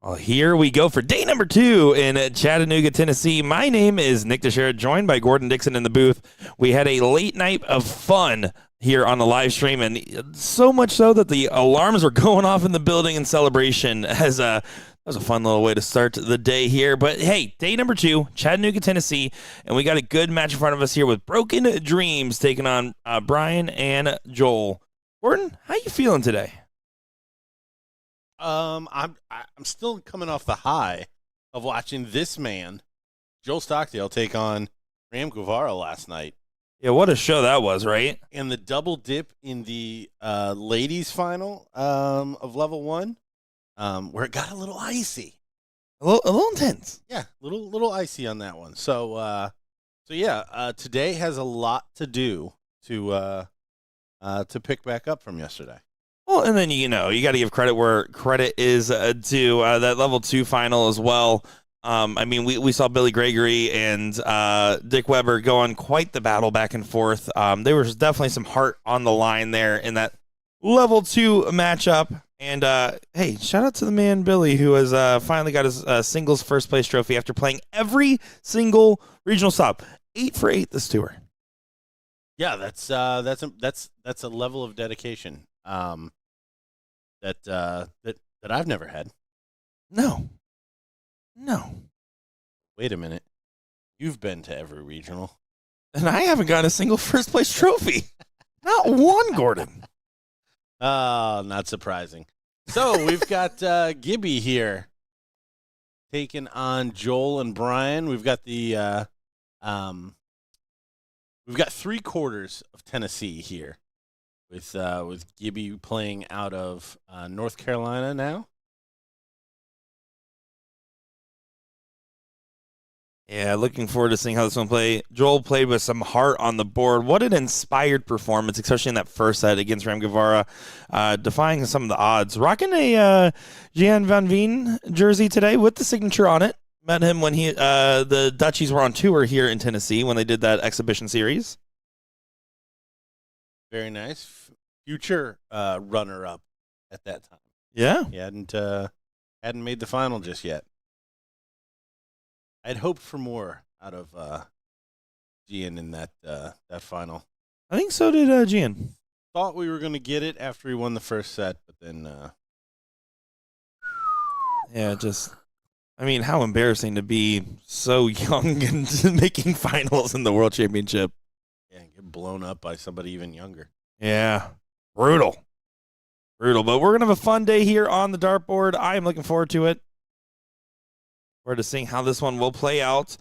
Well, here we go for day number 2 in Chattanooga, Tennessee. My name is Nick Teixeira, joined by Gordon Dixon in the booth. We had a late night of fun here on the live stream, and so much so that the alarms were going off in the building in celebration. That was a fun little way to start the day here. But hey, day number 2, Chattanooga, Tennessee, and we got a good match in front of us here with Broken Dreams taking on Brian and Joel. Gordon, how you feeling today? I'm still coming off the high of watching this man, Joel Stockdale, take on Ram Guevara last night. Yeah, what a show that was, right? And the double dip in the ladies final of level 1, where it got a little icy. A little intense. Yeah, little icy on that one. So today has a lot to do to pick back up from yesterday. Well, and then, you got to give credit where credit is due. That level 2 final as well. We saw Billy Gregory and Dick Weber go on quite the battle back and forth. There was definitely some heart on the line there in that level 2 matchup. And, hey, shout out to the man, Billy, who has finally got his singles first place trophy after playing every single regional stop. 8 for 8 this tour. Yeah, that's a level of dedication. That I've never had. No. Wait a minute. You've been to every regional. And I haven't gotten a single first place trophy. Not one, Gordon. Oh, not surprising. So we've got Gibby here taking on Joel and Brian. We've got the we've got 3/4 of Tennessee here. With Gibby playing out of North Carolina now. Yeah, looking forward to seeing how this one play. Joel played with some heart on the board. What an inspired performance, especially in that first set against Ram Guevara, defying some of the odds. Rocking a Gian Van Veen jersey today with the signature on it. Met him when the Dutchies were on tour here in Tennessee when they did that exhibition series. Very nice. Future runner-up at that time. Yeah. He hadn't made the final just yet. I'd hoped for more out of Gian in that final. I think so did Gian. Thought we were going to get it after he won the first set, but then... Yeah, how embarrassing to be so young and making finals in the World Championship. Yeah, get blown up by somebody even younger. Yeah. Brutal. But we're going to have a fun day here on the dartboard. I am looking forward to it. Forward to seeing how this one will play out.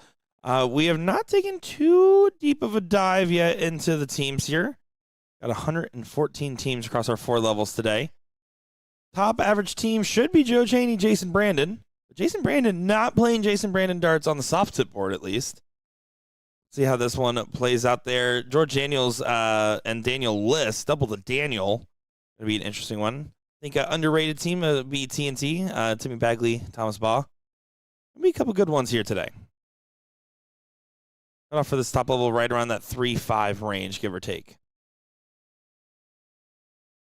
We have not taken too deep of a dive yet into the teams here. Got 114 teams across our 4 levels today. Top average team should be Joe Cheney, Jason Brandon. But Jason Brandon not playing Jason Brandon darts on the soft tip board at least. See how this one plays out there. George Daniels and Daniel List, double the Daniel. Going to be an interesting one. I think underrated team would be TNT, Timmy Bagley, Thomas Baugh. Going to be a couple good ones here today. Cut off for this top level right around that 3-5 range, give or take.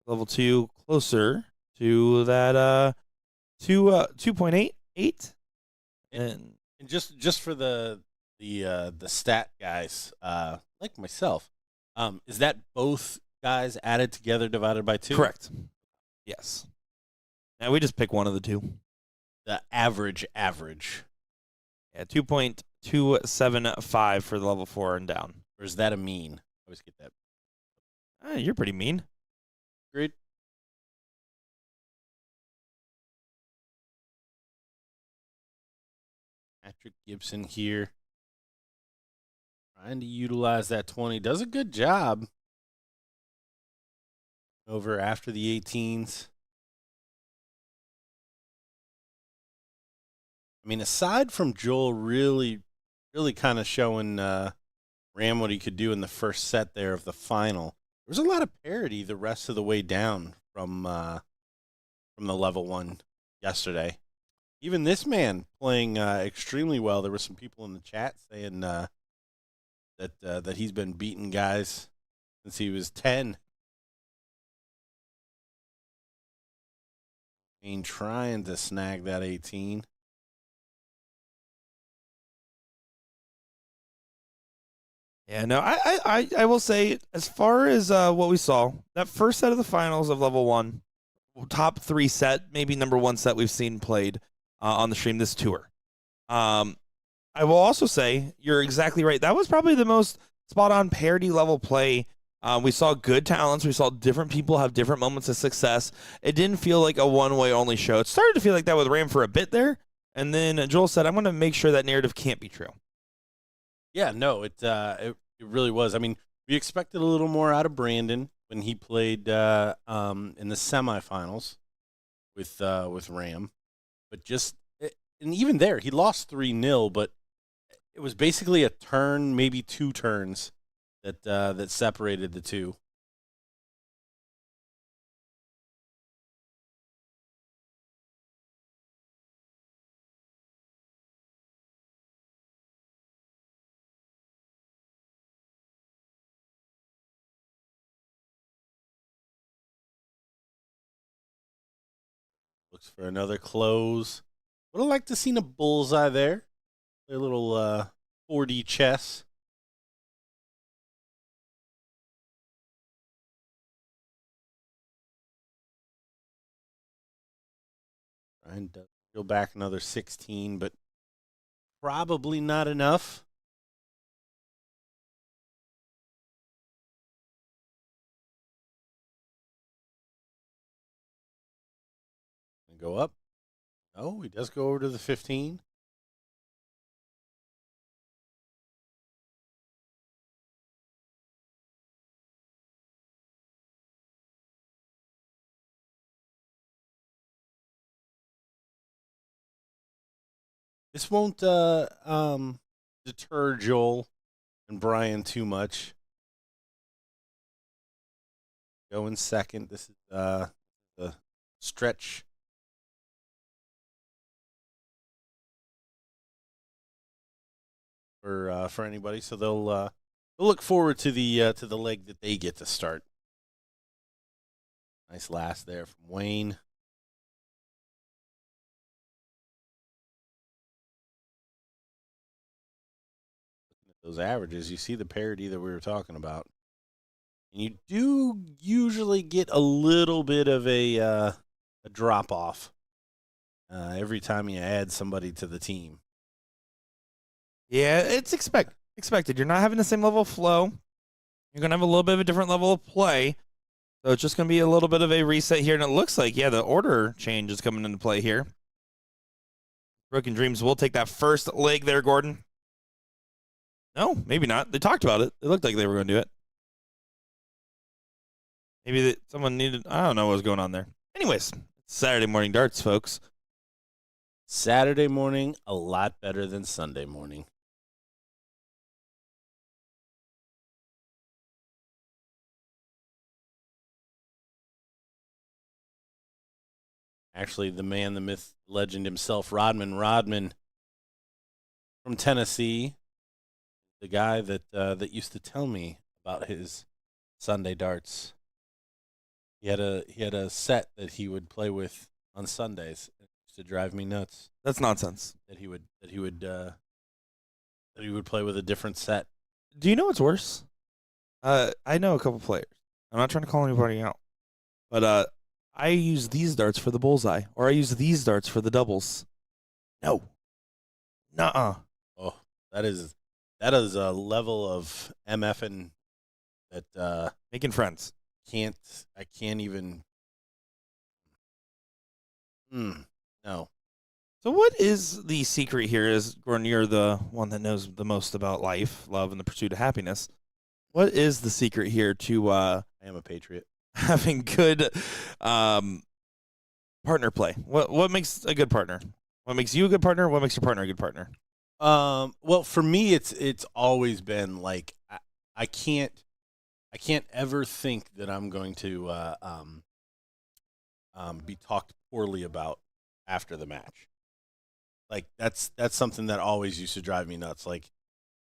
Level 2 closer to that 2.88. And just for the stat guys, like myself, is that both guys added together divided by 2? Correct. Yes. Now we just pick one of the two. The average. Yeah, 2.275 for the level 4 and down. Or is that a mean? I always get that. You're pretty mean. Agreed. Patrick Gibson here. Trying to utilize that 20. Does a good job. Over after the 18s. Aside from Joel really kind of showing Ram what he could do in the first set there of the final, there was a lot of parity the rest of the way down from the level 1 yesterday. Even this man playing extremely well. There were some people in the chat saying that he's been beating guys since he was 10. Wayne trying to snag that 18. Yeah, no, I will say, as far as what we saw, that first set of the finals of level one, top three set, maybe number one set we've seen played on the stream this tour. I will also say you're exactly right. That was probably the most spot on parity level play. We saw good talents. We saw different people have different moments of success. It didn't feel like a one way only show. It started to feel like that with Ram for a bit there. And then Joel said, I'm going to make sure that narrative can't be true. Yeah, no, it really was. I mean, we expected a little more out of Brandon when he played in the semifinals with Ram, but and even there he lost 3-0, but it was basically a turn, maybe 2 turns that separated the two. Looks for another close. Would have liked to seen a bullseye there. A little 4D chess. Trying to go back another 16, but probably not enough. And go up. Oh, he does go over to the 15. This won't deter Joel and Brian too much. Going second. This is the stretch. For anybody, so they'll look forward to the leg that they get to start. Nice last there from Wayne. Looking at those averages, you see the parity that we were talking about, and you do usually get a little bit of a drop off every time you add somebody to the team. Yeah, it's expected. You're not having the same level of flow. You're going to have a little bit of a different level of play. So it's just going to be a little bit of a reset here. And it looks like, yeah, the order change is coming into play here. Broken Dreams will take that first leg there, Gordon. No, maybe not. They talked about it. It looked like they were going to do it. Maybe someone needed, I don't know what was going on there. Anyways, it's Saturday morning darts, folks. Saturday morning, a lot better than Sunday morning. Actually, the man, the myth, legend himself, Rodman from Tennessee, the guy that used to tell me about his Sunday darts. He had a set that he would play with on Sundays. It used to drive me nuts. That's nonsense. That he would play with a different set. Do you know what's worse? I know a couple players. I'm not trying to call anybody out, but I use these darts for the bullseye, or I use these darts for the doubles. No. Nuh-uh. Oh, that is a level of MFing that Making friends. I can't even. No. So what is the secret here? Is Gordon, you're the one that knows the most about life, love, and the pursuit of happiness. What is the secret here to I am a patriot. having good partner play? What makes a good partner? What makes you a good partner? What makes your partner a good partner? Well, for me, it's always been like I can't ever think that I'm going to be talked poorly about after the match. Like that's something that always used to drive me nuts. Like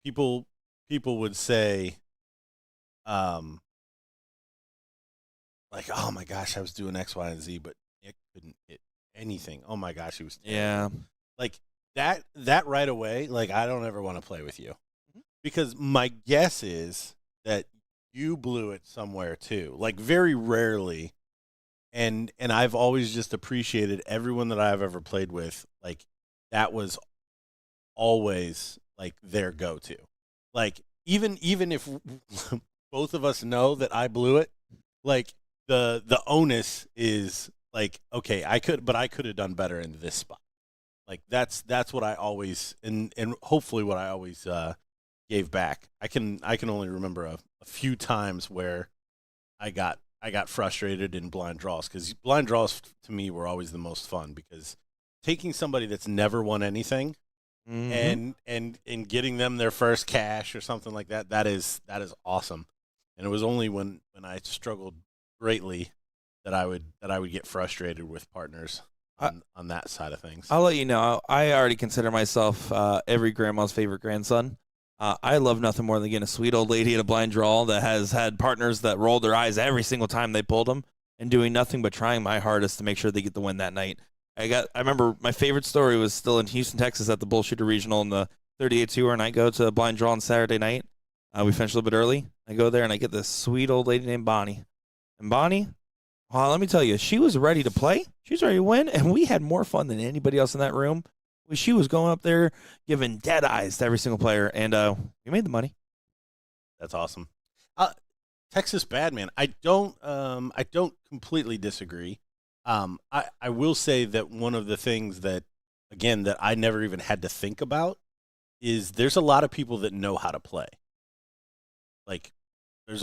people would say, like, oh my gosh, I was doing X, Y, and Z, but Nick couldn't hit anything. Oh my gosh, he was terrible. Yeah. Like that right away, like I don't ever want to play with you. Mhm. Because my guess is that you blew it somewhere too. Like very rarely. And I've always just appreciated everyone that I've ever played with. Like that was always like their go-to. Like even if both of us know that I blew it, like the onus is like, okay, I could have done better in this spot. Like that's what I always and hopefully what I always gave back. I can only remember a few times where I got frustrated in blind draws, because blind draws to me were always the most fun, because taking somebody that's never won anything Mhm. and getting them their first cash or something like that, that is awesome. And it was only when I struggled greatly that I would get frustrated with partners I, on that side of things. I'll let you know. I already consider myself every grandma's favorite grandson. I love nothing more than getting a sweet old lady in a blind draw that has had partners that rolled their eyes every single time they pulled them, and doing nothing but trying my hardest to make sure they get the win that night. I remember my favorite story was still in Houston, Texas, at the BullShooter Regional in the 38 tour, and I go to a blind draw on Saturday night. We finished a little bit early. I go there and I get this sweet old lady named Bonnie. And Bonnie, well, let me tell you, she was ready to play. She was ready to win, and we had more fun than anybody else in that room. She was going up there giving dead eyes to every single player, and we made the money. That's awesome. Texas bad, man. I don't completely disagree. I will say that one of the things that, again, that I never even had to think about is there's a lot of people that know how to play. Like if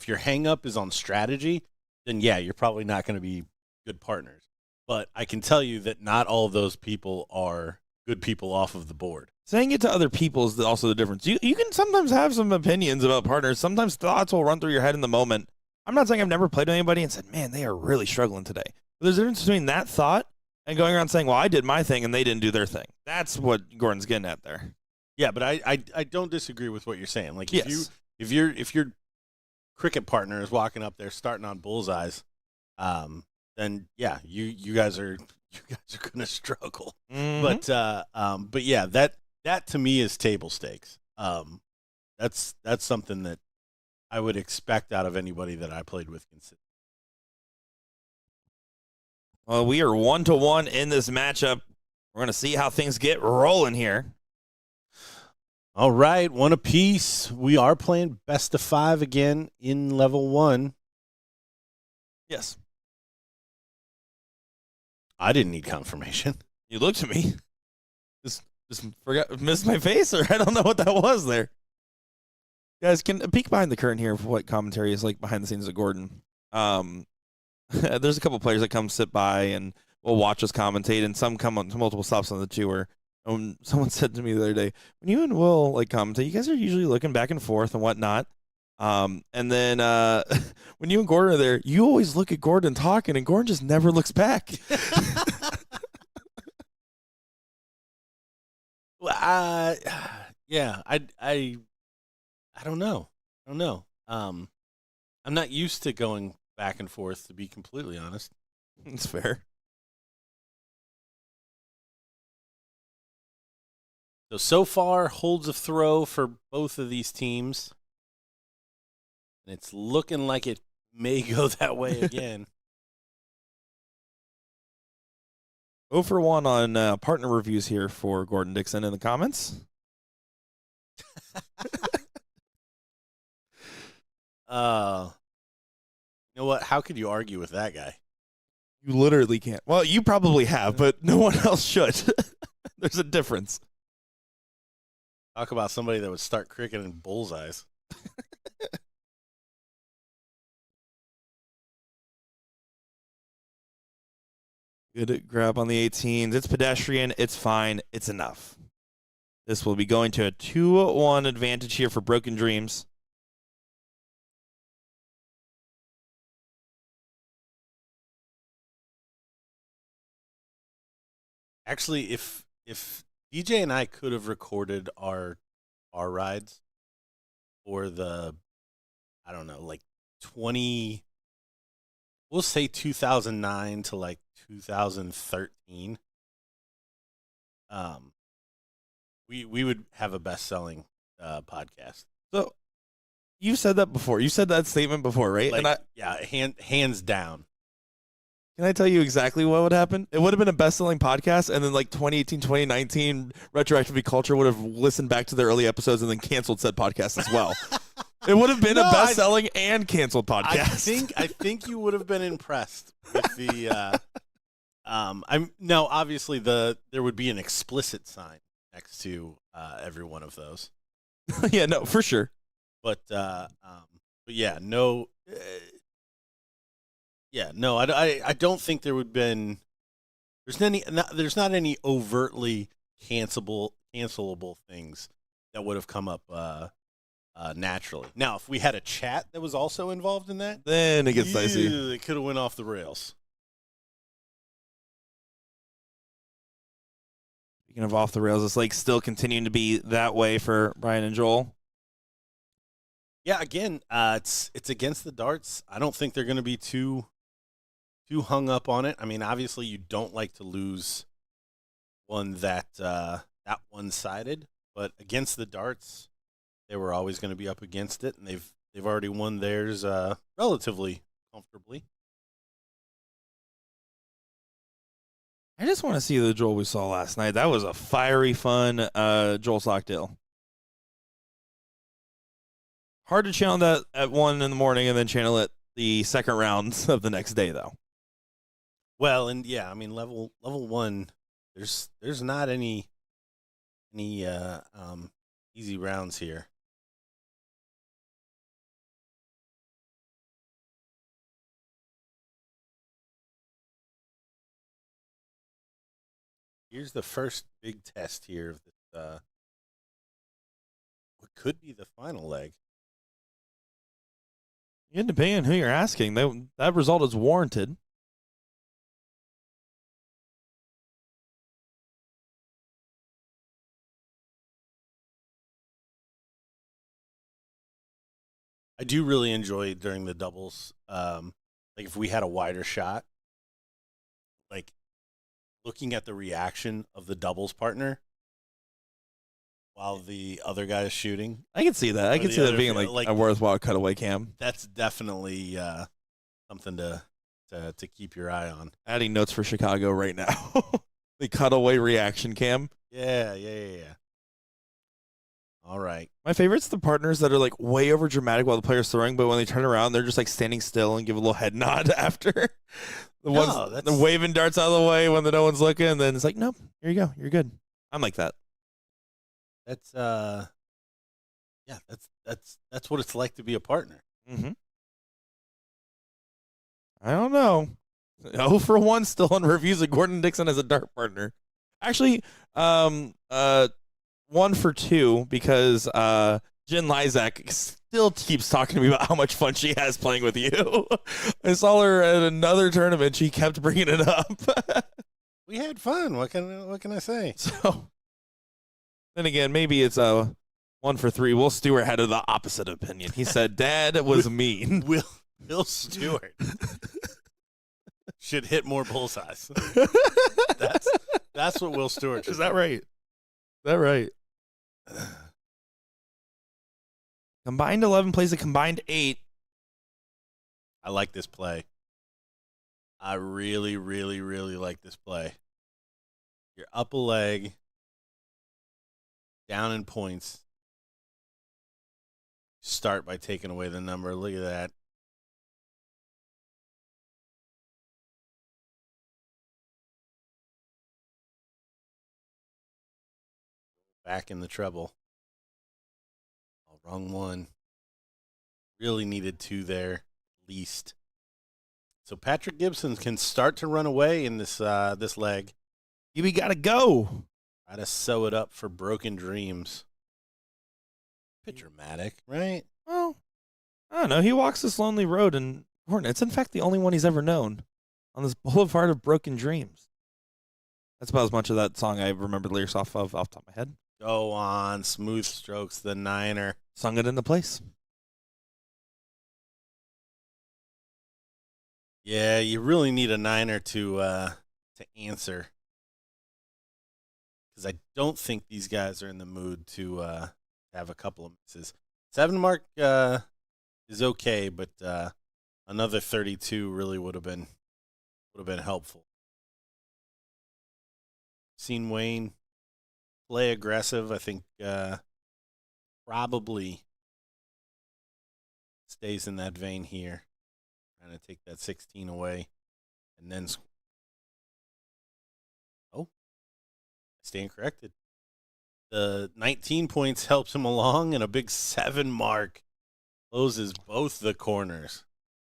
your hang up is on strategy, then yeah, you're probably not going to be good partners. But I can tell you that not all of those people are good people off of the board. Saying it to other people is also the difference. You can sometimes have some opinions about partners. Sometimes thoughts will run through your head in the moment. I'm not saying I've never played with anybody and said, man, they are really struggling today. But there's a difference between that thought and going around saying, well, I did my thing and they didn't do their thing. That's what Gordon's getting at there. Yeah, but I don't disagree with what you're saying. Like if your cricket partner is walking up there starting on bullseyes, then yeah, you guys are going to struggle. Mm-hmm. But yeah, that to me is table stakes. That's something that I would expect out of anybody that I played with. Well, we are 1-1 in this matchup. We're going to see how things get rolling here. All right, one apiece. We are playing best of 5 again in level 1. Yes. I didn't need confirmation. You looked at me. Just missed my face, or I don't know what that was there. Guys, can a peek behind the curtain here of what commentary is like behind the scenes of Gordon. There's a couple players that come sit by and will watch us commentate, and some come on to multiple stops on the tour. Someone said to me the other day, when you and Will like commentate, you guys are usually looking back and forth and whatnot. And then when you and Gordon are there, you always look at Gordon talking, and Gordon just never looks back. Well, yeah, I don't know. I'm not used to going back and forth, to be completely honest. It's fair. So far, holds of throw for both of these teams. And it's looking like it may go that way again. 0 for 1 on partner reviews here for Gordon Dixon in the comments. You know what? How could you argue with that guy? You literally can't. Well, you probably have, but no one else should. There's a difference. Talk about somebody that would start cricketing bullseyes. Good grab on the 18s. It's pedestrian. It's fine. It's enough. This will be going to a 2-1 advantage here for Broken Dreams. Actually, if DJ and I could have recorded our rides for the, I don't know, like 20 we'll say 2009 to like 2013. We would have a best-selling podcast. So you've said that before. You said that statement before, right? Like, And yeah, hands down. can I tell you exactly what would happen? It would have been a best-selling podcast, and then like 2018, 2019, Retroactivity Culture would have listened back to their early episodes and then canceled said podcast as well. It would have been a best-selling and canceled podcast. I think you would have been impressed with the. Obviously there would be an explicit sign next to every one of those. Yeah, no, for sure. But yeah, no. Yeah, no, I don't think there would been. There's not any overtly cancelable things that would have come up naturally. Now, if we had a chat that was also involved in that, Then it gets dicey. It could have went off the rails. Speaking of off the rails, it's like still continuing to be that way for Brian and Joel. Yeah, again, it's against the darts. I don't think they're going to be too hung up on it. I mean, obviously, you don't like to lose one that one-sided, but against the darts, they were always going to be up against it, and they've already won theirs relatively comfortably. I just want to see the Joel we saw last night. That was a fiery, fun Joel Stockdale. Hard to channel that at 1 in the morning and then channel it the second round of the next day, though. Well, and yeah, I mean level 1, there's not any easy rounds here. Here's the first big test here of this what could be the final leg. Depending on who you're asking, that result is warranted. I do really enjoy during the doubles, like if we had a wider shot, like looking at the reaction of the doubles partner while the other guy is shooting. I can see that. I can see that being like a worthwhile cutaway cam. That's definitely something to keep your eye on. Adding notes for Chicago right now. The cutaway reaction cam. Yeah. All right. My favorite's the partners that are like way over dramatic while the player's throwing, but when they turn around, they're just like standing still and give a little head nod after. They're waving darts out of the way when no one's looking, and then it's like, nope, here you go, you're good. I'm like that. That's that's what it's like to be a partner. Mm-hmm. I don't know. 0 for 1 still on reviews of Gordon Dixon as a dart partner. Actually, 1 for 2 because Jen Lysak still keeps talking to me about how much fun she has playing with you. I saw her at another tournament. She kept bringing it up. We had fun. What can I say? So then again, maybe it's a 1 for 3. Will Stewart had the opposite opinion. He said, "Dad was mean." Will Stewart should hit more bullseyes. That's what Will Stewart should. Is that right? Is that right? Combined 11 plays a combined 8. I like this play. I really, really, really like this play. You're up a leg, down in points. Start by taking away the number. Look at that. Back in the treble. Oh, wrong one. Really needed 2 there, at least. So Patrick Gibson can start to run away in this leg. We gotta go. Try to sew it up for Broken Dreams. Bit dramatic, right? Well, I don't know. He walks this lonely road in Horton. It's in fact the only one he's ever known on this boulevard of broken dreams. That's about as much of that song I remember the lyrics off the top of my head. Go on, Smooth Strokes, the Niner. Sung it into place. Yeah, you really need a niner to answer, because I don't think these guys are in the mood to have a couple of misses. 7 mark is okay, but another 32 really would have been helpful. Seen Wayne play aggressive. I think probably stays in that vein here. Trying to take that 16 away, and then I stand corrected. The 19 points helps him along, and a big 7 mark closes both the corners.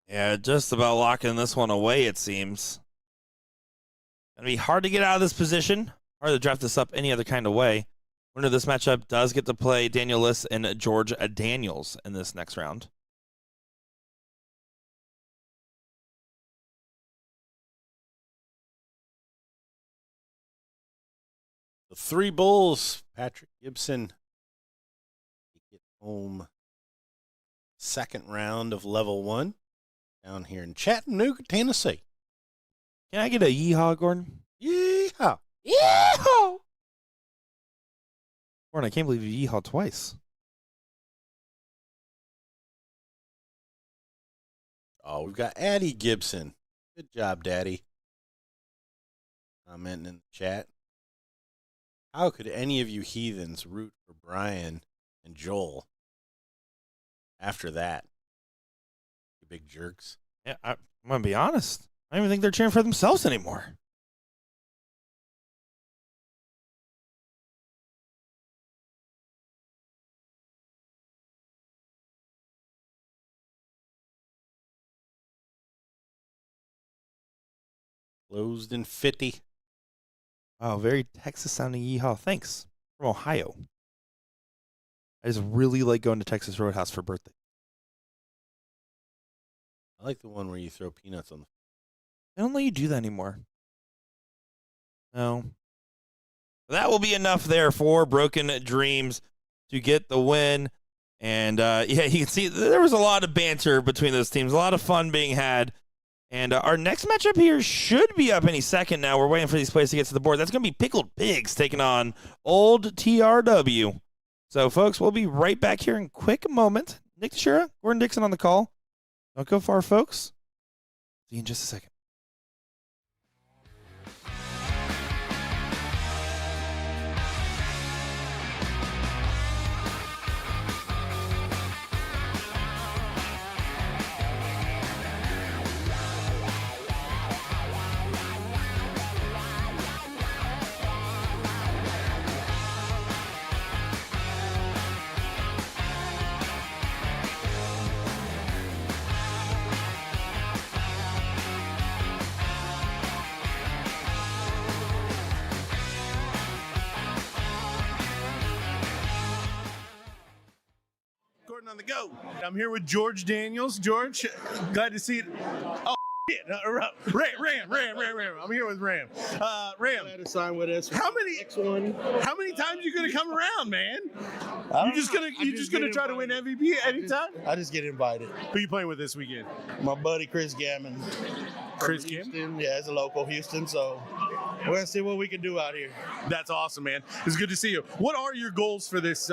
Yeah, just about locking this one away, it seems. Gonna be hard to get out of this position. Hard to draft this up any other kind of way. Winner of this matchup does get to play Daniel Liss and George Daniels in this next round. The 3 Bulls, Patrick Gibson, get home second round of level 1 down here in Chattanooga, Tennessee. Can I get a yeehaw, Gordon? Yeehaw. Yeehaw! Gordon, I can't believe you yeehaw twice. Oh, we've got Addie Gibson. Good job, Daddy. Commenting in the chat. How could any of you heathens root for Brian and Joel after that? You big jerks. Yeah, I'm going to be honest. I don't even think they're cheering for themselves anymore. Closed in 50. Wow, very Texas-sounding yeehaw. Thanks. From Ohio. I just really like going to Texas Roadhouse for birthday. I like the one where you throw peanuts on the. They don't let you do that anymore. No. That will be enough there for Broken Dreams to get the win. And, yeah, you can see there was a lot of banter between those teams. A lot of fun being had. And our next matchup here should be up any second now. We're waiting for these players to get to the board. That's going to be Pickled Pigs taking on Old TRW. So, folks, we'll be right back here in a quick moment. Nick Teixeira, Gordon Dixon on the call. Don't go far, folks. See you in just a second. On the go. I'm here with George Daniels. George, glad to see it. Oh, shit. Ram. I'm here with Ram. Ram. Glad to sign with us. How many times you gonna come around, man? You just gonna try to win MVP anytime? I just get invited. Who you playing with this weekend? My buddy Chris Gammon. Chris Gammon? Houston. Yeah, it's a local Houston, so we're gonna see what we can do out here. That's awesome, man. It's good to see you. What are your goals for this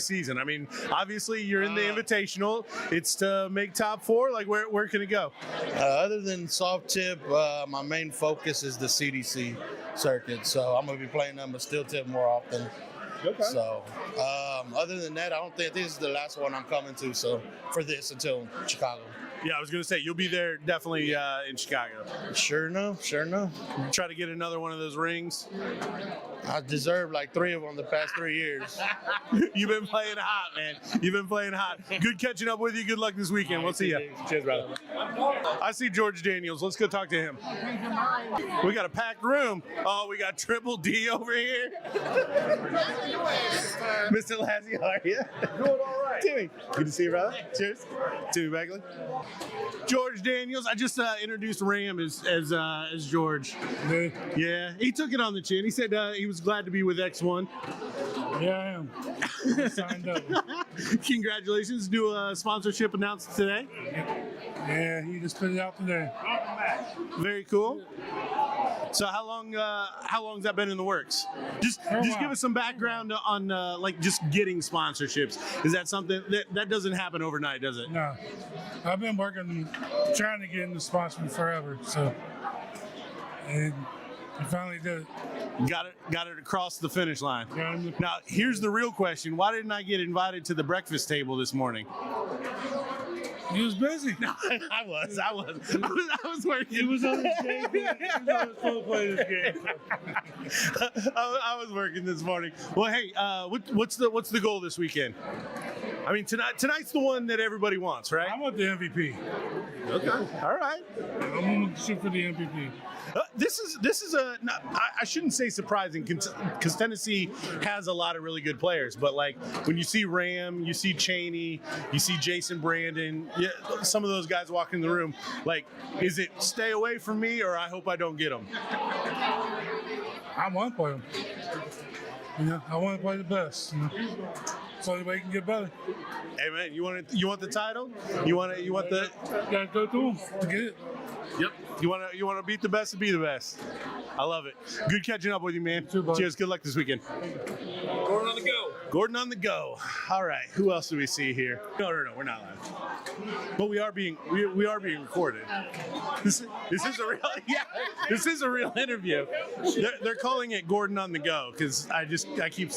season? I mean, obviously you're in the Invitational. It's to make top 4. Like, where can it go? Other than soft tip, my main focus is the CDC circuit. So I'm gonna be playing them, but steel tip more often. Okay. So, other than that, I don't think this is the last one I'm coming to. So for this until Chicago. Yeah, I was going to say, you'll be there definitely in Chicago. Sure enough. Try to get another one of those rings. I deserve like 3 of them the past 3 years. You've been playing hot, man. You've been playing hot. Good catching up with you. Good luck this weekend. We'll see you. Cheers, brother. I see George Daniels. Let's go talk to him. We got a packed room. Oh, we got Triple D over here. Mr. Lassie, how are you? Doing all right. Timmy, good to see you, brother. Cheers. Timmy Beckley. George Daniels. I just introduced Ram as George. Really? Yeah, he took it on the chin. He said he was glad to be with X1. Yeah, I am. I signed up. Congratulations. New sponsorship announced today. Yeah, he just put it out today. Very cool. So how long has that been in the works? Just give us some background on like just getting sponsorships. Is that something that doesn't happen overnight, does it? No, I've been working, trying to get into sponsoring forever. So, and I finally did it. Got it across the finish line. Yeah. Now here's the real question: why didn't I get invited to the breakfast table this morning? He was busy. No, I was working. He was on his game. He was on his phone playing his game. I was working this morning. Well, hey, what's the goal this weekend? I mean, tonight's the one that everybody wants, right? I want the MVP. Okay. All right. I'm going to shoot for the MVP. This is I shouldn't say surprising because Tennessee has a lot of really good players, but like when you see Ram, you see Chaney, you see Jason Brandon, some of those guys walking in the room, like, is it stay away from me or I hope I don't get them? I want to play him. I want to play the best. It's the only way you can get better. Hey man, you want the title? You want the? Gotta go through them to get it. Yep. You want to beat the best to be the best. I love it. Good catching up with you, man. Too, cheers. Good luck this weekend. Gordon on the go. Gordon on the go. All right. Who else do we see here? No, we're not live. But we are being recorded. This is a real This is a real interview. They're calling it Gordon on the go because I keep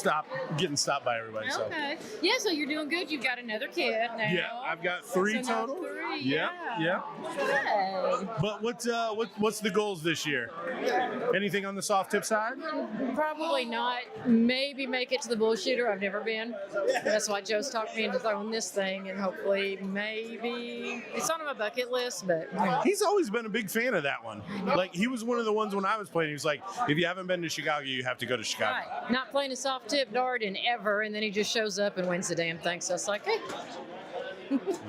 getting stopped by everybody. So. Okay. Yeah, so you're doing good. You've got another kid now. Yeah, I've got 3 So now total. 3, Yeah. Good. But what's the goals this year? Anything on the soft tip side? Probably not. Maybe make it to the BullShooter. I've never been. That's why Joe's talked me into throwing this thing, and hopefully maybe it's on my bucket list. But He's always been a big fan of that one. Like he was one of the ones when I was playing. He was like, if you haven't been to Chicago, you have to go to Chicago. right, not playing a soft tip dart in ever, and then he just shows up and wins the damn thing. So it's like, hey.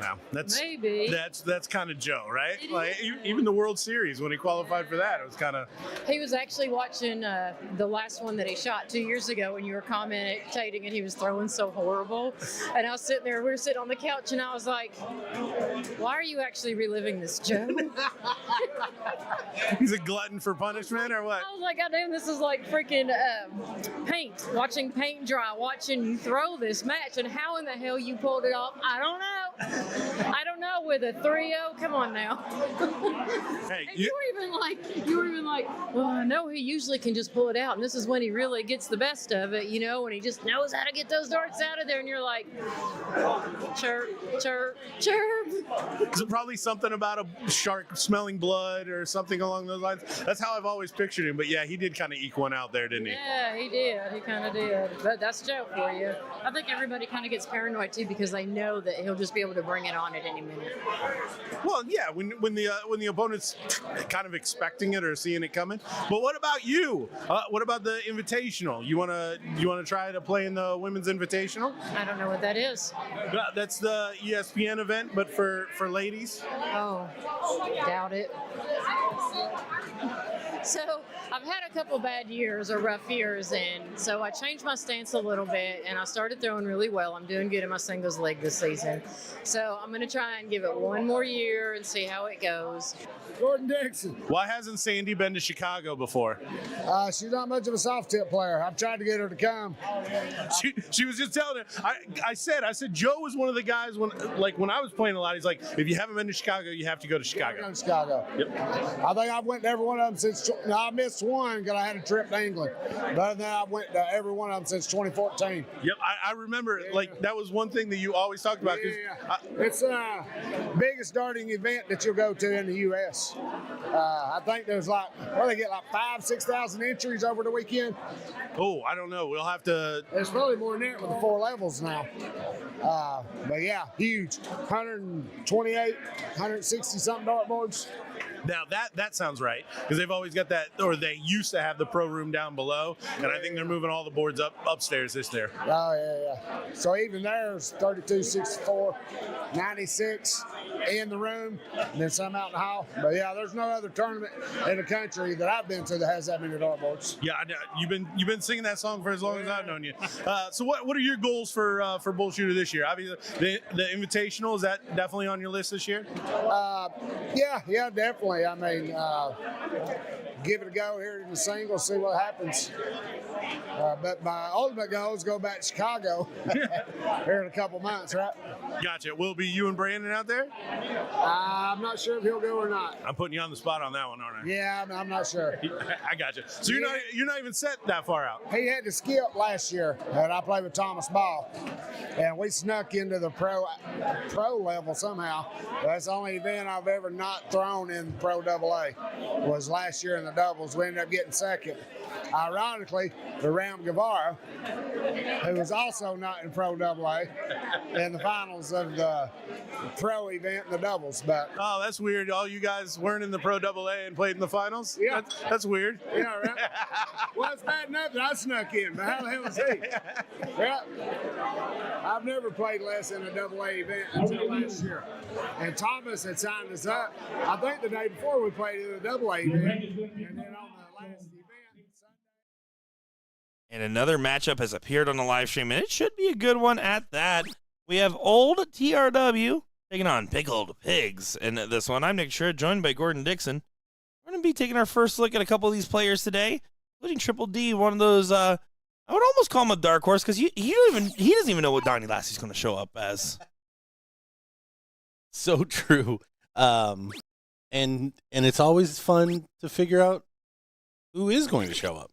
Wow, Maybe. that's kind of Joe, right? It Like even the World Series when he qualified for that, it was kind of. He was actually watching the last one that he shot 2 years ago, and you were commentating, and he was throwing so horrible. And I was sitting there, we were sitting on the couch, and I was like, "Why are you actually reliving this, Joe?" He's a glutton for punishment, or what? I was like, "God damn, this is like freaking paint. Watching paint dry, watching you throw this match, and how in the hell you pulled it off? I don't know. I don't know with a 3-0. Come on now." Hey, And you were even like, well, I know he usually can just pull it out, and this is when he really gets the best of it, when he just knows how to get those darts out of there, and you're like, chirp, chirp, chirp. is it probably something about a shark smelling blood or something along those lines? That's how I've always pictured him. But yeah, he did kind of eke one out there, didn't he? Yeah, he did. He kind of did. But that's Joe for you. I think everybody kind of gets paranoid too because they know that he'll just be able to bring it on at any minute. Well, yeah, when the opponent's kind of expecting it or seeing it coming. But what about you? What about the Invitational? You wanna try to play in the Women's Invitational? I don't know what that is. That's the ESPN event, but for ladies. Oh, doubt it. So I've had a couple bad years or rough years, and so I changed my stance a little bit, and I started throwing really well. I'm doing good in my singles leg this season. So I'm going to try and give it one more year and see how it goes. Gordon Dixon. Why hasn't Sandy been to Chicago before? She's not much of a soft tip player. I've tried to get her to come. She was just telling her. I said Joe was one of the guys when I was playing a lot. He's like, if you haven't been to Chicago, you have to go to Chicago. Go to Chicago. Yep. I think I've went to every one of them since. No, I missed one because I had a trip to England. But other than that, I went to every one of them since 2014. Yep, I remember. Like that was one thing that you always talked about. Yeah. It's the biggest darting event that you'll go to in the U.S. I think there's they get 5,000-6,000 entries over the weekend. Oh, I don't know. We'll have to. There's probably more than that with the 4 levels now. But yeah, huge. 128, 160 something dartboards. Now that sounds right because they've always got that, or they used to have the pro room down below, and I think they're moving all the boards upstairs this year. Oh yeah. So even there's 32, 64, 96. in the room, and then some out in the hall. But yeah, there's no other tournament in the country that I've been to that has that many dartboards. Yeah, you've been singing that song for as long as I've known you. So what are your goals for BullShooter this year? Obviously, the Invitational, is that definitely on your list this year? Yeah, definitely. I mean, give it a go here in the singles, see what happens. But my ultimate goal is go back to Chicago here in a couple months, right? Gotcha. Will it be you and Brandon out there? I'm not sure if he'll go or not. I'm putting you on the spot on that one, aren't I? Yeah, I'm not sure. I gotcha. So you're not even set that far out. He had to skip last year, and I played with Thomas Ball, and we snuck into the pro level somehow. That's the only event I've ever not thrown in Pro AA. Was last year in the doubles. We ended up getting second. Ironically, the Ram Guevara, who was also not in Pro AA, in the finals of the pro event in the doubles. But oh, that's weird. All you guys weren't in the Pro AA and played in the finals? Yeah. That's weird. Yeah, right. Well, it's bad enough that I snuck in, but how the hell was he? Yeah. I've never played less in a AA event until last year. And Thomas had signed us up, I think the day before we played in the AA event. And then on the last event, And another matchup has appeared on the live stream, and it should be a good one at that. We have Old TRW taking on Pickled Pigs. And this one, I'm Nick Schroed, joined by Gordon Dixon. We're going to be taking our first look at a couple of these players today, including Triple D, one of those, I would almost call him a dark horse, because he doesn't even know what Donnie Lassie's going to show up as. So true. And it's always fun to figure out who is going to show up.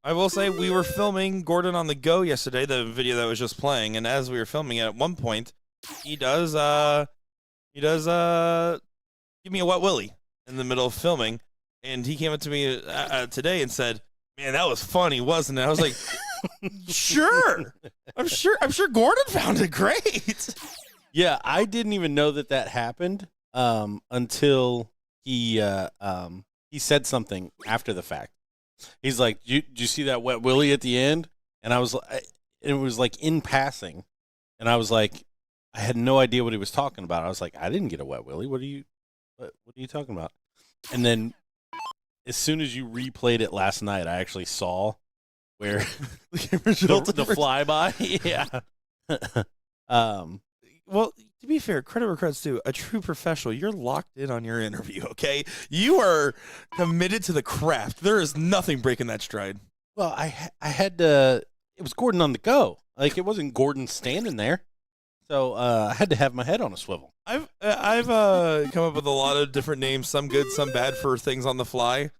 I will say we were filming Gordon on the Go yesterday, the video that was just playing, and as we were filming it, at one point, he does give me a wet willy in the middle of filming, and he came up to me today and said, "Man, that was funny, wasn't it?" I was like, "Sure, I'm sure Gordon found it great." Yeah, I didn't even know that happened until he said something after the fact. He's like, "Did you see that wet willy at the end?" And I was like, it was like in passing, and I was like, I had no idea what he was talking about. I was like, I didn't get a wet willy. What are you talking about? And then as soon as you replayed it last night, I actually saw where the flyby. Yeah. Well, to be fair, credit where credit's due. A true professional, you're locked in on your interview, okay? You are committed to the craft. There is nothing breaking that stride. Well, I had to. It was Gordon on the go. Like, it wasn't Gordon standing there. So I had to have my head on a swivel. I've come up with a lot of different names, some good, some bad, for things on the fly.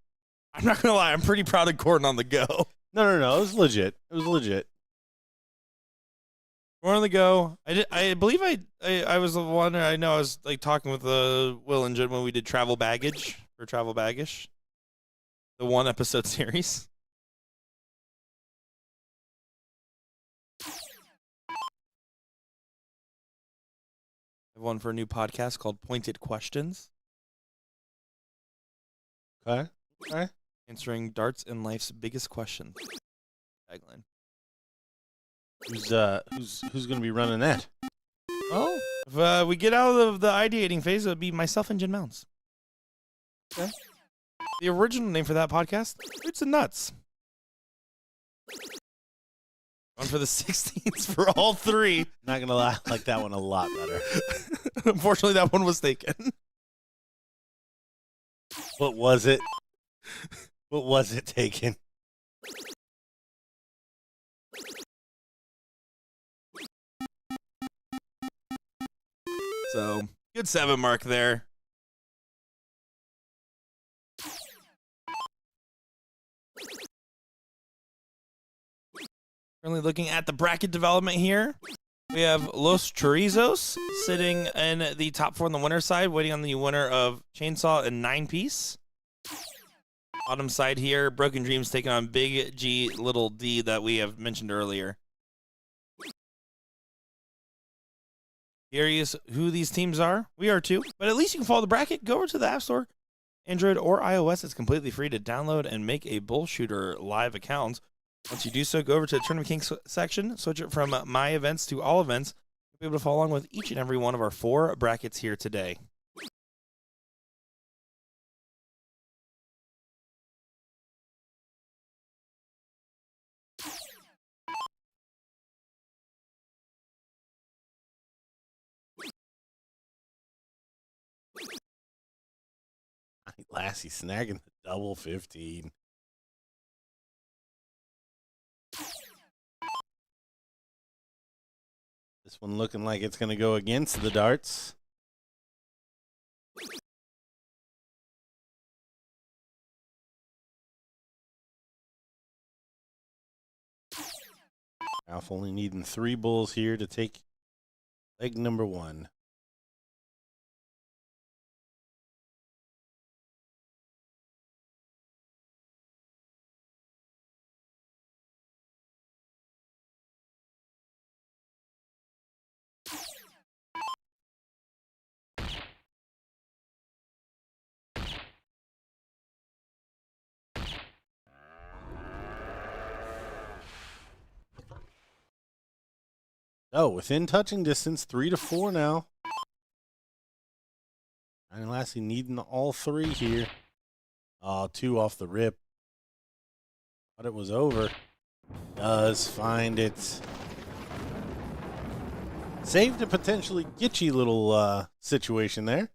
I'm not gonna lie, I'm pretty proud of Gordon on the go. No. It was legit. Gordon on the go. I believe I was the one. I know I was like talking with Will and Jen when we did Travel Baggage for Travel Baggish, the 1-episode series. I have one for a new podcast called Pointed Questions. Okay. Answering darts and life's biggest questions. Tagline. Who's going to be running that? Well, if we get out of the ideating phase, it would be myself and Jen Mounds. Okay. The original name for that podcast, Roots and Nuts. One for the 16s for all three. Not going to lie, I like that one a lot better. Unfortunately, that one was taken. What was it? What was it taken? So, good 7 mark there. Currently looking at the bracket development here. We have Los Chorizos sitting in the top 4 on the winner's side, waiting on the winner of Chainsaw and 9-piece. Bottom side here, Broken Dreams taking on Big G, Little D that we have mentioned earlier. Here is who these teams are. We are too. But at least you can follow the bracket. Go over to the App Store, Android or iOS. It's completely free to download and make a BullShooter live account. Once you do so, go over to the Tournament Kings section, switch it from My Events to All Events. be able to follow along with each and every one of our 4 brackets here today. Lassie snagging the double 15. This one looking like it's going to go against the darts. Ralph only needing 3 bulls here to take leg number 1. Oh, within touching distance, 3 to 4 now. And Lassie needing all 3 here. Oh, 2 off the rip. Thought it was over. Does find it. Saved a potentially gitchy little situation there.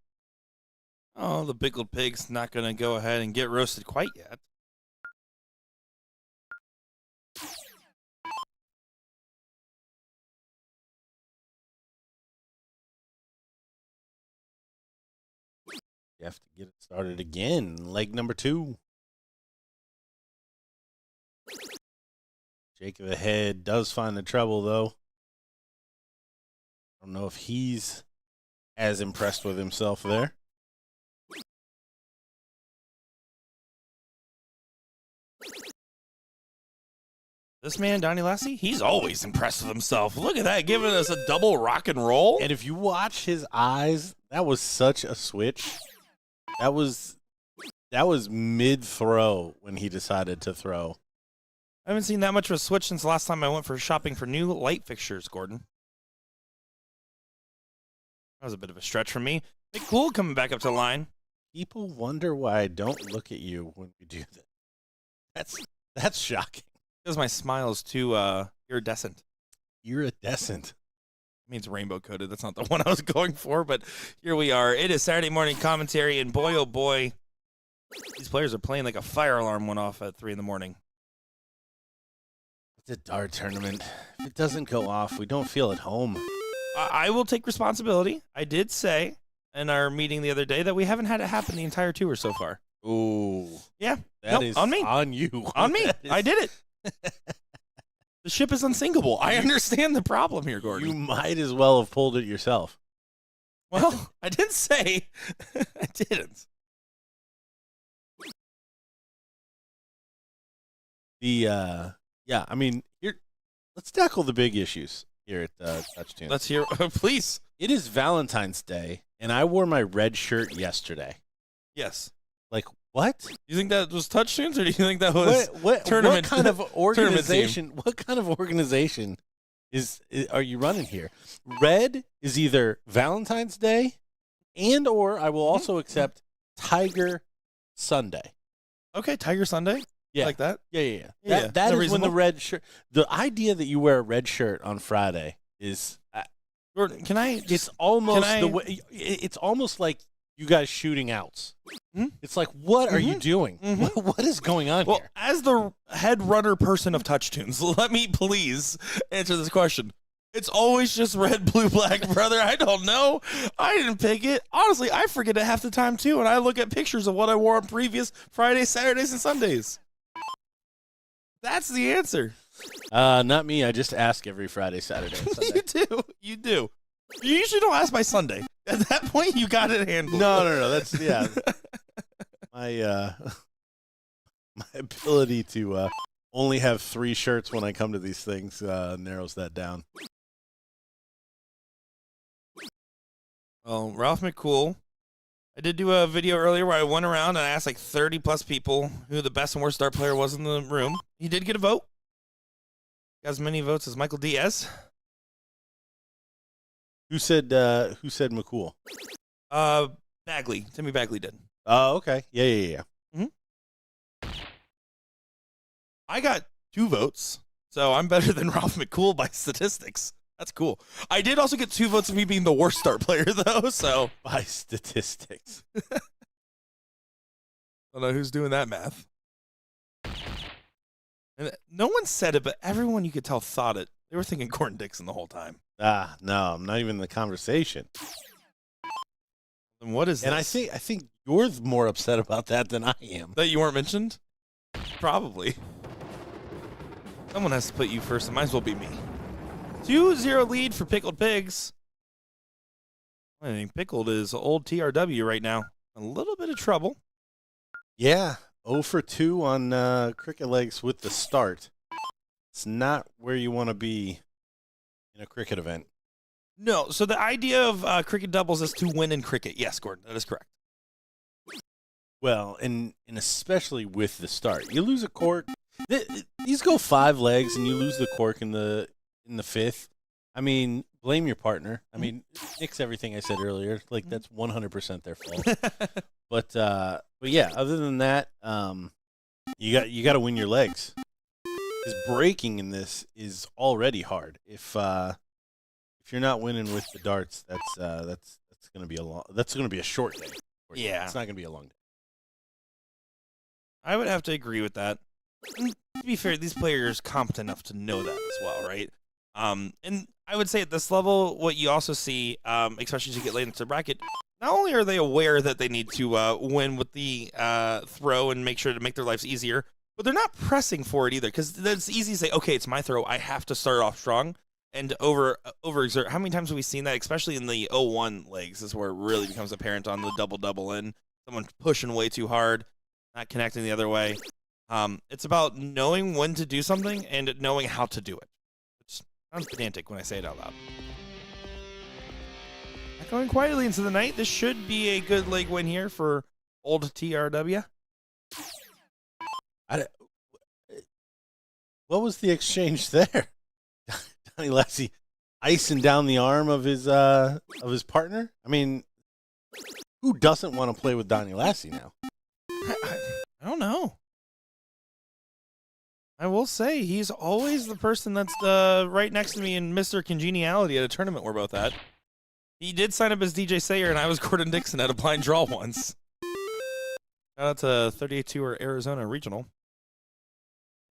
Oh, the pickled pig's not going to go ahead and get roasted quite yet. You have to get it started again. Leg number 2. Shake of the head does find the treble, though. I don't know if he's as impressed with himself there. This man, Donnie Lassie, he's always impressed with himself. Look at that, giving us a double rock and roll. And if you watch his eyes, that was such a switch. That was mid-throw when he decided to throw. I haven't seen that much of a switch since the last time I went for shopping for new light fixtures, Gordon. That was a bit of a stretch for me. McCool coming back up to the line. People wonder why I don't look at you when we do this. That's shocking. Because my smile is too iridescent. Iridescent. It means rainbow coated. That's not the one I was going for, but here we are. It is Saturday morning commentary, and boy, oh boy, these players are playing like a fire alarm went off at 3 in the morning. It's a dart tournament. If it doesn't go off, we don't feel at home. I will take responsibility. I did say in our meeting the other day that we haven't had it happen the entire tour so far. Ooh. Yeah. That is on me. On you. On me. I did it. The ship is unsinkable. I understand the problem here, Gordon. You might as well have pulled it yourself. Well, I didn't say. I didn't. I mean, let's tackle the big issues here at Touchtunes. Let's hear, please. It is Valentine's Day, and I wore my red shirt yesterday. Yes. Like, what? You think that was Touchtunes, or do you think that was what kind of organization? What kind of organization are you running here? Red is either Valentine's Day, and or I will also accept Tiger Sunday. Okay, Tiger Sunday. Yeah, like that. Yeah. Yeah, That is when reasonable. the red shirt. The idea that you wear a red shirt on Friday is. Gordon, can I? It's almost the way. It's almost like you guys shooting outs. Mm-hmm. It's like, what are you doing? Mm-hmm. What is going on Well, here? as the head runner person of Touchtunes, let me please answer this question. It's always just red, blue, black, brother. I don't know. I didn't pick it. Honestly, I forget it half the time, too, and I look at pictures of what I wore on previous Fridays, Saturdays, and Sundays. That's the answer. Not me. I just ask every Friday, Saturday, and Sunday. You do. You usually don't ask by Sunday. At that point, you got it handled. No. That's my my ability to only have 3 shirts when I come to these things narrows that down. Well, Ralph McCool. I did do a video earlier where I went around and I asked like 30 plus people who the best and worst dart player was in the room. He did get a vote. Got as many votes as Michael Diaz. Who said McCool? Bagley. Timmy Bagley did. Oh, okay. Yeah. I got 2 votes, so I'm better than Ralph McCool by statistics. That's cool. I did also get 2 votes of me being the worst start player, though, so. By statistics. I don't know who's doing that math. And no one said it, but everyone you could tell thought it. They were thinking Gordon Dixon the whole time. No, I'm not even in the conversation. And what is and this? I think you're more upset about that than I am. That you weren't mentioned? Probably. Someone has to put you first. It might as well be me. 2-0 lead for Pickled Pigs. I think Pickled is old TRW right now. A little bit of trouble. Yeah, 0 for 2 on cricket legs with the start. It's not where you want to be in a cricket event. No, so the idea of cricket doubles is to win in cricket. Yes, Gordon, that is correct. Well, and especially with the start. You lose a cork. These go 5 legs, and you lose the cork in the 5th. I mean, blame your partner. I mean, nix everything I said earlier. Like, that's 100% their fault. But yeah, other than that, you got to win your legs. Because breaking in this is already hard. If you're not winning with the darts, that's going to be a short day. Yeah, it's not going to be a long day. I would have to agree with that. And to be fair, these players are competent enough to know that as well, right? And I would say at this level, what you also see, especially as you get late into the bracket, not only are they aware that they need to win with the throw and make sure to make their lives easier, but they're not pressing for it either, because it's easy to say, okay, it's my throw, I have to start off strong, and overexert. How many times have we seen that, especially in the 0-1 legs, is where it really becomes apparent on the double in, someone pushing way too hard, not connecting the other way. It's about knowing when to do something and knowing how to do it. Which sounds pedantic when I say it out loud. Not going quietly into the night. This should be a good leg win here for old TRW. What was the exchange there? Donnie Lassie icing down the arm of his partner? I mean, who doesn't want to play with Donnie Lassie now? I don't know. I will say he's always the person that's right next to me in Mr. Congeniality at a tournament we're both at. He did sign up as DJ Sayer, and I was Gordon Dixon at a blind draw once. Shout out to 38 Tour Arizona Regional.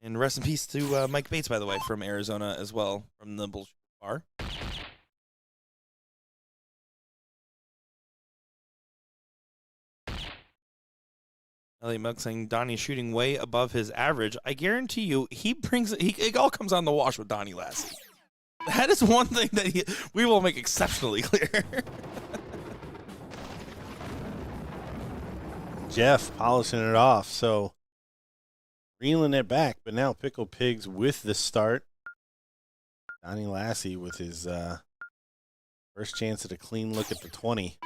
And rest in peace to Mike Bates, by the way, from Arizona as well, from the BullShooter bar. Elliot Mugg saying Donnie's shooting way above his average. I guarantee you, it all comes on the wash with Donnie Lassie. That is one thing that we will make exceptionally clear. Jeff polishing it off, so reeling it back, but now Pickled Pigs with the start. Donnie Lassie with his first chance at a clean look at the 20.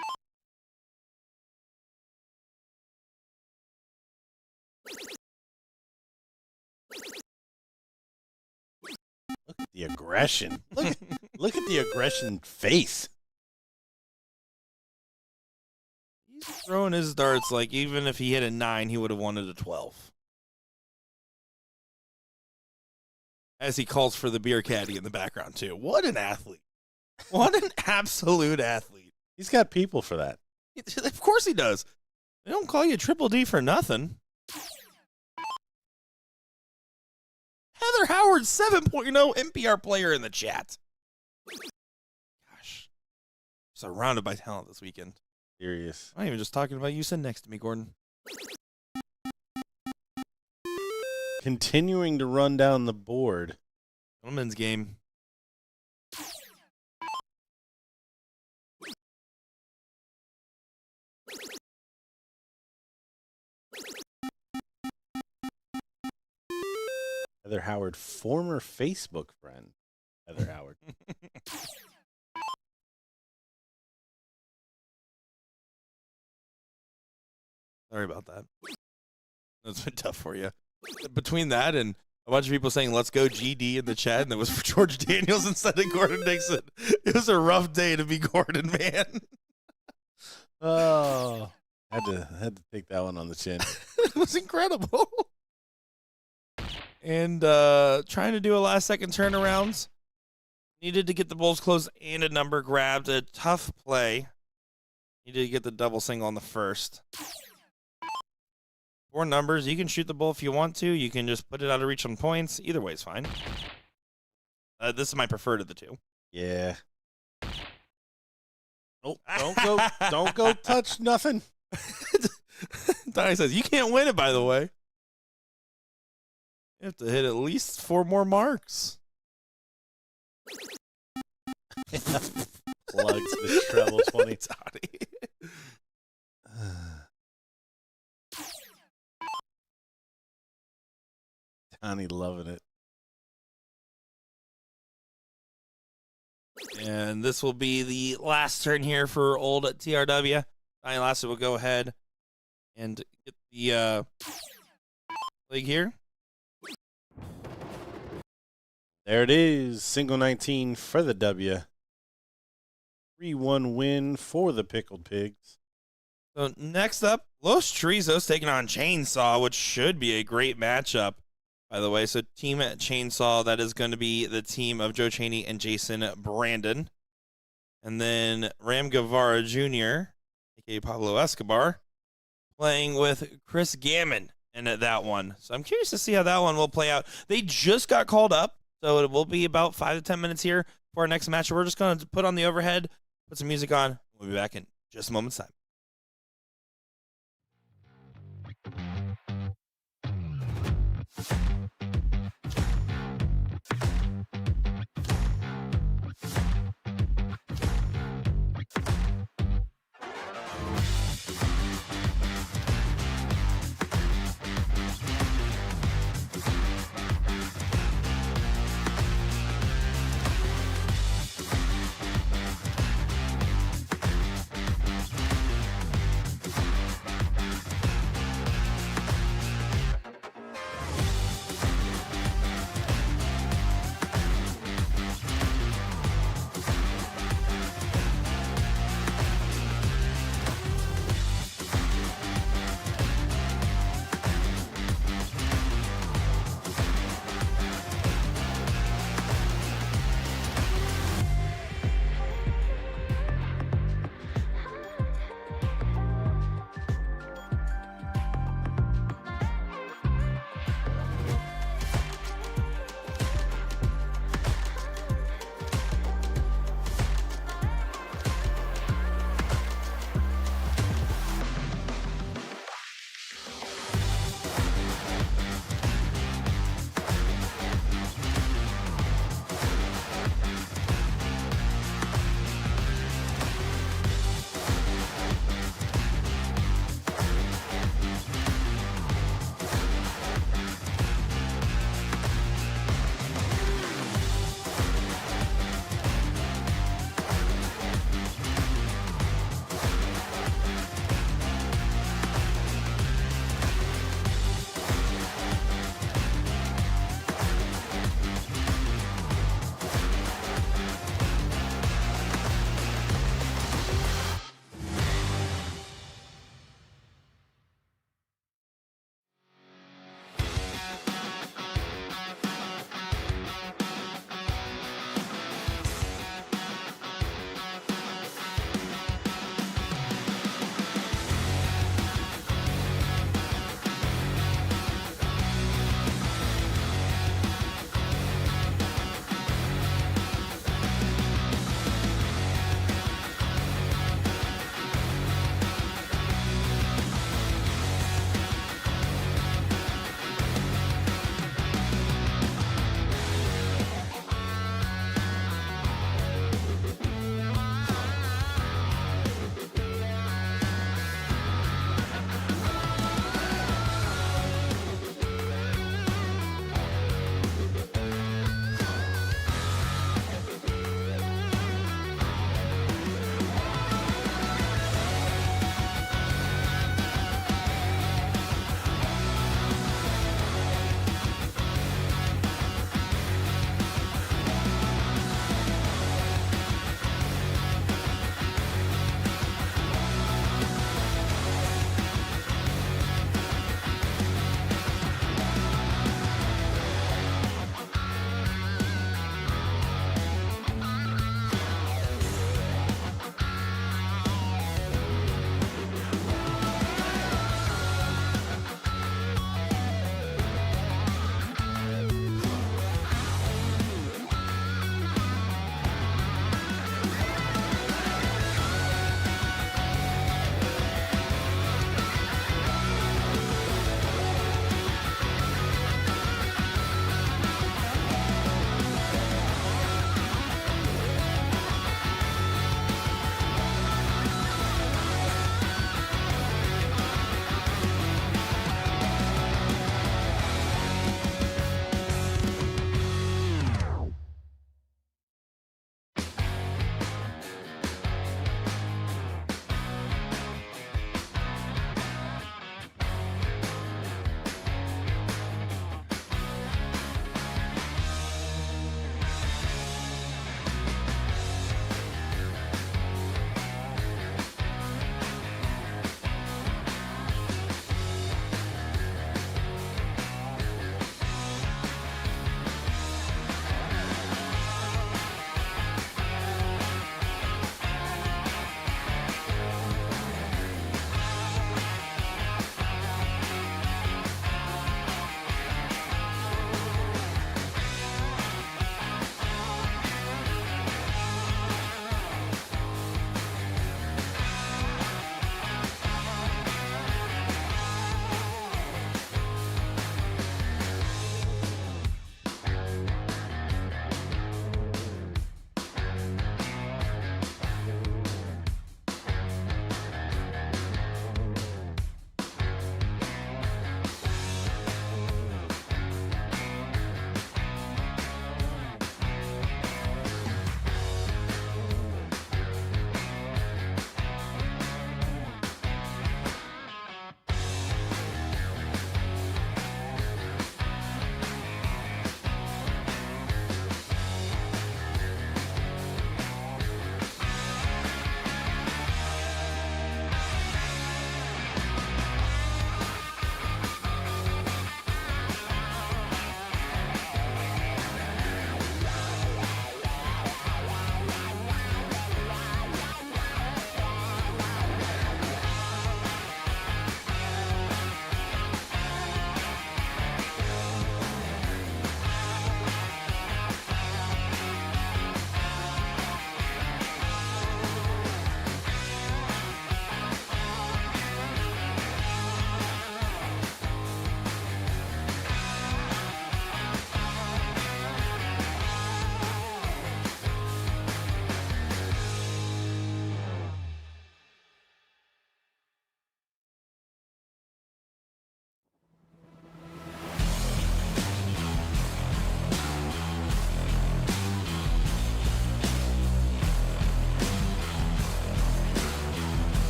Look at the aggression. Look at the aggression face. He's throwing his darts like even if he hit a 9, he would have wanted a 12. As he calls for the beer caddy in the background, too. What an athlete. What an absolute athlete. He's got people for that. Of course he does. They don't call you Triple D for nothing. Heather Howard, 7.0 NPR player in the chat. Gosh. Surrounded by talent this weekend. Serious. I'm not even just talking about you sitting next to me, Gordon. Continuing to run down the board. Gentlemen's game. Heather Howard, former Facebook friend. Heather Howard. Sorry about that. That's been tough for you. Between that and a bunch of people saying "Let's go GD" in the chat, and it was for George Daniels instead of Gordon Dixon. It was a rough day to be Gordon, man. Oh, had to take that one on the chin. It was incredible. And trying to do a last-second turnaround. Needed to get the Bulls close and a number grabbed. A tough play. Needed to get the double single on the first. 4 numbers. You can shoot the bull if you want to. You can just put it out of reach on points. Either way is fine. This is my preferred of the 2. Yeah. Nope. Don't go touch nothing. Donnie says, you can't win it, by the way. You have to hit at least 4 more marks. Plugs the treble 20. Donnie loving it. And this will be the last turn here for old TRW. Donnie Lasser will go ahead and get the leg here. There it is. Single 19 for the W. 3-1 win for the Pickled Pigs. So next up, Los Chorizos taking on Chainsaw, which should be a great matchup, by the way. So team at Chainsaw, that is going to be the team of Joe Chaney and Jason Brandon. And then Ram Guevara Jr., a.k.a. Pablo Escobar, playing with Chris Gammon in that one. So I'm curious to see how that one will play out. They just got called up, so it will be about 5 to 10 minutes here for our next match. We're just going to put on the overhead, put some music on. We'll be back in just a moment's time.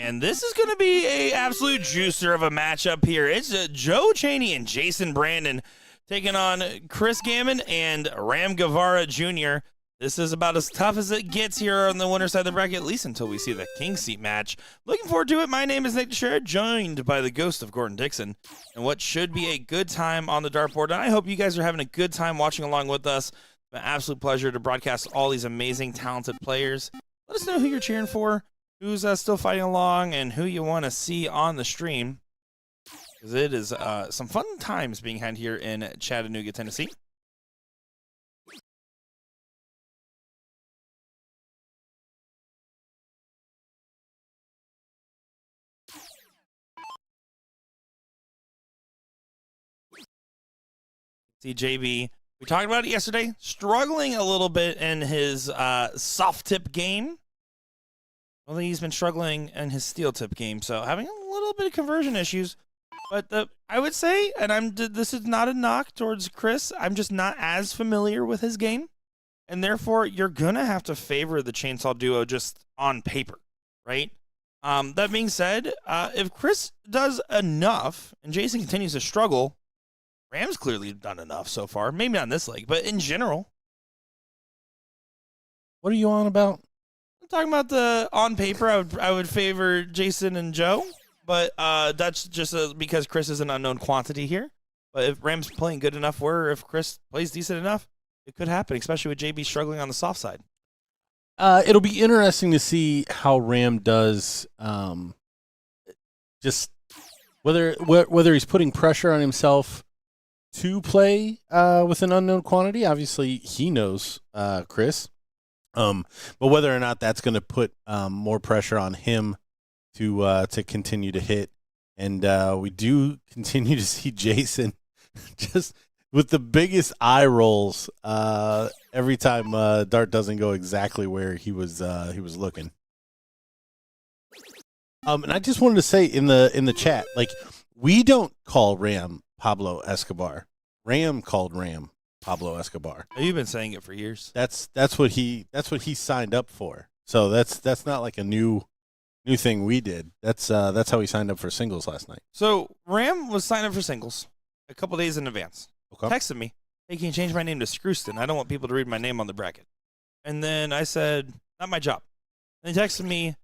And this is going to be a absolute juicer of a matchup here. It's Joe Chaney and Jason Brandon taking on Chris Gammon and Ram Guevara Jr. This is about as tough as it gets here on the winner side of the bracket, at least until we see the King Seat match. Looking forward to it. My name is Nick Teixeira, joined by the ghost of Gordon Dixon, and what should be a good time on the dartboard. And I hope you guys are having a good time watching along with us. It's an absolute pleasure to broadcast all these amazing, talented players. Let us know who you're cheering for, who's still fighting along, and who you want to see on the stream, because it is some fun times being had here in Chattanooga, Tennessee. See JB, we talked about it yesterday, struggling a little bit in his soft tip game. Well, he's been struggling in his steel tip game, so having a little bit of conversion issues. But I would say, and this is not a knock towards Chris, I'm just not as familiar with his game, and therefore you're gonna have to favor the Chainsaw Duo just on paper, right? That being said, if Chris does enough and Jason continues to struggle, Ram's clearly done enough so far. Maybe not in this leg, but in general. What are you on about? I'm talking about the on paper. I would favor Jason and Joe, but that's just because Chris is an unknown quantity here. But if Ram's playing good enough, where if Chris plays decent enough, it could happen, especially with JB struggling on the soft side. It'll be interesting to see how Ram does. Just whether he's putting pressure on himself to play with an unknown quantity. Obviously, he knows Chris. But whether or not that's going to put more pressure on him to continue to hit, and we do continue to see Jason just with the biggest eye rolls every time Dart doesn't go exactly where he was looking. And I just wanted to say in the chat, like, we don't call Ram Pablo Escobar. Ram called Ram Pablo Escobar. You've been saying it for years. That's what he signed up for. So that's not like a new thing we did. That's how he signed up for singles last night. So Ram was signed up for singles a couple days in advance. Okay. Texted me, "Hey, can you change my name to Scrooston? I don't want people to read my name on the bracket." And then I said, "Not my job." And he texted me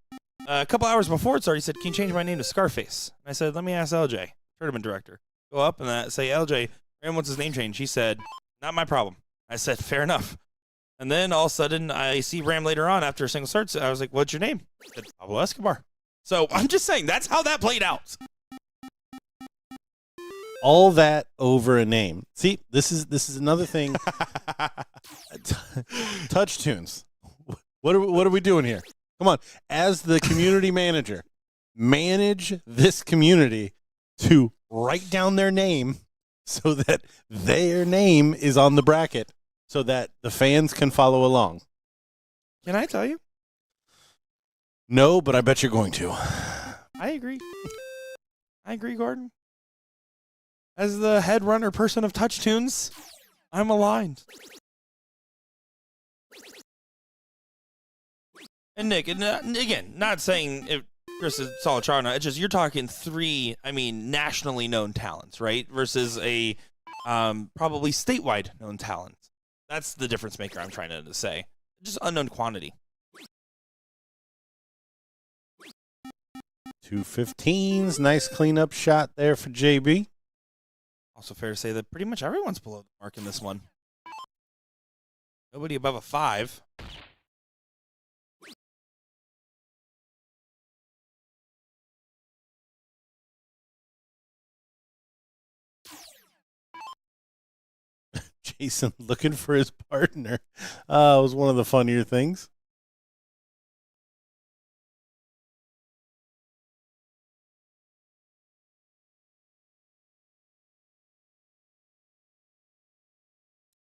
a couple hours before it started. He said, "Can you change my name to Scarface?" And I said, "Let me ask LJ, tournament director." Go up and say, "LJ, Ram wants his name changed." He said, "Not my problem." I said, "Fair enough." And then all of a sudden, I see Ram later on after a single starts. I was like, "What's your name?" He said, "Pablo Escobar." So I'm just saying, that's how that played out. All that over a name. See, this is another thing. Touch tunes. What are we doing here? Come on, as the community manager, manage this community to write down their name so that their name is on the bracket so that the fans can follow along. Can I tell you? No, but I bet you're going to. I agree. I agree, Gordon. As the head runner person of Touch Tunes, I'm aligned. And Nick, and again, not saying if Chris is solid chart or not, it's just you're talking three, nationally known talents, right? Versus a probably statewide known talent. That's the difference maker I'm trying to say. Just unknown quantity. 215s. Nice cleanup shot there for JB. Also fair to say that pretty much everyone's below the mark in this one. Nobody above a 5. Jason looking for his partner. Was one of the funnier things.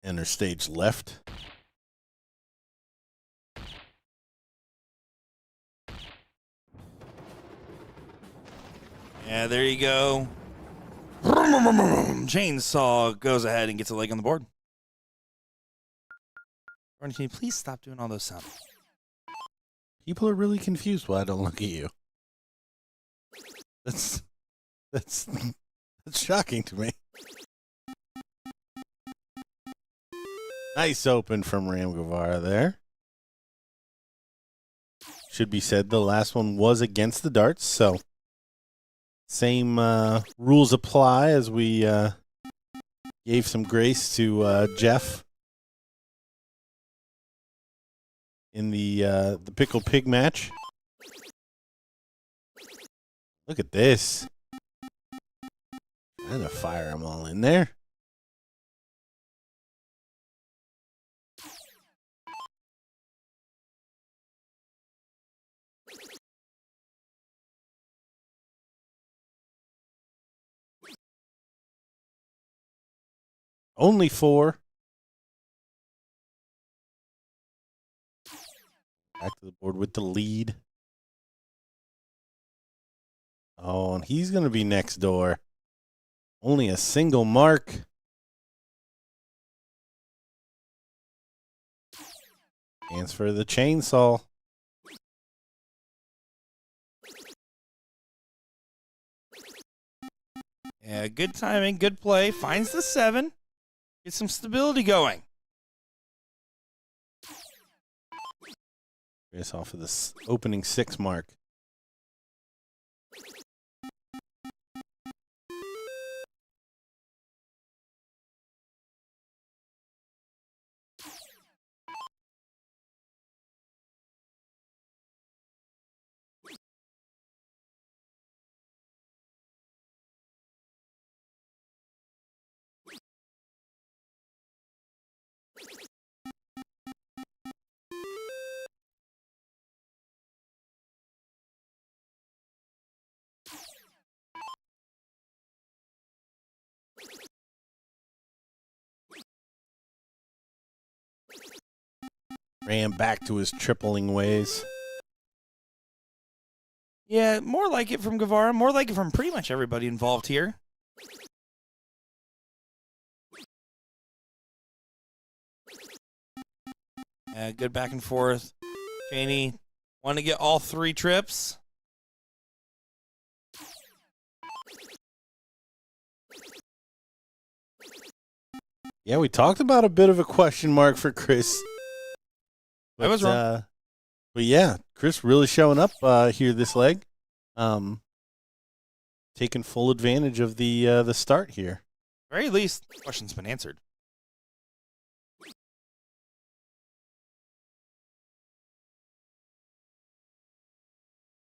Enter stage left. Yeah, there you go. Chainsaw goes ahead and gets a leg on the board. Gordon, can you please stop doing all those sounds? People are really confused why I don't look at you. That's that's shocking to me. Nice open from Ram Guevara there. Should be said the last one was against the darts, so same rules apply as we gave some grace to Jeff in the Pickle Pig match. Look at this. Trying to fire them all in there. Only 4. Back to the board with the lead. Oh, and he's going to be next door. Only a single mark. Chance for the chainsaw. Yeah, good timing, good play. Finds the 7. Get some stability going. Chris off of the opening 6 mark. Ran back to his tripling ways. Yeah, more like it from Guevara, more like it from pretty much everybody involved here. Good back and forth. Cheney want to get all 3 trips. Yeah, we talked about a bit of a question mark for Chris. I was wrong. But yeah, Chris really showing up here this leg. Taking full advantage of the start here. At the very least, the question's been answered.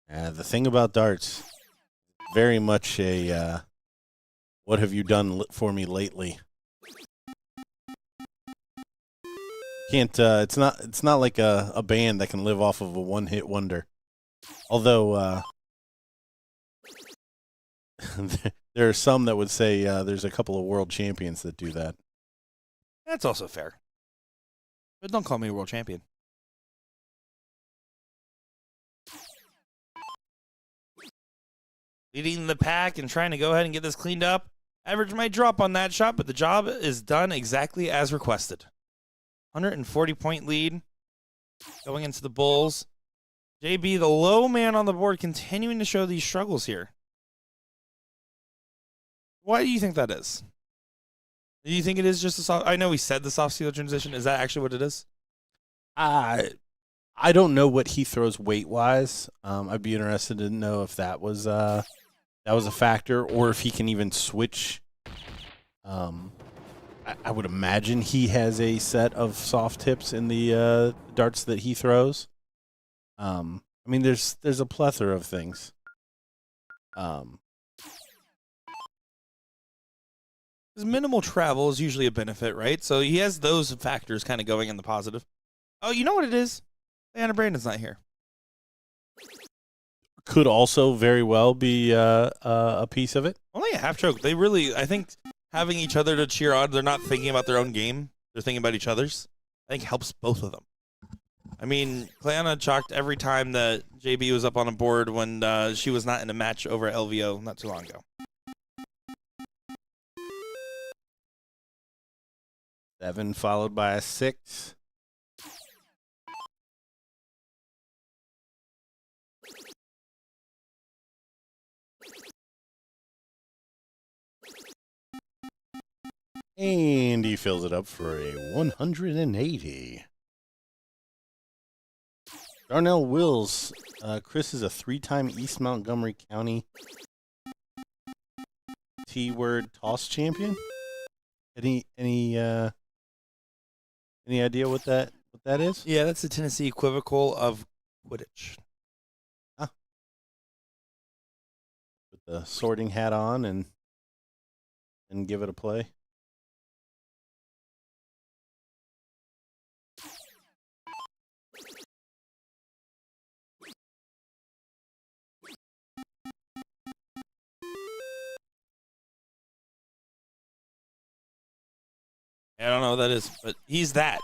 The thing about darts, very much a what have you done for me lately? Can't it's not like a band that can live off of a one-hit wonder. Although there are some that would say there's a couple of world champions that do that. That's also fair. But don't call me a world champion. Leading the pack and trying to go ahead and get this cleaned up. Average might drop on that shot, but the job is done exactly as requested. 140-point lead going into the Bulls. JB, the low man on the board, continuing to show these struggles here. Why do you think that is? Do you think it is just a soft... I know we said the soft sealer transition. Is that actually what it is? I don't know what he throws weight-wise. I'd be interested to know if that was a factor, or if he can even switch. I would imagine he has a set of soft tips in the darts that he throws. I mean, there's a plethora of things. His minimal travel is usually a benefit, right? So he has those factors kind of going in the positive. Oh, you know what it is? Diana Brandon's not here. Could also very well be a piece of it. Only a half choke. They really, I think, having each other to cheer on, they're not thinking about their own game. They're thinking about each other's. I think helps both of them. I mean, Clayana chalked every time that JB was up on a board when she was not in a match over at LVO not too long ago. 7 followed by a 6. And he fills it up for a 180. Darnell Wills. Chris is a 3-time East Montgomery County T-word toss champion. Any idea what that is? Yeah, that's the Tennessee equivocal of Quidditch. Put the sorting hat on and give it a play. I don't know what that is, but he's that.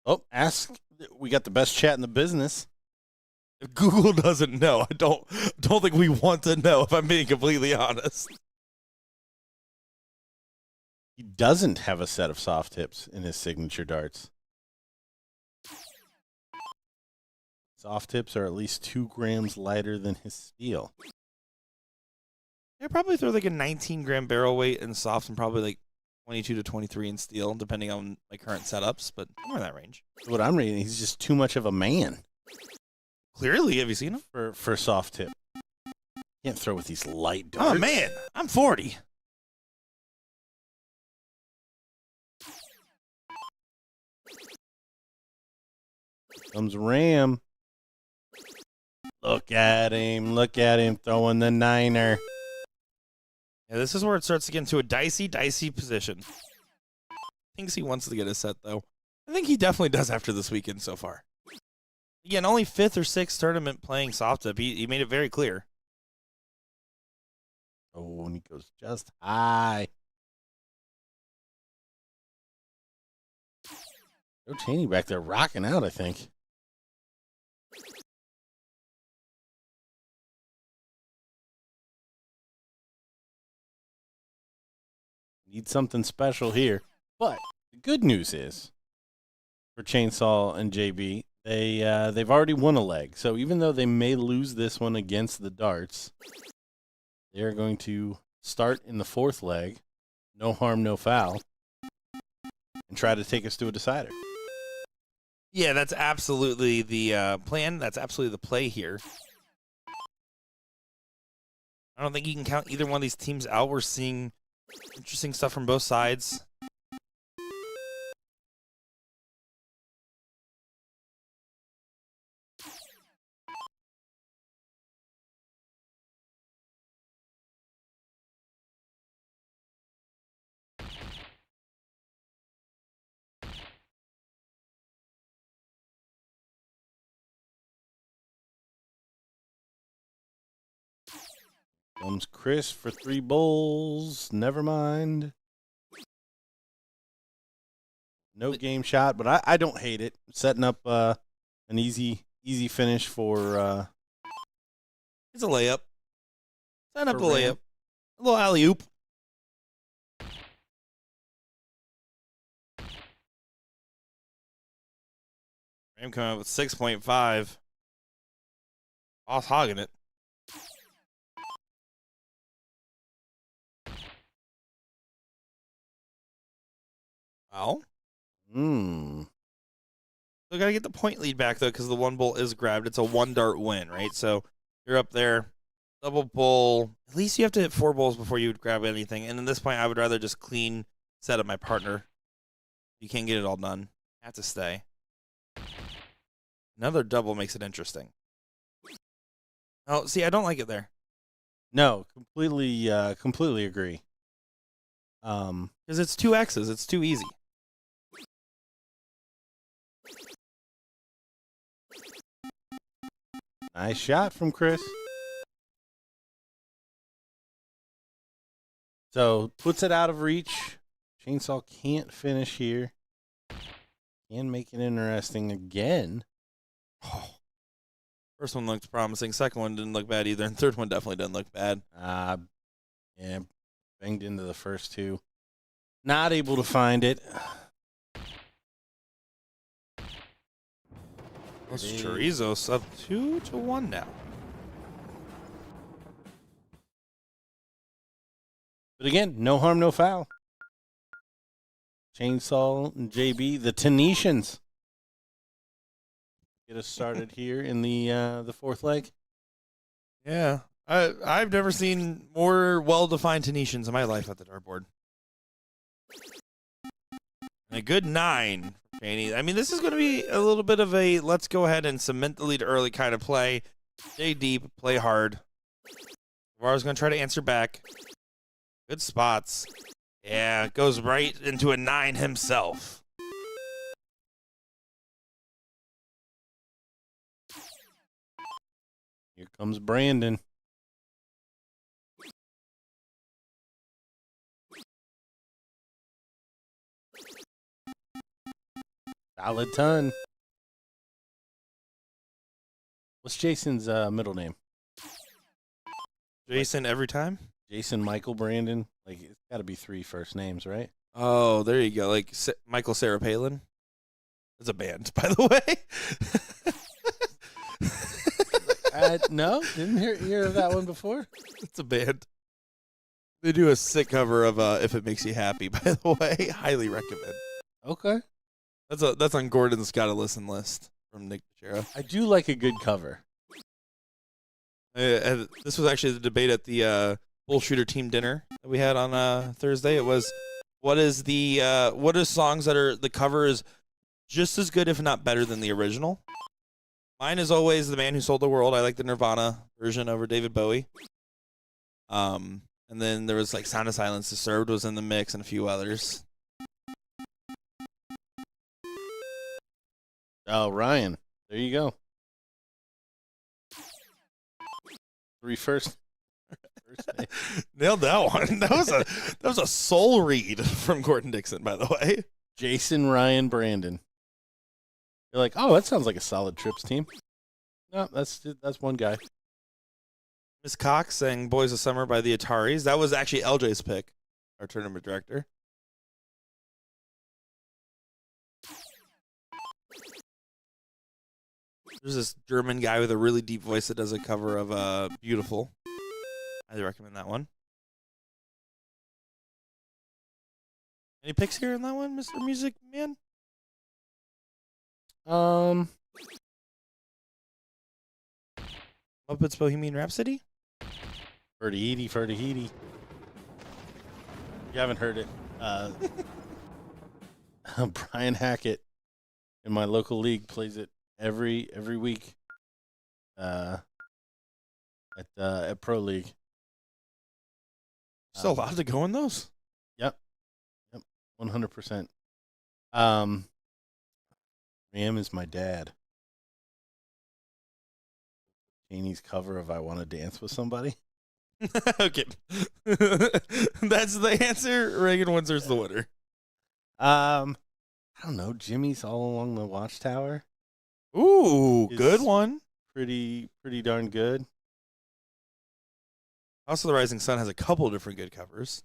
Oh, ask. We got the best chat in the business. If Google doesn't know, I don't think we want to know, if I'm being completely honest. He doesn't have a set of soft tips in his signature darts. Soft tips are at least 2 grams lighter than his steel. I probably throw like a 19-gram barrel weight in softs and probably like 22 to 23 in steel, depending on my current setups, but somewhere in that range. What I'm reading, he's just too much of a man Clearly, have you seen him? for soft tip. Can't throw with these light darts. Oh, man, I'm 40. Comes Ram. Look at him throwing the 9er. Yeah, this is where it starts to get into a dicey position. Thinks he wants to get a set, though. I think he definitely does after this weekend so far. Again, only 5th or 6th tournament playing soft tip. He made it very clear. Oh, and he goes just high. Joe Cheney back there rocking out, I think. Need something special here. But the good news is, for Chainsaw and JB, they've already won a leg. So even though they may lose this one against the darts, they're going to start in the 4th leg, no harm, no foul, and try to take us to a decider. Yeah, that's absolutely the plan. That's absolutely the play here. I don't think you can count either one of these teams out. We're seeing interesting stuff from both sides. Comes Chris for 3 bowls. Never mind. No game shot, but I don't hate it. Setting up an easy finish for It's a layup. Sign up a For Ram. layup. A little alley-oop. Ram coming out with 6.5. Boss hogging it. Well, Hmm. we got to get the point lead back, though, because the one bowl is grabbed. It's a 1-dart win, right? So you're up there, double bowl. At least you have to hit 4 bowls before you would grab anything. And at this point, I would rather just clean set up my partner. You can't get it all done. I have to stay. Another double makes it interesting. Oh, see, I don't like it there. No, completely agree. Because it's 2 X's. It's too easy. Nice shot from Chris. So puts it out of reach. Chainsaw can't finish here. Can make it interesting again. Oh. First one looked promising. Second one didn't look bad either. And third one definitely didn't look bad. Yeah, banged into the first 2. Not able to find it. Those Chorizos up 2-1 now. But again, no harm, no foul. Chainsaw and JB, the Tenetians. Get us started here in the fourth leg. Yeah. I've never seen more well-defined Tenetians in my life at the dartboard. And a good 9 for Cheney. I mean, this is going to be a little bit of a let's go ahead and cement the lead early kind of play. Stay deep, play hard. Navarro's going to try to answer back. Good spots. Yeah, goes right into a 9 himself. Here comes Brandon. Solid ton. What's Jason's middle name? Jason every time? Jason Michael Brandon. Like, it's got to be 3 first names, right? Oh, there you go. Like Michael Sarah Palin. That's a band, by the way. No, didn't hear of that one before. It's a band. They do a sick cover of "If It Makes You Happy." By the way, highly recommend. Okay, That's on Gordon's Gotta Listen list from Nick Pichero. I do like a good cover. This was actually the debate at the BullShooter team dinner that we had on Thursday. It was what are songs that are the cover is just as good, if not better, than the original. Mine is always "The Man Who Sold the World." I like the Nirvana version over David Bowie. And then there was like "Sound of Silence," "Disturbed" was in the mix, and a few others. Oh, Ryan, there you go. 3 first name. Nailed that one. That was a soul read from Gordon Dixon, by the way. Jason, Ryan, Brandon. You're like, oh, that sounds like a solid Trips team. No, that's one guy. Miss Cox sang "Boys of Summer" by the Ataris. That was actually LJ's pick, our tournament director. There's this German guy with a really deep voice that does a cover of "Beautiful." I'd recommend that one. Any picks here in that one, Mr. Music Man? Muppets Bohemian Rhapsody? Ferdy. You haven't heard it. Brian Hackett in my local league plays it every week at Pro League. Still allowed to go in those? Yep, 100%. Ram is my dad. Janie's cover of "I Want to Dance with Somebody." Okay. That's the answer. Reagan Windsor's the winner. I don't know. Jimmy's "All Along the Watchtower." Ooh, Is good one. Pretty darn good. Also, "The Rising Sun" has a couple of different good covers.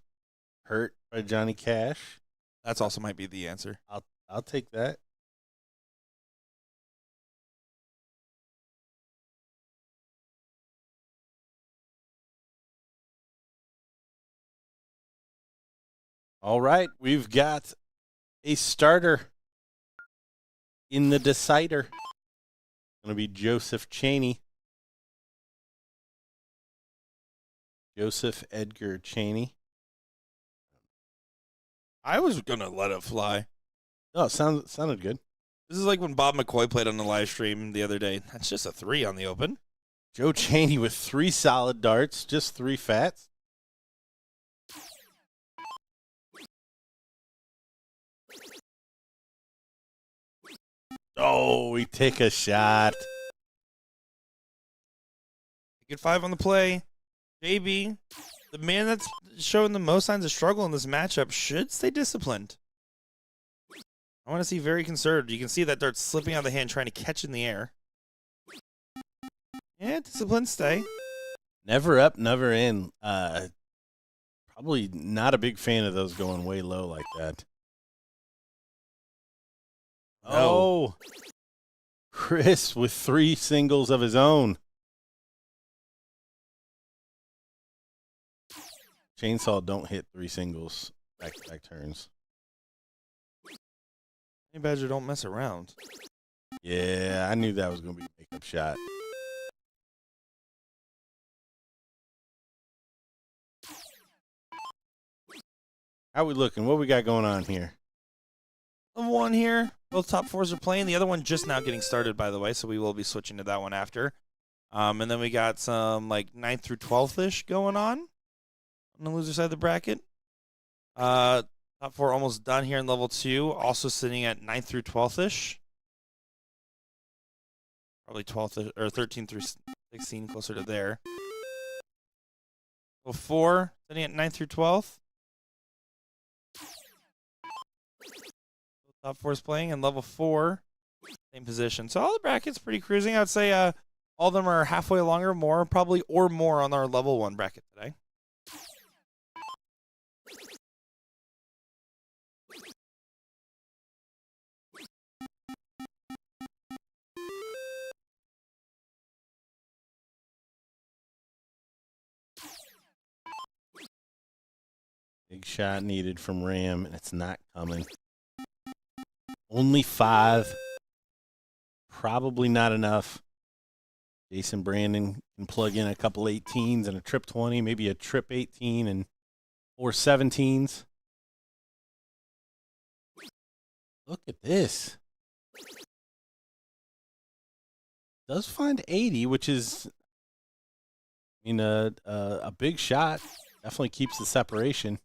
"Hurt" by Johnny Cash. That's also might be the answer. I'll take that. All right, we've got a starter in the decider. Going to be Joseph Cheney. Joseph Edgar Cheney. I was going to let it fly. Oh, sounded good. This is like when Bob McCoy played on the live stream the other day. That's just a 3 on the open. Joe Cheney with 3 solid darts, just 3 fats. Oh, we take a shot. Good 5 on the play. JB, the man that's showing the most signs of struggle in this matchup, should stay disciplined. I want to see very conservative. You can see that dart slipping out of the hand, trying to catch in the air. Yeah, disciplined stay. Never up, never in. Probably not a big fan of those going way low like that. No. Oh, Chris with 3 singles of his own. Chainsaw don't hit 3 singles back-to-back turns. Honey Badger don't mess around. Yeah, I knew that was going to be a makeup shot. How we looking? What we got going on here? One here. Both top fours are playing. The other one just now getting started, by the way, so we will be switching to that one after. And then we got some like 9th through 12th-ish going on the loser side of the bracket. Top four almost done here in level 2. Also sitting at 9th through 12th-ish. Probably 12th or 13 through 16, closer to there. Level 4 sitting at 9th through 12th. Top 4 is playing, and level 4, same position. So all the brackets pretty cruising. I would say all of them are halfway along or more, probably or more on our level 1 bracket today. Big shot needed from Ram, and it's not coming. Only 5. Probably not enough. Jason Brandon can plug in a couple 18s and a trip 20, maybe a trip 18 and 4 17s. Look at this. Does find 80, which is, I mean, a big shot. Definitely keeps the separation.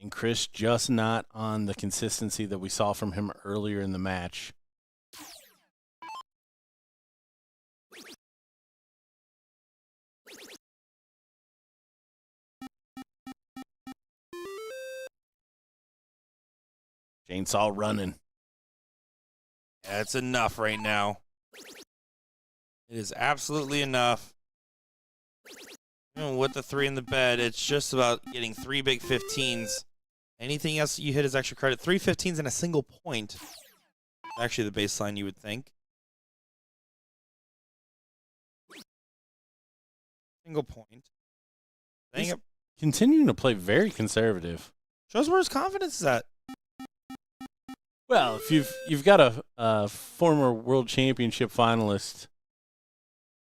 And Chris just not on the consistency that we saw from him earlier in the match. Chainsaw running. Yeah, it's enough right now. It is absolutely enough. Even with the 3 in the bed, it's just about getting 3 big 15s. Anything else you hit is extra credit. 3 15s and a single point. Actually, the baseline you would think. Single point. He's continuing to play very conservative. Shows where his confidence is at. Well, if you've got a former world championship finalist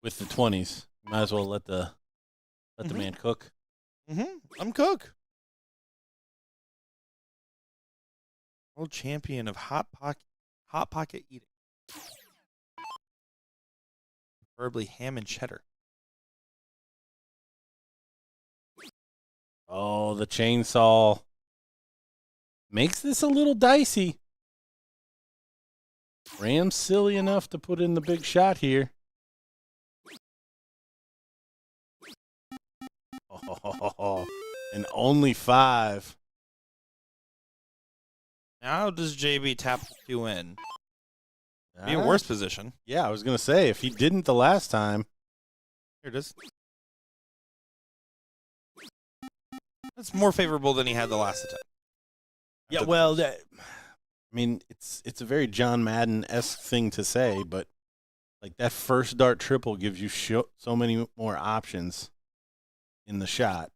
with the 20s, you might as well let the man cook. I'm Cook. World champion of hot pocket eating. Preferably ham and cheddar. Oh, the chainsaw makes this a little dicey. Ram's silly enough to put in the big shot here. Oh, and only 5. Now does JB tap the 2 in? Be in worse position. Yeah, I was going to say, if he didn't the last time. Here it is. That's more favorable than he had the last attempt. Yeah, well, I mean, it's a very John Madden-esque thing to say, but like that first dart triple gives you so many more options in the shot.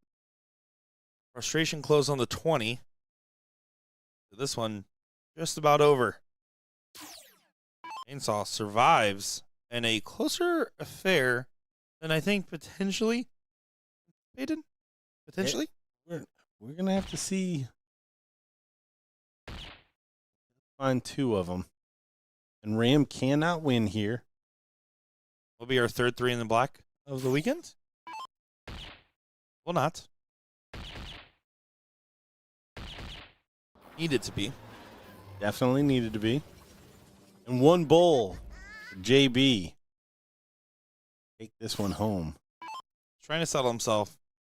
Frustration close on the 20. This one just about over. Chainsaw survives in a closer affair than I think potentially. Hayden? Potentially? We're going to have to see. Find 2 of them. And Ram cannot win here. Will be our third 3 in the black of the weekend. Will not. Needed to be. Definitely needed to be. And 1 bull for JB. Take this one home. Trying to settle himself.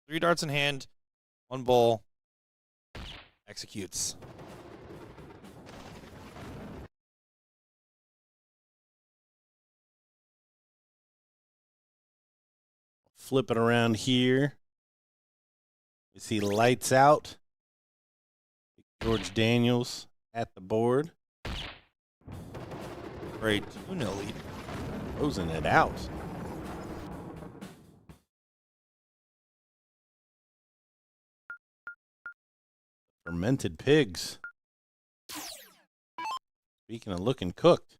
3 darts in hand. 1 bull. Executes. Flip it around here. You see lights out. George Daniels at the board. Great 2-0 lead. Closing it out. Fermented pigs. Speaking of looking cooked.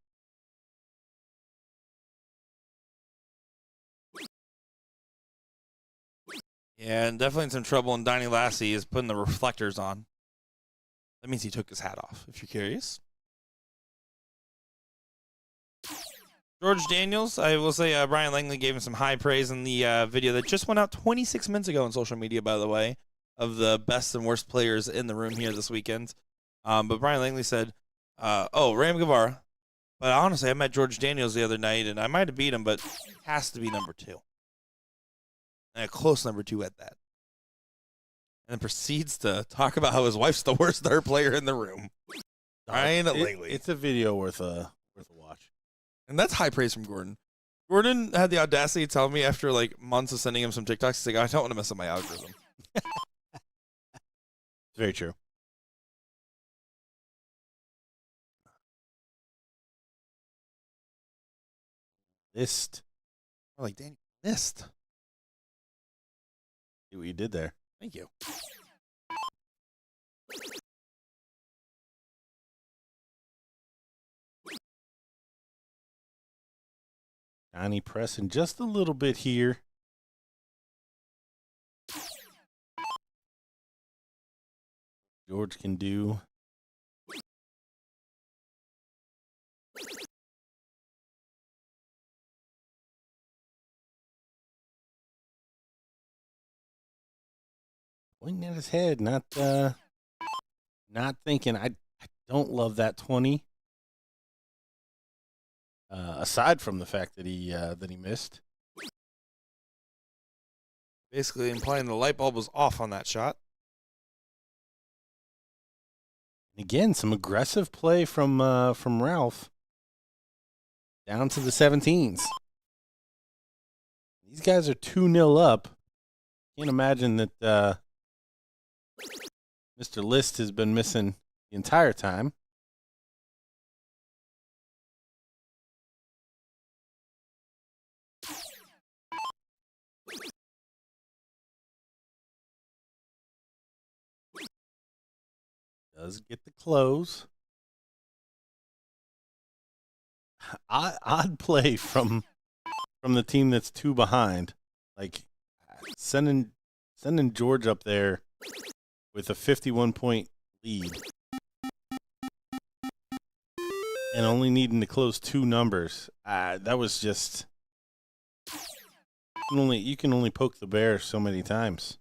Yeah, and definitely in some trouble. And Donnie Lassie is putting the reflectors on. That means he took his hat off, if you're curious. George Daniels, I will say Brian Langley gave him some high praise in the video that just went out 26 minutes ago on social media, by the way, of the best and worst players in the room here this weekend. But Brian Langley said, Ram Guevara. But honestly, I met George Daniels the other night, and I might have beat him, but he has to be number 2. And a close number 2 at that. And then proceeds to talk about how his wife's the worst dart player in the room. Brian Langley. It's a video worth a watch. And that's high praise from Gordon. Gordon had the audacity to tell me after like months of sending him some TikToks, he's like, I don't want to mess up my algorithm. It's very true. List. I'm like, Danny, missed. See what you did there. Thank you. Johnny pressing just a little bit here. George can do. Pointing at his head, not thinking. I don't love that 20. Aside from the fact that he missed. Basically implying the light bulb was off on that shot. Again, some aggressive play from Ralph. Down to the 17s. These guys are 2-0 up. Can't imagine that Mr. List has been missing the entire time. Does get the close. Odd play from the team that's 2 behind. Like sending George up there with a 51-point lead and only needing to close 2 numbers. That was just you can only poke the bear so many times.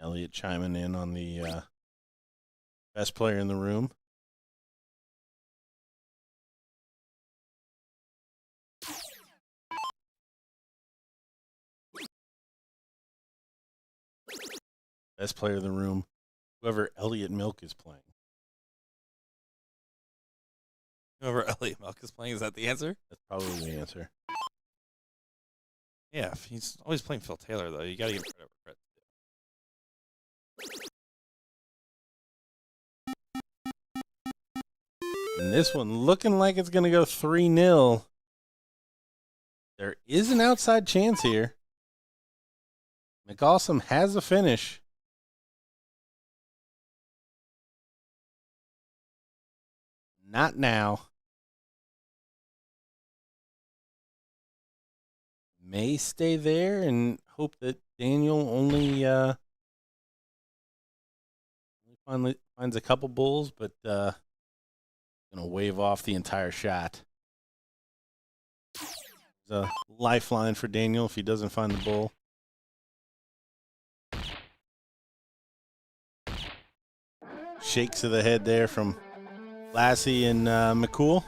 Elliott chiming in on the best player in the room. Best player in the room, whoever Elliott Milk is playing. Whoever Elliott Milk is playing, is that the answer? That's probably the answer. Yeah, he's always playing Phil Taylor, though. You got to give credit where credit. And this one looking like it's going to go 3-0. There is an outside chance here. McAwesome has a finish. Not now. May stay there and hope that Daniel only finds a couple bulls, but gonna wave off the entire shot. There's a lifeline for Daniel if he doesn't find the bull. Shakes of the head there from Lassie and McCool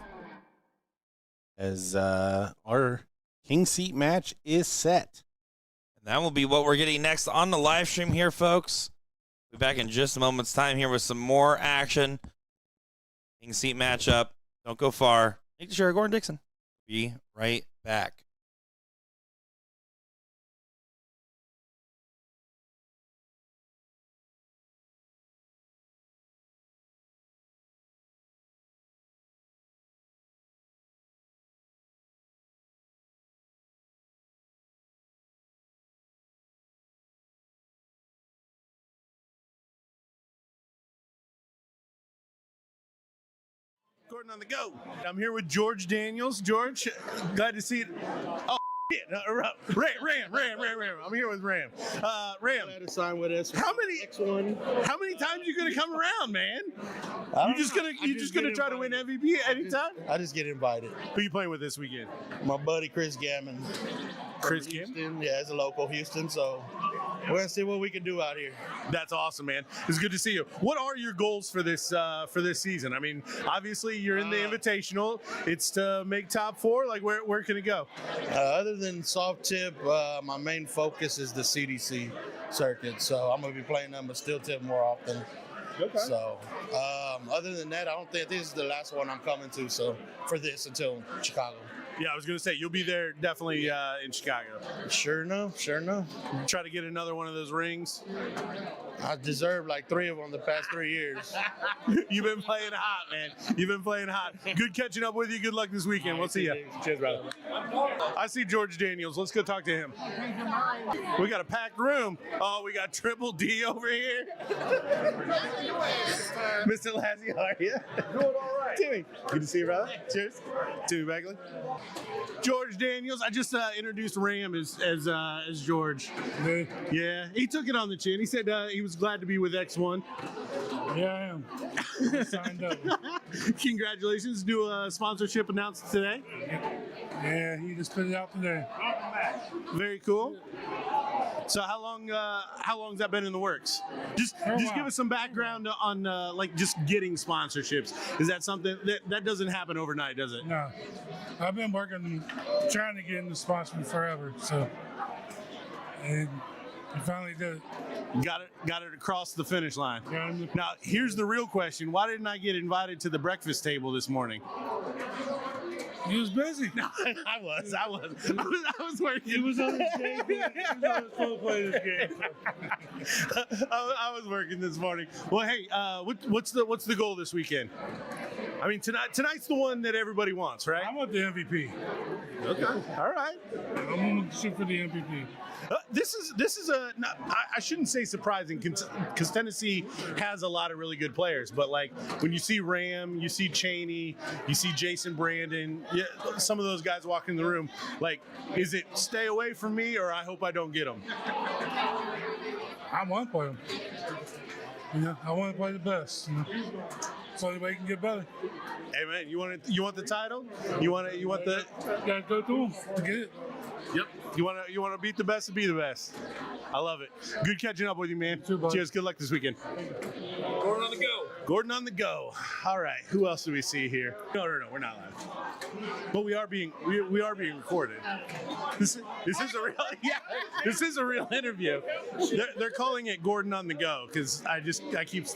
as our King Seat match is set. And that will be what we're getting next on the live stream here, folks. We'll be back in just a moment's time here with some more action. King Seat matchup. Don't go far. Make sure Gordon Dixon. Be right back. Gordon on the go. I'm here with George Daniels. George, glad to see it. Oh, shit. Ram. I'm here with Ram. Ram, Glad to sign with us. how many times you gonna come around, man? You just gonna try to win MVP anytime? I just get invited. Who you playing with this weekend? My buddy Chris Gammon. Chris Gammon? Houston. Yeah, it's a local Houston, so we're gonna see what we can do out here. That's awesome, man. It's good to see you. What are your goals for this season? I mean, obviously you're in the Invitational. It's to make top 4. Like, where can it go? Other than soft tip, my main focus is the CDC circuit, so I'm gonna be playing them but steel tip more often. Okay. So, other than that, I don't think this is the last one I'm coming to. So, for this until Chicago. Yeah, I was gonna say you'll be there definitely in Chicago. Sure enough. Try to get another one of those rings. I deserved like 3 of them the past 3 years. You've been playing hot, man. You've been playing hot. Good catching up with you. Good luck this weekend. We'll see you. Cheers, brother. I see George Daniels. Let's go talk to him. We got a packed room. Oh, we got Triple D over here. Mr. Lassie, how are you? Doing all right. Timmy, good to see you, brother. Cheers. Timmy Beckley. George Daniels. I just introduced Ram as George. Yeah, he took it on the chin. He said he was glad to be with X1. Yeah, I am. I signed up. Congratulations. New sponsorship announced today. Yeah, he just put it out today. Very cool. So how long's that been in the works? Just give us some background on like just getting sponsorships. Is that something that doesn't happen overnight, does it? No, I've been working, trying to get into sponsoring forever. So, and I finally did it. Got it across the finish line. Yeah, Now here's the real question: why didn't I get invited to the breakfast table this morning? He was busy. No, I was working. He was on his game. He was on his phone playing this game. I was working this morning. Well, hey, what's the goal this weekend? I mean, tonight's the one that everybody wants, right? I want the MVP. Okay. All right. I'm going to shoot for the MVP. This is I shouldn't say surprising because Tennessee has a lot of really good players, but like when you see Ram, you see Cheney, you see Jason Brandon, yeah, some of those guys walking in the room, like, is it stay away from me or I hope I don't get them? I want to play him. I want to play the best. It's the only way you can get better. Hey man, you want the title? You want the? Gotta go through them to get it. Yep. You want to beat the best to be the best. I love it. Good catching up with you, man. Too, cheers. Good luck this weekend. Gordon on the go. Gordon on the go. All right. Who else do we see here? No, we're not live. But we are being recorded. This is a real This is a real interview. They're calling it Gordon on the go because I keep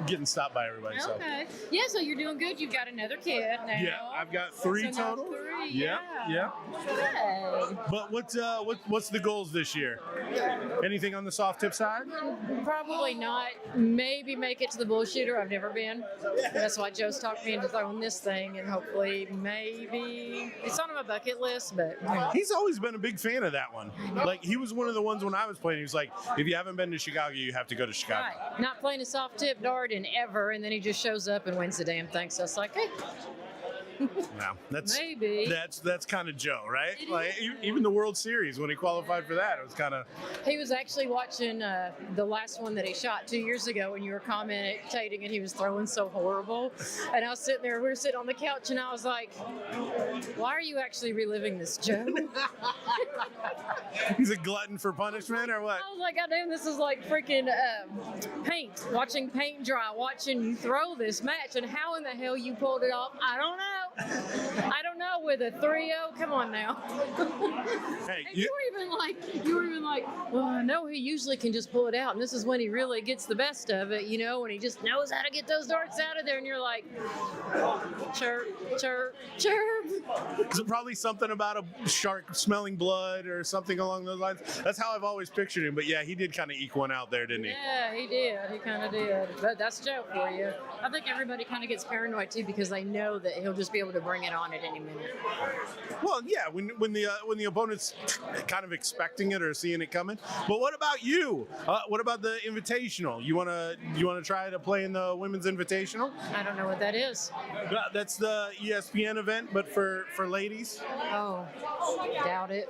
getting stopped by everybody. So. Okay. Yeah, so you're doing good. You've got another kid now. Yeah, I've got 3 So now total. 3, Yeah. Good. But what's the goals this year? Anything on the soft tip side? Probably not. Maybe make it to the BullShooter. I've never been. That's why Joe's talked me into throwing this thing, and hopefully, maybe it's on my bucket list. But he's always been a big fan of that one. Like he was one of the ones when I was playing. He was like, if you haven't been to Chicago, you have to go to Chicago. right, not playing a soft tip dart in ever, and then he just shows up and wins the damn thing. So it's like, hey. No, that's kind of Joe, right? Like even the World Series when he qualified for that, it was kind of. He was actually watching the last one that he shot 2 years ago, and you were commentating, and he was throwing so horrible. And I was sitting there, we were sitting on the couch, and I was like, "Why are you actually reliving this, Joe?" He's a glutton for punishment, or what? I was like, "God damn, this is like freaking paint. Watching paint dry, watching you throw this match, and how in the hell you pulled it off? I don't know." I don't know, with a 3-0. Come on now. Hey, you were even like, well, I know he usually can just pull it out, and this is when he really gets the best of it, when he just knows how to get those darts out of there, and you're like, chirp, chirp, chirp. Is it probably something about a shark smelling blood or something along those lines? That's how I've always pictured him. But yeah, he did kind of eke one out there, didn't he? Yeah, he did. He kind of did. But that's Joe for you. I think everybody kind of gets paranoid too because they know that he'll just be able to bring it on at any minute. Well, yeah, when the opponent's kind of expecting it or seeing it coming. But what about you? What about the Invitational? You wanna try to play in the Women's Invitational? I don't know what that is. That's the ESPN event, but for ladies. Oh, doubt it.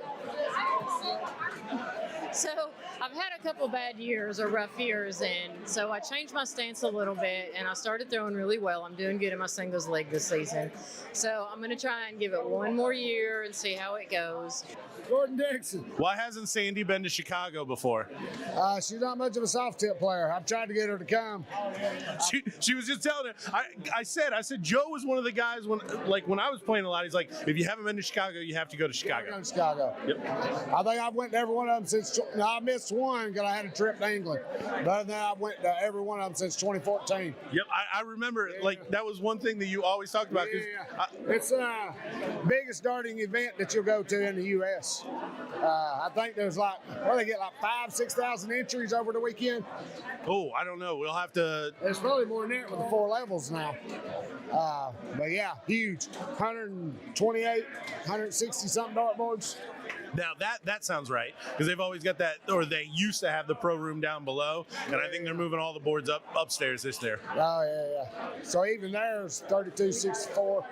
So I've had a couple bad years or rough years, and so I changed my stance a little bit, and I started throwing really well. I'm doing good in my singles leg this season. So I'm going to try and give it one more year and see how it goes. Jordan Dixon. Why hasn't Sandy been to Chicago before? She's not much of a soft tip player. I've tried to get her to come. She was just telling her. I said Joe was one of the guys when I was playing a lot. He's like, if you haven't been to Chicago, you have to go to Chicago. Go to Chicago. Yep. I think I've went to every one of them since. I missed one because I had a trip to England. But other than that, I went to every one of them since 2014. Yep, I remember. Like that was one thing that you always talked about. Yeah. It's the biggest darting event that you'll go to in the U.S. I think there's they get 5,000-6,000 entries over the weekend. Oh, I don't know. We'll have to. There's probably more than that with the 4 levels now. But yeah, huge. 128, 160 something dartboards. Now that sounds right because they've always got that, or they used to have the pro room down below, and I think they're moving all the boards upstairs this year. Oh yeah. So even there's 32, 64,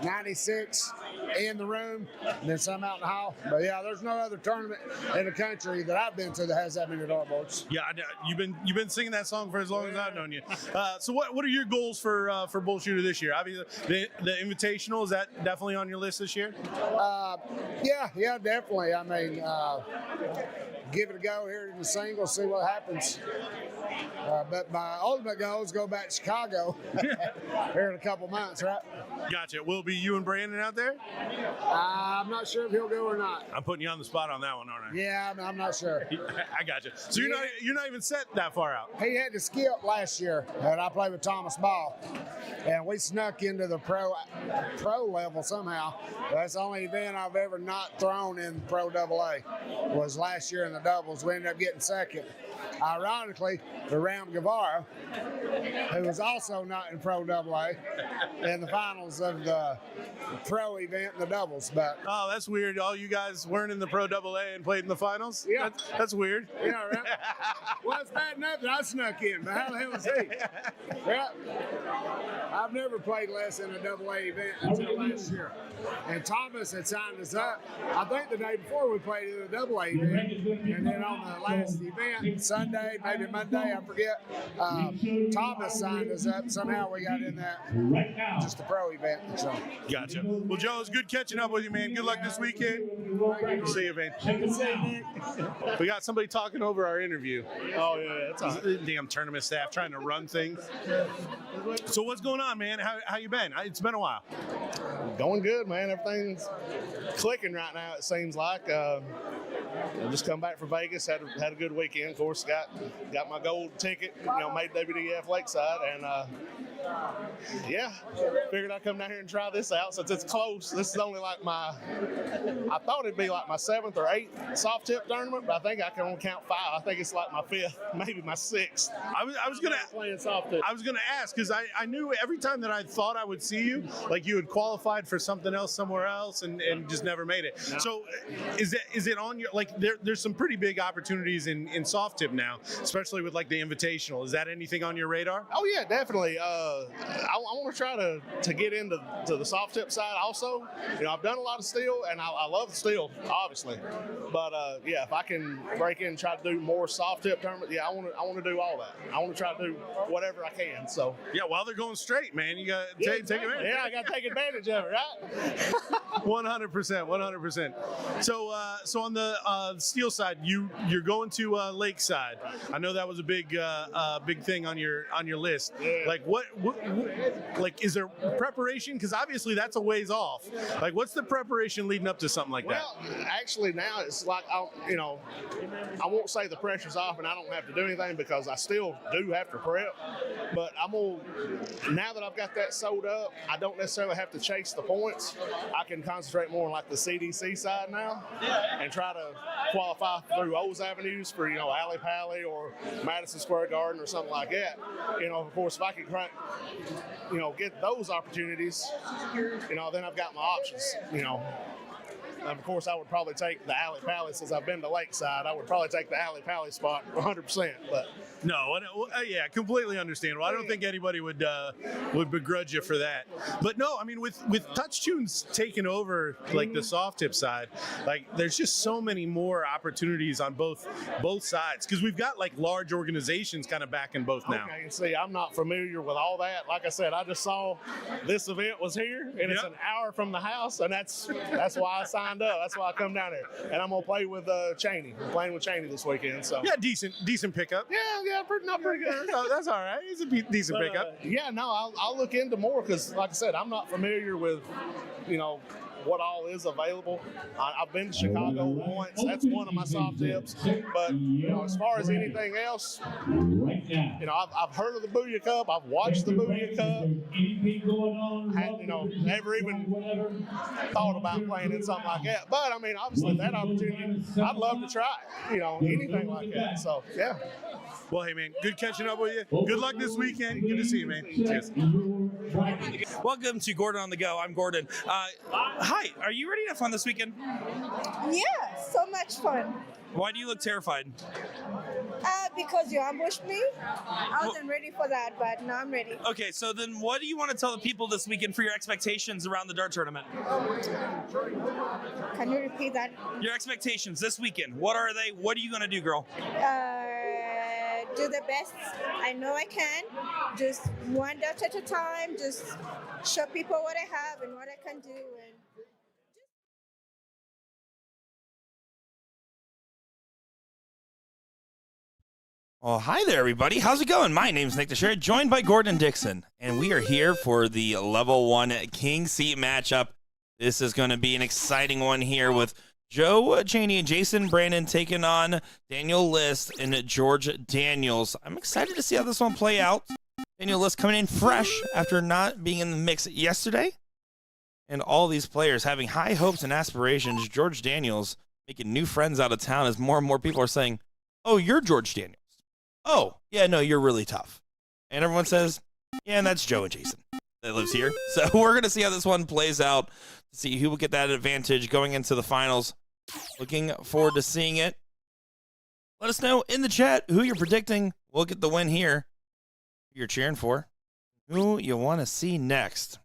96 in the room, and then some out in the hall. But yeah, there's no other tournament in the country that I've been to that has that many dartboards. Yeah, you've been singing that song for as long as I've known you. So what are your goals for BullShooter this year? Obviously, the Invitational, is that definitely on your list this year? Yeah, definitely. I mean, give it a go here in the singles, see what happens. But my ultimate goal is go back to Chicago here in a couple months, right? Gotcha. Will it be you and Brandon out there? I'm not sure if he'll go or not. I'm putting you on the spot on that one, aren't I? Yeah, I'm not sure. I gotcha. So you're not even set that far out. He had to skip last year, and I played with Thomas Ball, and we snuck into the pro level somehow. That's the only event I've ever not thrown in Pro AA. Was last year in the doubles. We ended up getting second. Ironically, the Ram Guevara, who was also not in Pro AA, in the finals of the pro event in the doubles. But oh, that's weird. All you guys weren't in the Pro AA and played in the finals? Yeah. That's weird. Yeah, right? Well, it's bad enough that I snuck in, but how the hell was he? Yeah. I've never played less in a AA event until last year. And Thomas had signed us up, I think the day before we played in the AA event. And then on the last event, Sunday, maybe Monday, I forget, Thomas signed us up. Somehow we got in that, just the pro event. So. Gotcha. Well, Joe, it's good catching up with you, man. Good luck this weekend. See you, man. We got somebody talking over our interview. Oh, yeah, that's all right. Damn tournament staff trying to run things. So what's going on, man? How you been? It's been a while. Going good, man. Everything's clicking right now, it seems like. I just come back from Vegas, had a good weekend. Of course, got my gold ticket, made WDF Lakeside, and figured I'd come down here and try this out since it's close. This is only I thought it'd be like my 7th or 8th soft tip tournament, but I think I can only count 5. I think it's like my 5th, maybe my 6th. I was gonna ask because I knew every time that I thought I would see you, like you had qualified for something else somewhere else and just never made it. No. So is it on your there's some pretty big opportunities in soft tip now, especially with like the Invitational. Is that anything on your radar? Oh yeah, definitely. I want to try to get into the soft tip side also. I've done a lot of steel and I love the steel, obviously. But if I can break in and try to do more soft tip tournament, I want to do all that. I want to try to do whatever I can. So yeah, while they're going straight, man, you got to take advantage. Yeah, I got to take advantage of it, right? 100%. So on the steel side, you're going to Lakeside. I know that was a big thing on your list. Yeah. Like like, is there preparation? Because obviously that's a ways off. Like, what's the preparation leading up to something like that? Well, actually now it's like, I won't say the pressure's off and I don't have to do anything because I still do have to prep. But now that I've got that sewed up, I don't necessarily have to chase the points. I can concentrate more on like the CDC side now and try to qualify through O's avenues for, Alley Pally or Madison Square Garden or something like that. Of course, if I can, get those opportunities, then I've got my options, Of course, I would probably take the Alley Pally since I've been to Lakeside. I would probably take the Alley Pally spot 100%. But no, yeah, completely understandable. I don't think anybody would begrudge you for that. But no, I mean, with touch tunes taking over like the soft tip side, like there's just so many more opportunities on both sides because we've got like large organizations kind of backing both now. Okay, see, I'm not familiar with all that. Like I said, I just saw this event was here, and it's an hour from the house, and that's why I signed up. That's why I come down here, and I'm gonna play with Cheney. I'm playing with Cheney this weekend. So yeah, decent pickup. Yeah, not pretty good. No, that's all right. It's a decent pickup. I'll look into more because, like I said, I'm not familiar with, what all is available. I've been to Chicago once. That's one of my soft tips. But as far as anything else, I've heard of the Booyah Cup. I've watched the Booyah Cup. Never even thought about playing in something like that. But I mean, obviously, that opportunity, I'd love to try it. Anything like that. So yeah. Well, hey man, good catching up with you. Good luck this weekend. Good to see you, man. Cheers. Welcome to Gordon on the Go. I'm Gordon. Hi, are you ready to have fun this weekend? Yeah, so much fun. Why do you look terrified? Because you ambushed me. I wasn't ready for that, but now I'm ready. Okay, so then what do you want to tell the people this weekend for your expectations around the dart tournament? Can you repeat that? Your expectations this weekend, what are they? What are you going to do, girl? Do the best I know I can. Just one dart at a time. Just show people what I have and what I can do. And Well, hi there, everybody. How's it going? My name's Nick Teixeira, joined by Gordon Dixon, and we are here for the Level 1 King Seat matchup. This is going to be an exciting one here with Joe Cheney and Jason Brandon taking on Daniel List and George Daniels. I'm excited to see how this one play out. Daniel List coming in fresh after not being in the mix yesterday, and all these players having high hopes and aspirations. George Daniels making new friends out of town as more and more people are saying, "Oh, you're George Daniels. Oh, yeah, no, you're really tough." And everyone says, yeah, and that's Joe and Jason that lives here. So we're going to see how this one plays out, to see who will get that advantage going into the finals. Looking forward to seeing it. Let us know in the chat who you're predicting will get the win here, who you're cheering for, who you want to see next.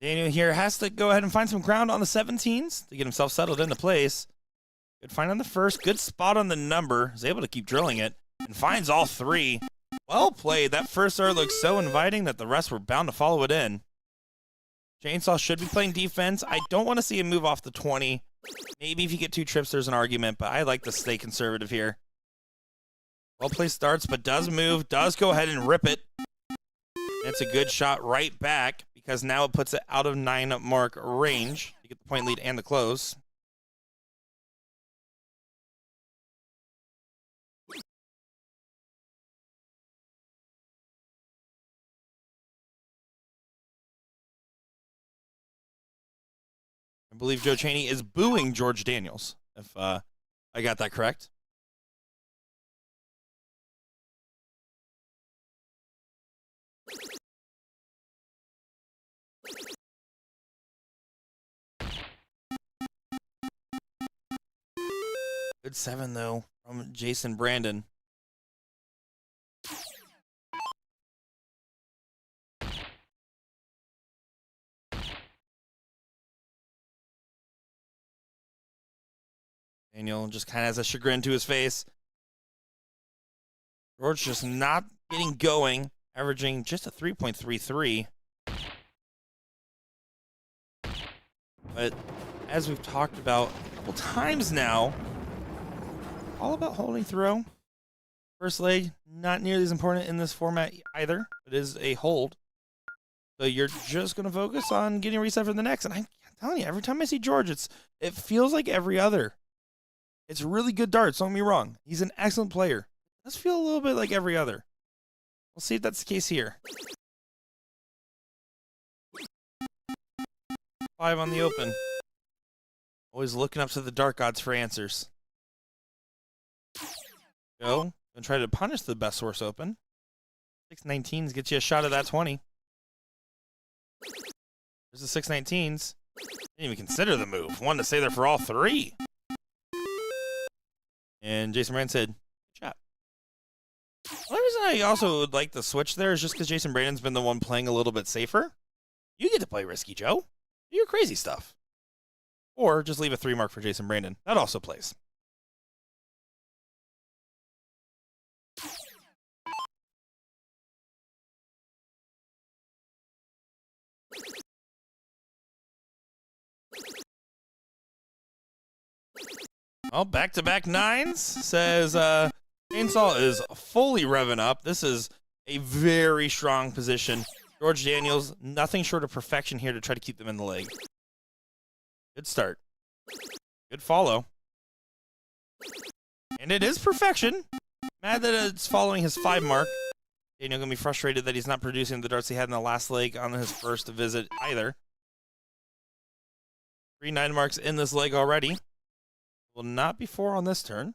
Daniel here has to go ahead and find some ground on the 17s to get himself settled into place. Good find on the first, good spot on the number. Is able to keep drilling it and finds all three. Well played. That first third looks so inviting that the rest were bound to follow it in. Chainsaw should be playing defense. I don't want to see him move off the 20. Maybe if you get 2 trips, there's an argument, but I like to stay conservative here. Well played starts, but does move, does go ahead and rip it. It's a good shot right back, because now it puts it out of 9 mark range. You get the point lead and the close. I believe Joe Cheney is booing George Daniels, if I got that correct. Good 7, though, from Jason Brandon. Daniel just kind of has a chagrin to his face. George just not getting going, averaging just a 3.33. But as we've talked about a couple times now, all about holding throw. First leg, not nearly as important in this format either. It is a hold. So you're just going to focus on getting reset for the next. And I'm telling you, every time I see George, it feels like every other. It's really good darts, don't get me wrong. He's an excellent player. It does feel a little bit like every other. We'll see if that's the case here. 5 on the open. Always looking up to the dark gods for answers. Go. And try to punish the best source open. 619s gets you a shot at that 20. There's the 619s. Didn't even consider the move. Wanted to stay there for all 3. And Jason Brandon said, good job. The only reason I also would like the switch there is just because Jason Brandon's been the one playing a little bit safer. You get to play risky, Joe. Do your crazy stuff. Or just leave a 3 mark for Jason Brandon. That also plays. Well, back-to-back 9s says Chainsaw is fully revving up. This is a very strong position. George Daniels, nothing short of perfection here to try to keep them in the leg. Good start. Good follow. And it is perfection. Mad that it's following his 5 mark. Daniel going to be frustrated that he's not producing the darts he had in the last leg on his first visit either. 3 9 marks in this leg already. Will not be 4 on this turn.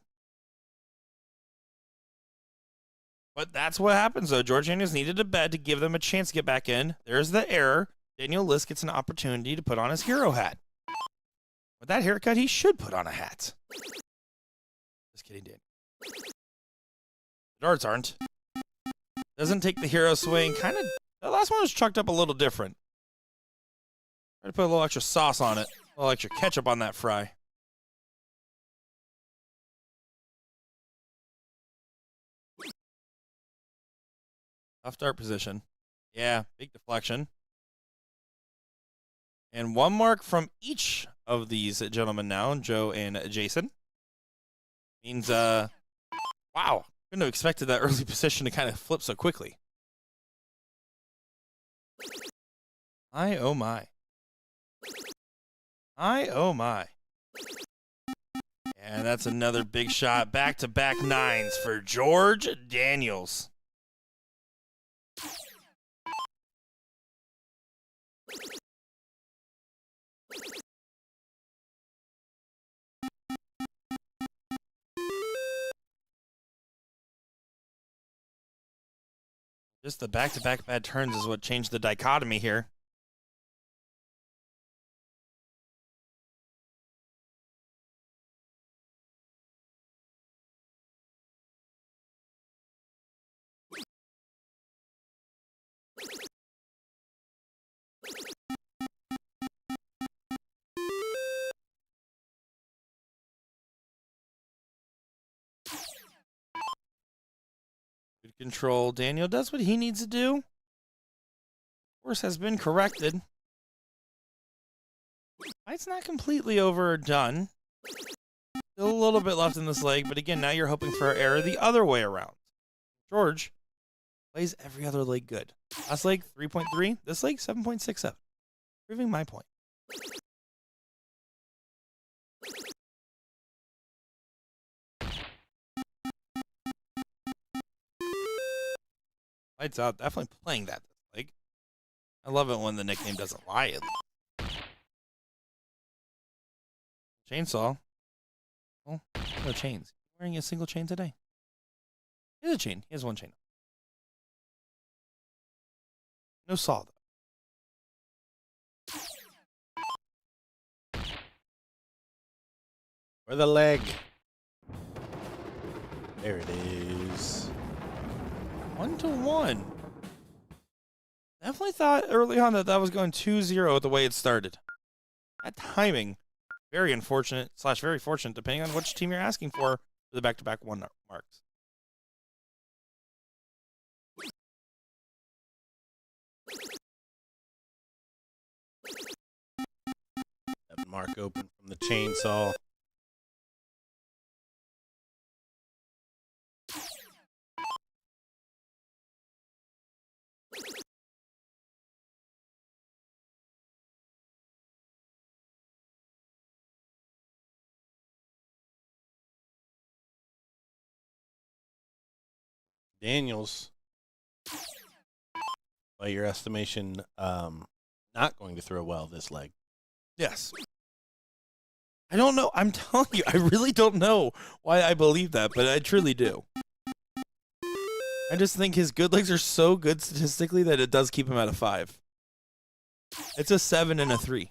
But that's what happens, though. George Daniels needed a bet to give them a chance to get back in. There's the error. Daniel List gets an opportunity to put on his hero hat. With that haircut, he should put on a hat. Just kidding, Daniel. The darts aren't. Doesn't take the hero swing. Kind of. The last one was chucked up a little different. Try to put a little extra sauce on it. A little extra ketchup on that fry. Tough dart position. Yeah, big deflection. And 1 mark from each of these gentlemen now, Joe and Jason. Means, wow, couldn't have expected that early position to kind of flip so quickly. Oh my. Oh my. And that's another big shot. Back-to-back 9s for George Daniels. Just the back-to-back bad turns is what changed the dichotomy here. Good control. Daniel does what he needs to do. Course has been corrected. Fight's not completely over or done. Still a little bit left in this leg, but again, now you're hoping for an error the other way around. George plays every other leg good. Last leg, 3.3. This leg, 7.67. Proving my point. Lights out. Definitely playing that this leg. I love it when the nickname doesn't lie. Chainsaw. Well, no chains. Wearing a single chain today. He has a chain. He has 1 chain. No saw, though. For the leg. There it is. 1-1. Definitely thought early on that was going 2-0 the way it started. That timing, very unfortunate / very fortunate, depending on which team you're asking for the back-to-back 1 marks. That mark open from the chainsaw. Daniels, by your estimation, not going to throw well this leg. Yes. I don't know. I'm telling you, I really don't know why I believe that, but I truly do. I just think his good legs are so good statistically that it does keep him at a 5. It's a 7 and a 3.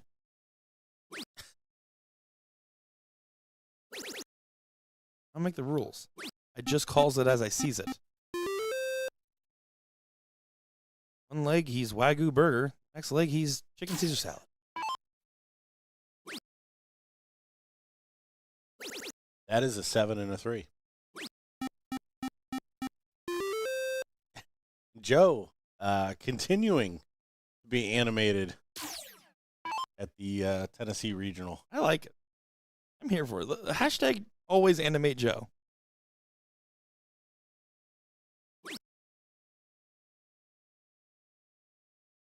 I'll make the rules. I just calls it as I sees it. One leg, he's Wagyu burger. Next leg, he's chicken Caesar salad. That is a 7 and a 3. Joe, continuing to be animated at the Tennessee Regional. I like it. I'm here for it. The hashtag always animate Joe.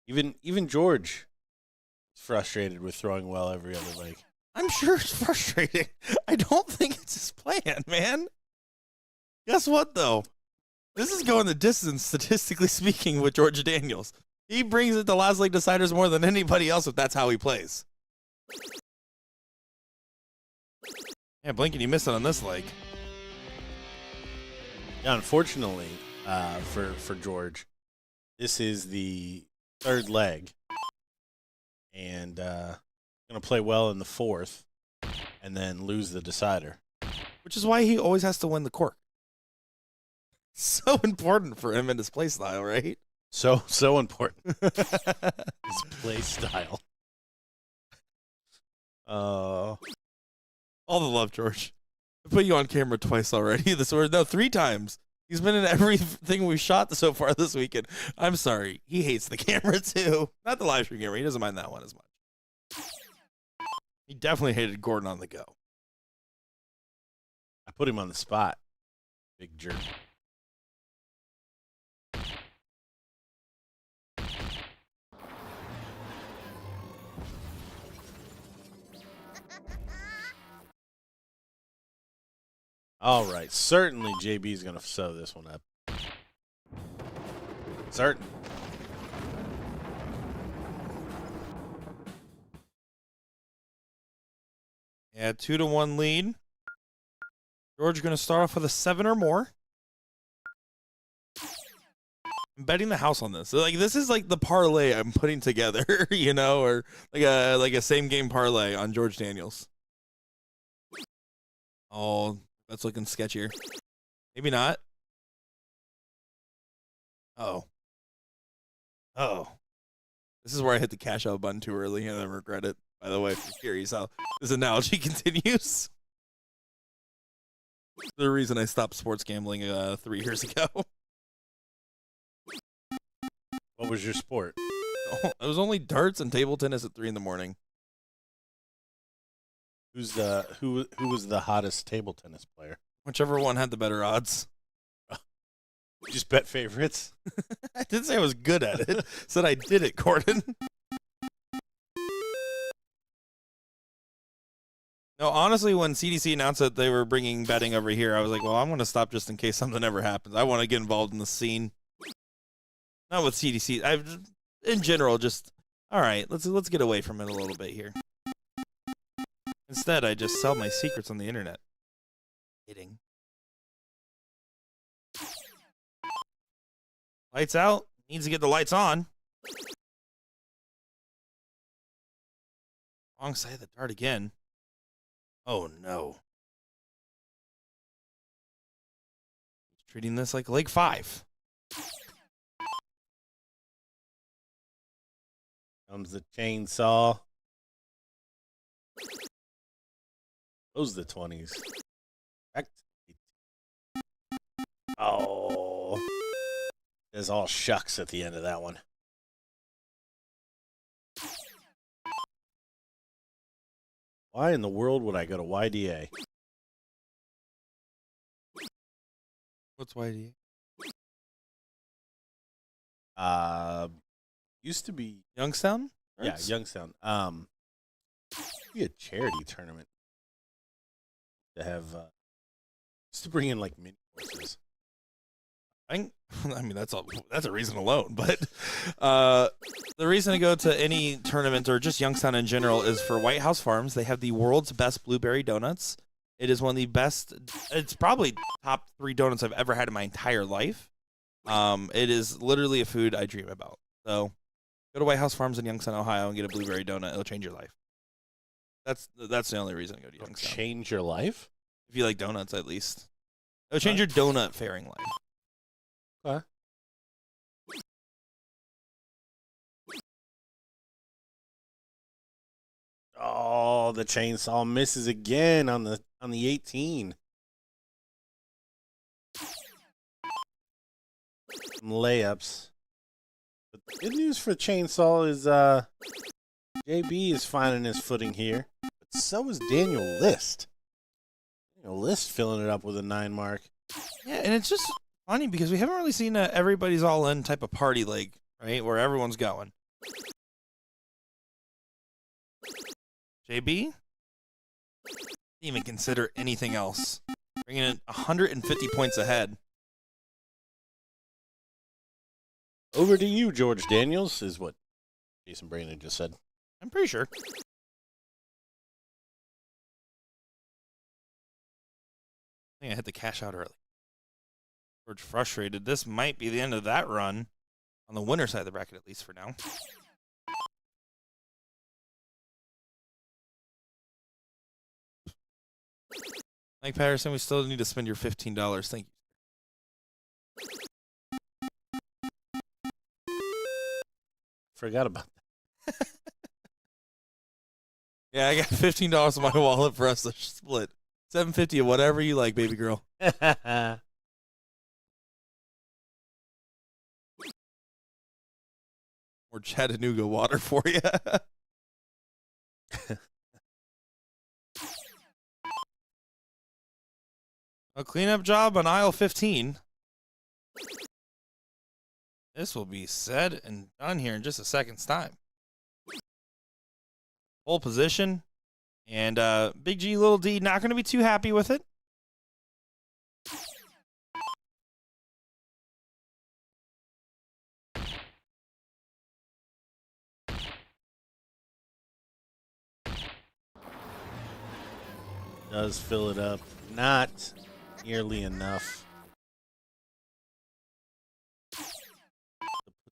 Even George is frustrated with throwing well every other leg. I'm sure it's frustrating. I don't think it's his plan, man. Guess what, though? This is going the distance, statistically speaking, with George Daniels. He brings it to last leg deciders more than anybody else if that's how he plays. Yeah, blink and you miss it on this leg. Yeah, unfortunately, for George, this is the third leg, and going to play well in the fourth, and then lose the decider. Which is why he always has to win the cork. So important for him and his play style, right? So important. His play style. All the love, George. I put you on camera twice already. No, 3 times. He's been in everything we've shot so far this weekend. I'm sorry. He hates the camera, too. Not the live stream camera. He doesn't mind that one as much. He definitely hated Gordon on the go. I put him on the spot. Big jerk. All right. Certainly JB is going to sew this one up. Certain. Yeah, 2-1 lead. George going to start off with a 7 or more. I'm betting the house on this. Like, this is like the parlay I'm putting together, you know, or like a same game parlay on George Daniels. Oh, that's looking sketchier. Maybe not. Oh. This is where I hit the cash out button too early and I regret it. By the way, if you're curious how this analogy continues. The reason I stopped sports gambling 3 years ago. What was your sport? It was only darts and table tennis at 3 a.m. Who was the hottest table tennis player? Whichever one had the better odds. Just bet favorites. I didn't say I was good at it. Said I did it, Gordon. No, honestly, when CDC announced that they were bringing betting over here, I was like, well, I'm going to stop just in case something ever happens. I want to get involved in the scene. Not with CDC. In general, just, all right, let's get away from it a little bit here. Instead, I just sell my secrets on the internet. Kidding. Lights out. Needs to get the lights on. Wrong side of the dart again. Oh, no. He's treating this like leg 5. Comes the chainsaw. Those the 20s. Back to oh. There's all shucks at the end of that one. Why in the world would I go to YDA? What's YD? Used to be Youngstown? yeah, Arts? Youngstown. Be a charity tournament to have just to bring in like mini courses. I mean, that's a reason alone. But the reason to go to any tournament or just Youngstown in general is for White House Farms. They have the world's best blueberry donuts. It is one of the best. It's probably top 3 donuts I've ever had in my entire life. It is literally a food I dream about. So go to White House Farms in Youngstown, Ohio, and get a blueberry donut. It'll change your life. That's the only reason to go to Youngstown. Change your life? If you like donuts, at least. It'll change your donut faring life. Okay. Oh, the chainsaw misses again on the 18. Some layups. But the good news for chainsaw is JB is finding his footing here. But so is Daniel List. Daniel List filling it up with a 9 mark. Yeah, and it's just funny because we haven't really seen a everybody's all in type of party league, right? Where everyone's going. JB? Didn't even consider anything else. Bringing in 150 points ahead. Over to you, George Daniels, is what Jason Brandon just said. I'm pretty sure. I think I hit the cash out early. George frustrated. This might be the end of that run on the winner side of the bracket, at least for now. Mike Patterson, we still need to spend your $15. Thank you. Forgot about that. Yeah, I got $15 in my wallet for us to split. $7.50 of whatever you like, baby girl. Or Chattanooga water for you. A cleanup job on aisle 15. This will be said and done here in just a second's time. Pole position. And Big G, Little D, not going to be too happy with it. Does fill it up. Not nearly enough.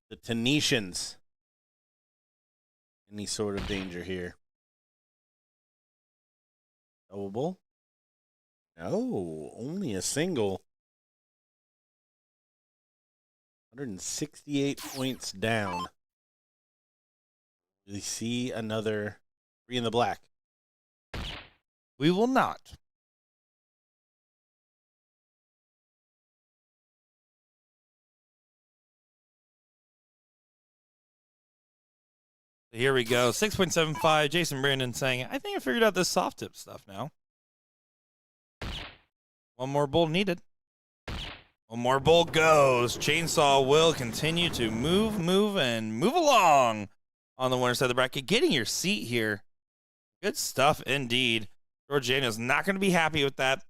The Tenetians. Any sort of danger here. Double? No, only a single. 168 points down. We see another 3 in the black. We will not. So here we go. 6.75. Jason Brandon saying, I think I figured out this soft tip stuff now. One more bowl needed. One more bowl goes. Chainsaw will continue to move along on the winner side of the bracket. Getting your seat here. Good stuff indeed. George Daniels not going to be happy with that.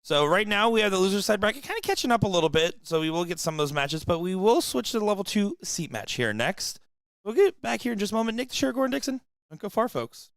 So right now we have the loser side bracket kind of catching up a little bit. So we will get some of those matches, but we will switch to the level 2 seat match here next. We'll get back here in just a moment. Nick Teixeira, Gordon Dixon. Don't go far, folks.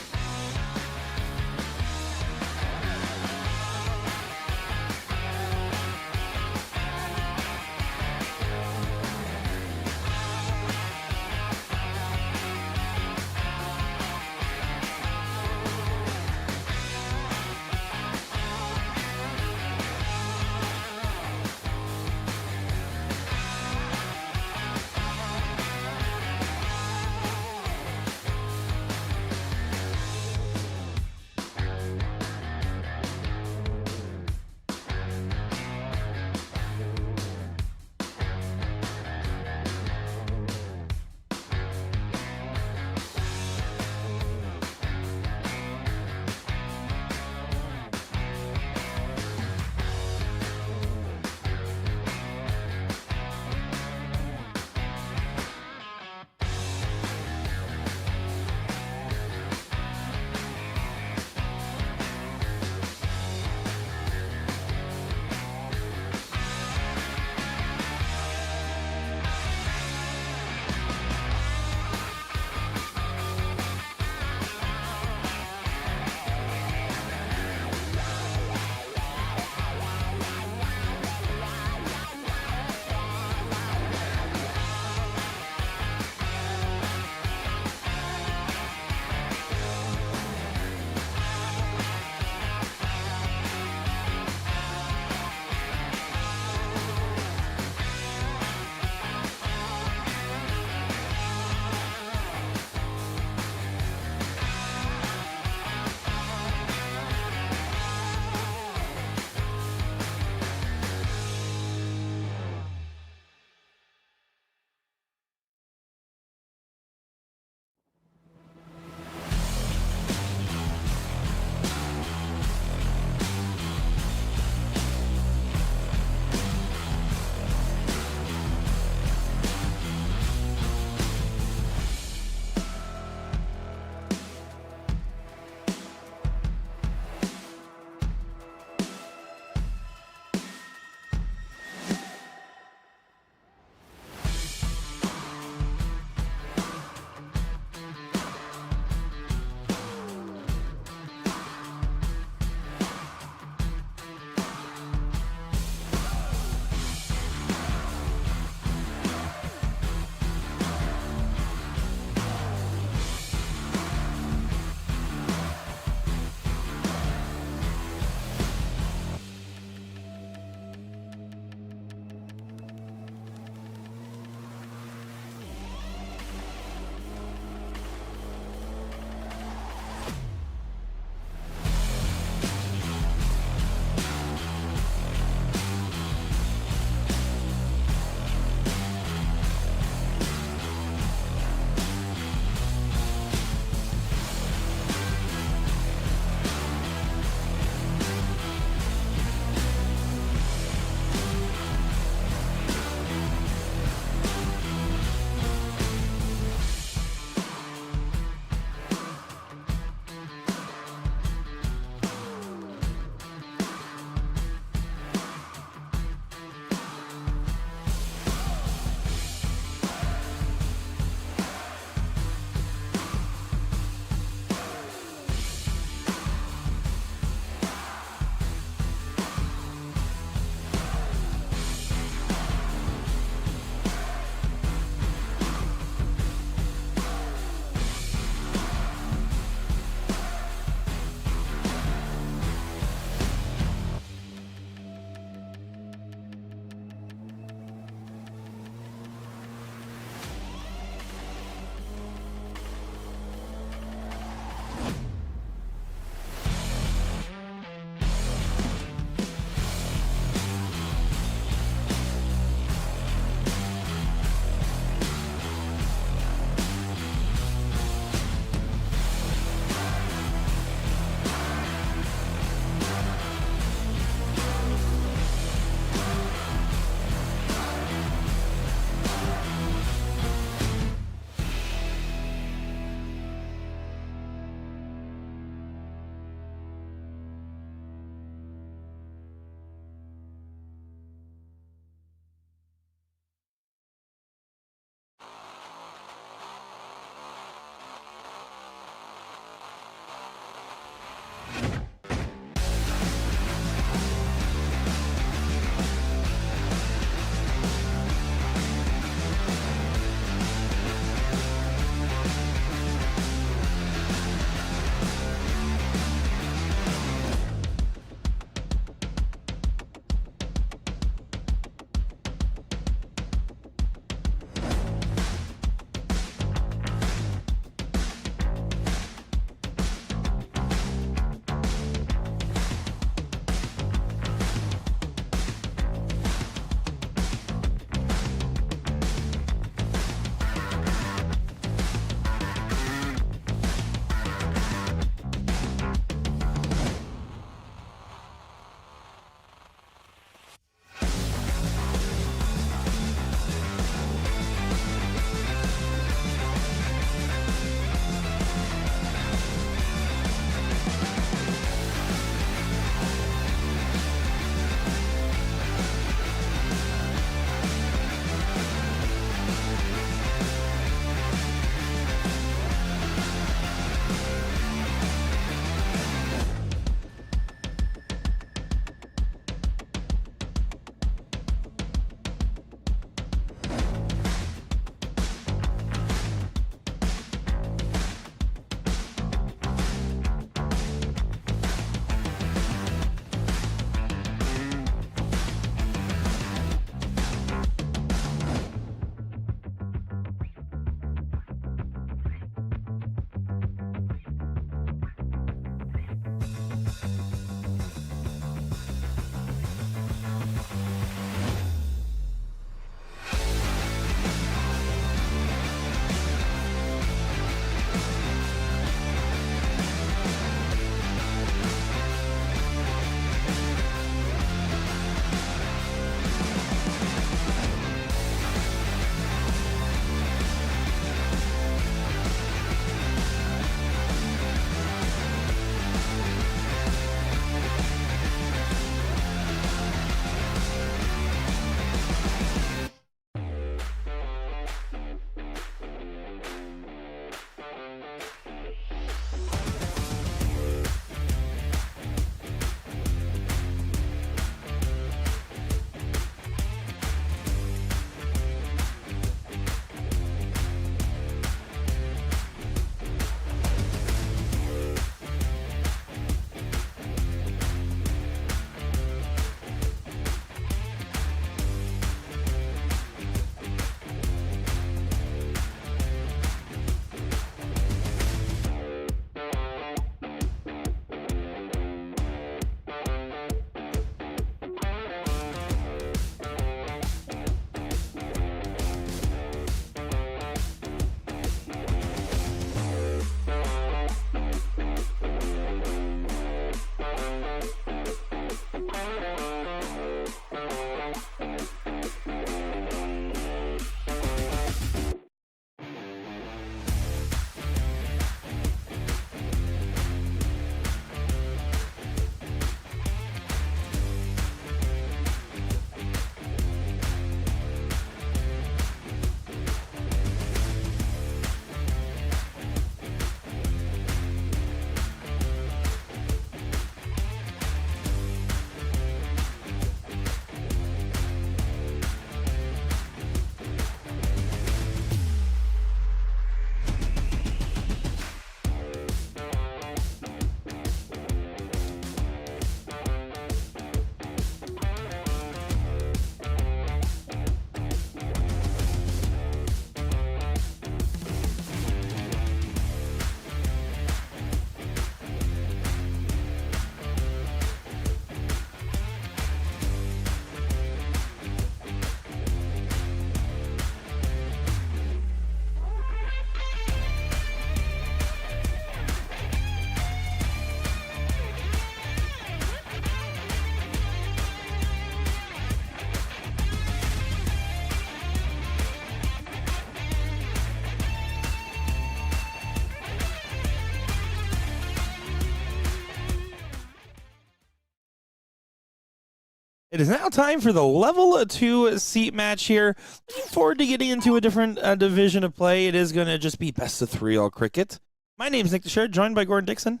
It is now time for the level 2 seat match here. Looking forward to getting into a different division of play. It is going to just be best of 3 all cricket. My name is Nick DeSher, joined by Gordon Dixon,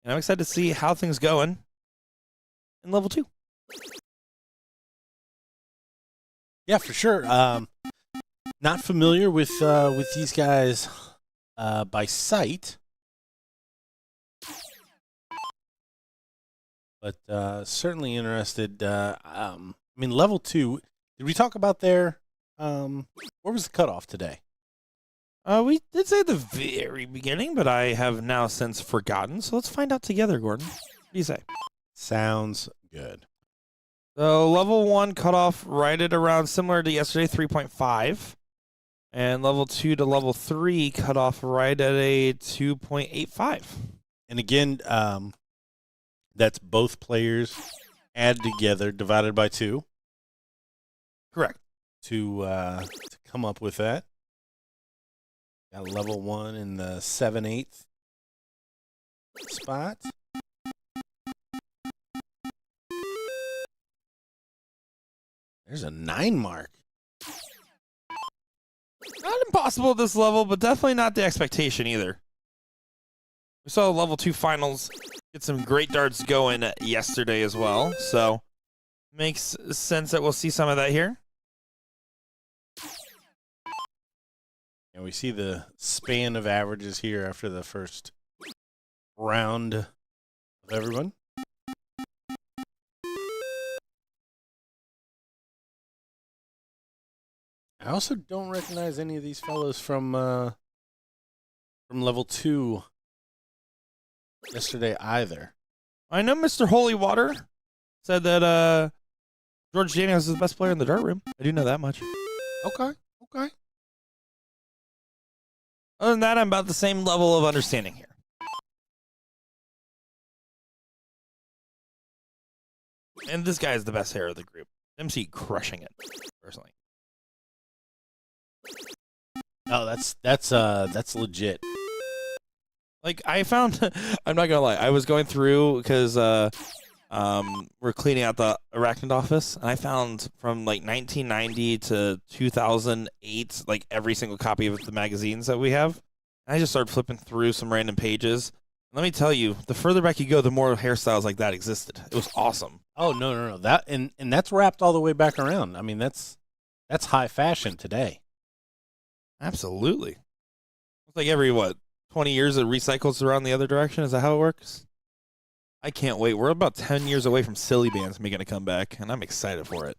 and I'm excited to see how things going in level 2. Yeah, for sure. Not familiar with these guys by sight, but certainly interested. I mean, level 2. Did we talk about their? Where was the cutoff today? We did say at the very beginning, but I have now since forgotten. So let's find out together, Gordon. What do you say? Sounds good. So level 1 cutoff right at around similar to yesterday, 3.5. And level 2 to level 3 cutoff right at a 2.85. And again, that's both players added together, divided by 2. Correct. To come up with that. Got level 1 in the 7/8 spot. There's a 9 mark. Not impossible at this level, but definitely not the expectation either. We saw the level 2 finals get some great darts going yesterday as well, so makes sense that we'll see some of that here. And we see the span of averages here after the first round of everyone. I also don't recognize any of these fellows from level 2 yesterday either. I know Mr. Holy Water said that George Daniels is the best player in the dart room. I do know that much. Okay. Other than that, I'm about the same level of understanding here. And this guy is the best hair of the group. MC crushing it, personally. Oh, that's legit. Like, I found, I'm not gonna lie, I was going through because we're cleaning out the arachnid office, and I found from like 1990 to 2008, like every single copy of the magazines that we have. And I just started flipping through some random pages. Let me tell you, the further back you go, the more hairstyles like that existed. It was awesome. Oh no, that and that's wrapped all the way back around. I mean, that's high fashion today. Absolutely. It's like every 20 years it recycles around the other direction. Is that how it works? I can't wait. We're about 10 years away from silly bands making a comeback, and I'm excited for it.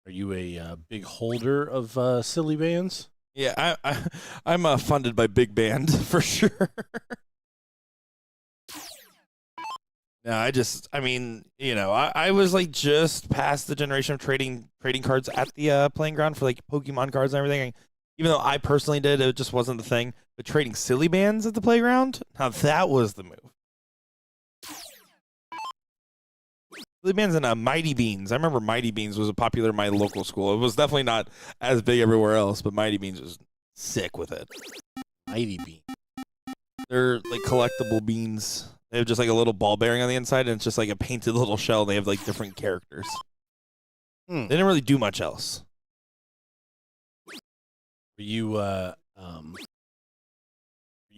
Are you a big holder of silly bands? Yeah, I'm funded by Big Band for sure. No, I mean, you know, I was like just past the generation of trading cards at the playing ground for like Pokemon cards and everything. Even though I personally did, it just wasn't the thing. But trading silly bands at the playground, now that was the move. Beans and Mighty Beans. I remember Mighty Beans was a popular in my local school. It was definitely not as big everywhere else, but Mighty Beans was sick with it. Mighty Bean. They're like collectible beans. They have just like a little ball bearing on the inside, and it's just like a painted little shell. They have like different characters. They didn't really do much else. Were you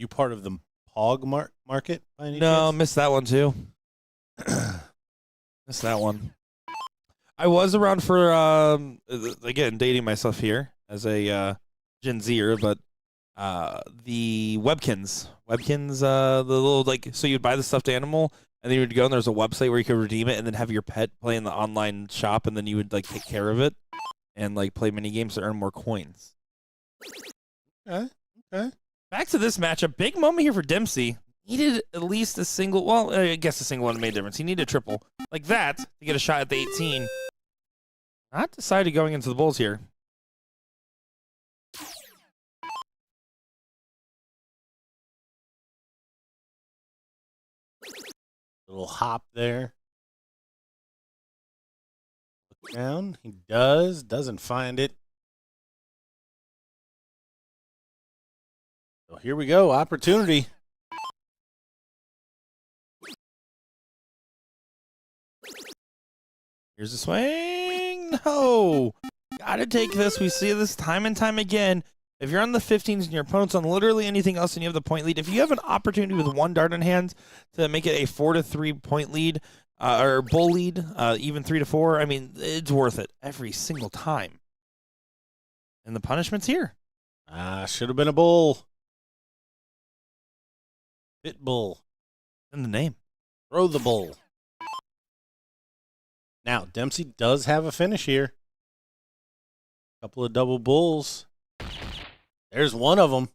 part of the Pog market by any No, chance? missed that one too. Missed that one. I was around for again dating myself here as a Gen Zer, but the Webkins, the little like so you'd buy the stuffed animal and then you would go and there's a website where you could redeem it and then have your pet play in the online shop and then you would like take care of it and like play mini games to earn more coins. Okay. Back to this matchup. Big moment here for Dempsey. Needed at least a single. Well, I guess a single one made a difference. He needed a triple like that to get a shot at the 18. Not decided going into the Bulls here. Little hop there. Look down. He doesn't find it. So here we go. Opportunity. Here's a swing. No. Gotta take this. We see this time and time again. If you're on the 15s and your opponent's on literally anything else and you have the point lead, if you have an opportunity with one dart in hand to make it a 4-3 point lead or bull lead, even 3-4, I mean, it's worth it every single time. And the punishment's here. Should have been a bull. Pit bull. In the name. Throw the bull. Now, Dempsey does have a finish here. Couple of double bulls. There's one of them.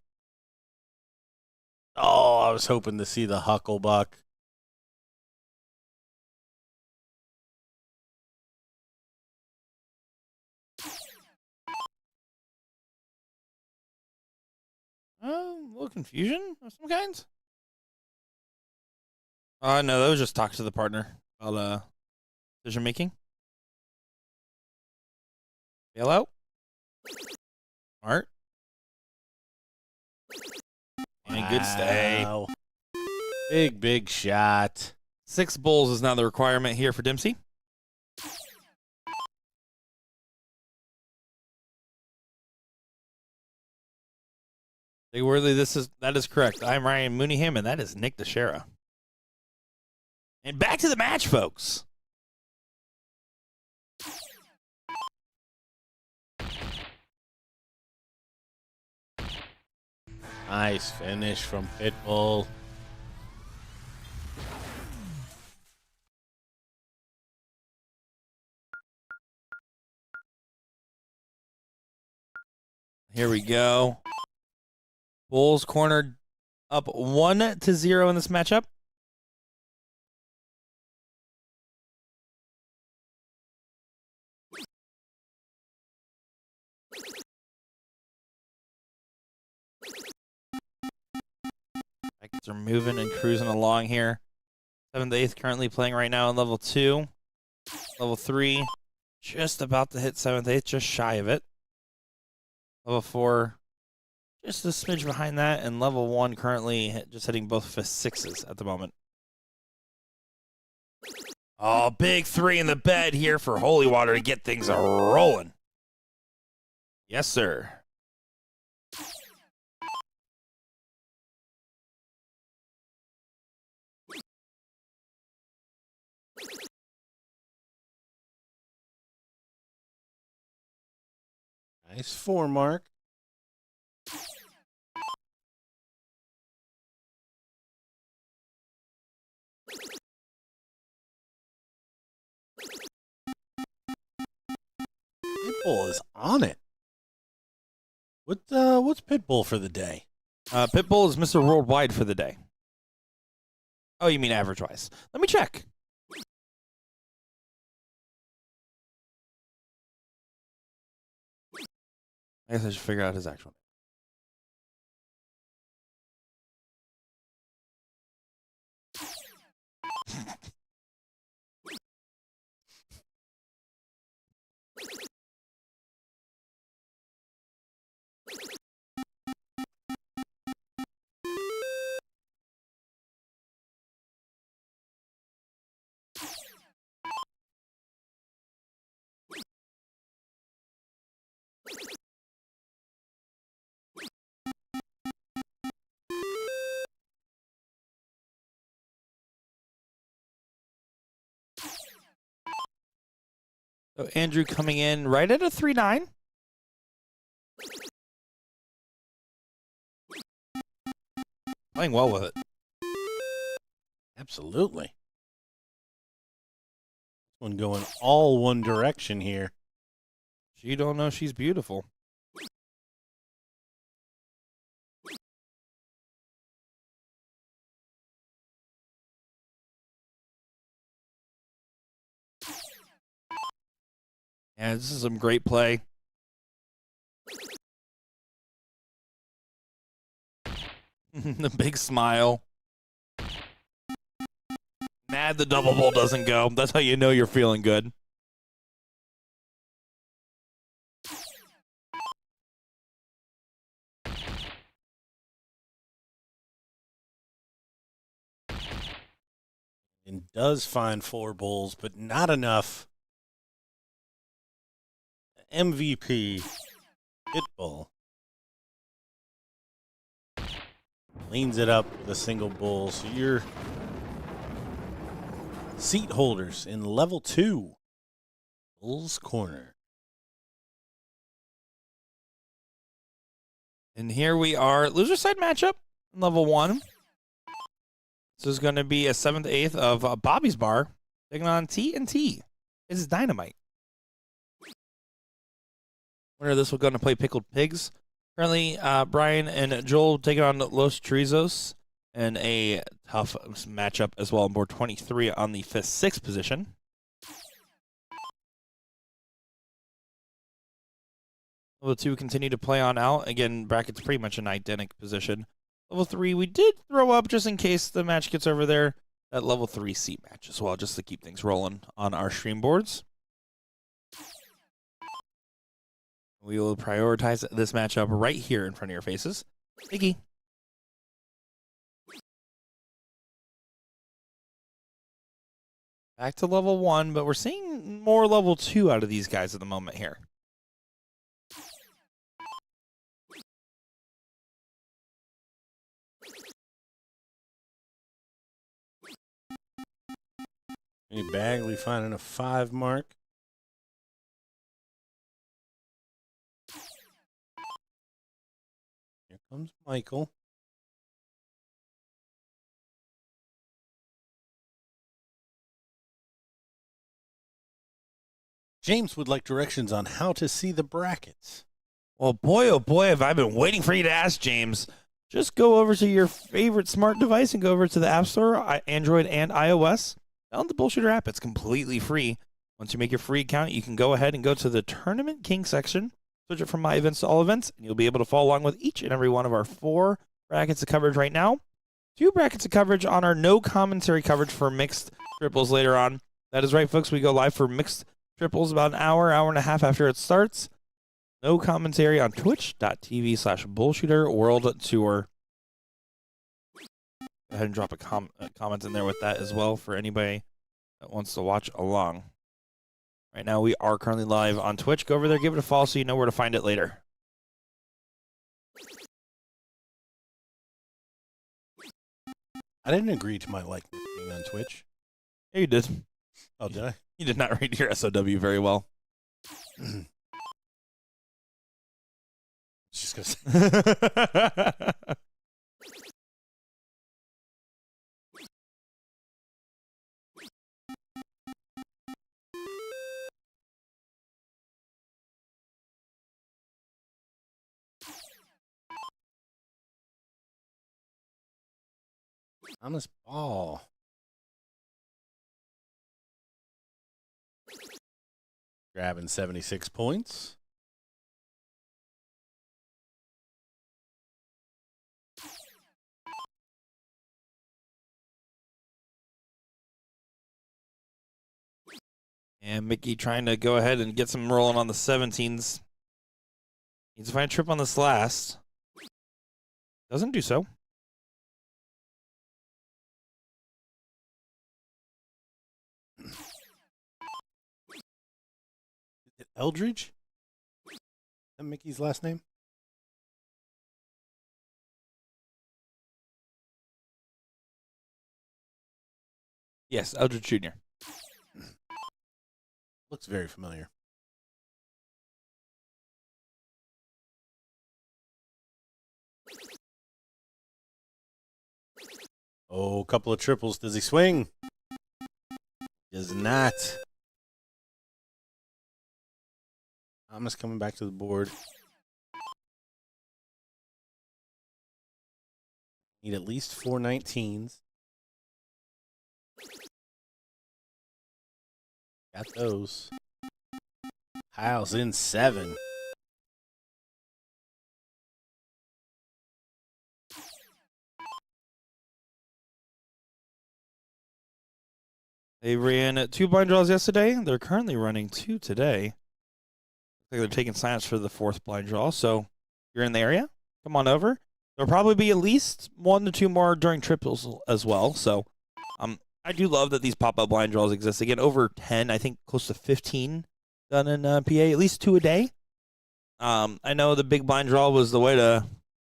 Oh, I was hoping to see the Hucklebuck. A little confusion of some kinds. No, that was just talk to the partner about decision making. Bail out. Smart. And good stay. Wow. Big shot. 6 bulls is now the requirement here for Dempsey. Big Worthy, that is correct. I'm Ryan Mooneyham, and that is Nick DeShera. And back to the match, folks. Nice finish from Pitbull. Here we go. Bulls cornered up 1-0 in this matchup. Packets are moving and cruising along here. 7th, 8th currently playing right now in level 2. Level 3, just about to hit 7th, 8th, just shy of it. Level 4, just a smidge behind that. And level 1 currently just hitting both 6s at the moment. Oh, big 3 in the bed here for Holy Water to get things rolling. Yes, sir. Nice 4 mark. Pitbull is on it. What's Pitbull for the day? Pitbull is Mr. Worldwide for the day. Oh, you mean average-wise? Let me check. I guess I should figure out his actual name. So Andrew coming in right at a 3-9. Playing well with it. Absolutely. One going all one direction here. She don't know she's beautiful. Yeah, this is some great play. The big smile. Mad the double ball doesn't go. That's how you know you're feeling good. And does find 4 bulls, but not enough. MVP Pitbull leans it up with a single bull. So you're seat holders in level 2, Bull's Corner. And here we are, loser side matchup, level 1. This is going to be a 7th, 8th of Bobby's Bar taking on T&T. This is Dynamite. Winner of this will go to play Pickled Pigs. Currently, Brian and Joel taking on Los Chorizos in a tough matchup as well. Board 23 on the 5th, 6th position. Level 2 continue to play on out. Again, bracket's pretty much an identical position. Level 3, we did throw up just in case the match gets over there. That level 3 seat match as well, just to keep things rolling on our stream boards. We will prioritize this matchup right here in front of your faces. Iggy. Back to level 1, but we're seeing more level 2 out of these guys at the moment here. Bagley finding a 5 mark. Here comes Michael. James would like directions on how to see the brackets. Well, boy, oh boy, have I been waiting for you to ask, James. Just go over to your favorite smart device and go over to the App Store, Android and iOS. Download the BullShooter app. It's completely free. Once you make your free account, you can go ahead and go to the Tournament King section, switch it from My Events to All Events, and you'll be able to follow along with each and every one of our 4 brackets of coverage right now. 2 brackets of coverage on our no commentary coverage for mixed triples later on. That is right, folks. We go live for mixed triples about an hour, hour and a half after it starts. No commentary on twitch.tv/BullShooter World Tour. Go ahead and drop a comment in there with that as well for anybody that wants to watch along. Right now, we are currently live on Twitch. Go over there, give it a follow so you know where to find it later. I didn't agree to my likeness being on Twitch. Yeah, you did. Oh, did I? You did not read your SOW very well. Just gonna say. Thomas Ball. Grabbing 76 points. And Mickey trying to go ahead and get some rolling on the 17s. Needs to find a trip on this last. Doesn't do so. Is it Eldridge? Is that Mickey's last name? Yes, Eldridge Jr. Looks very familiar. Oh, a couple of triples. Does he swing? Does not. Thomas coming back to the board. Need at least 4 19s. Got those. Kyle's in 7. They ran 2 blind draws yesterday. They're currently running 2 today. Looks like they're taking signups for the 4th blind draw. So if you're in the area, come on over. There'll probably be at least 1 to 2 more during triples as well. So I do love that these pop-up blind draws exist. Again, over 10, I think close to 15 done in PA, at least 2 a day. I know the big blind draw was the way to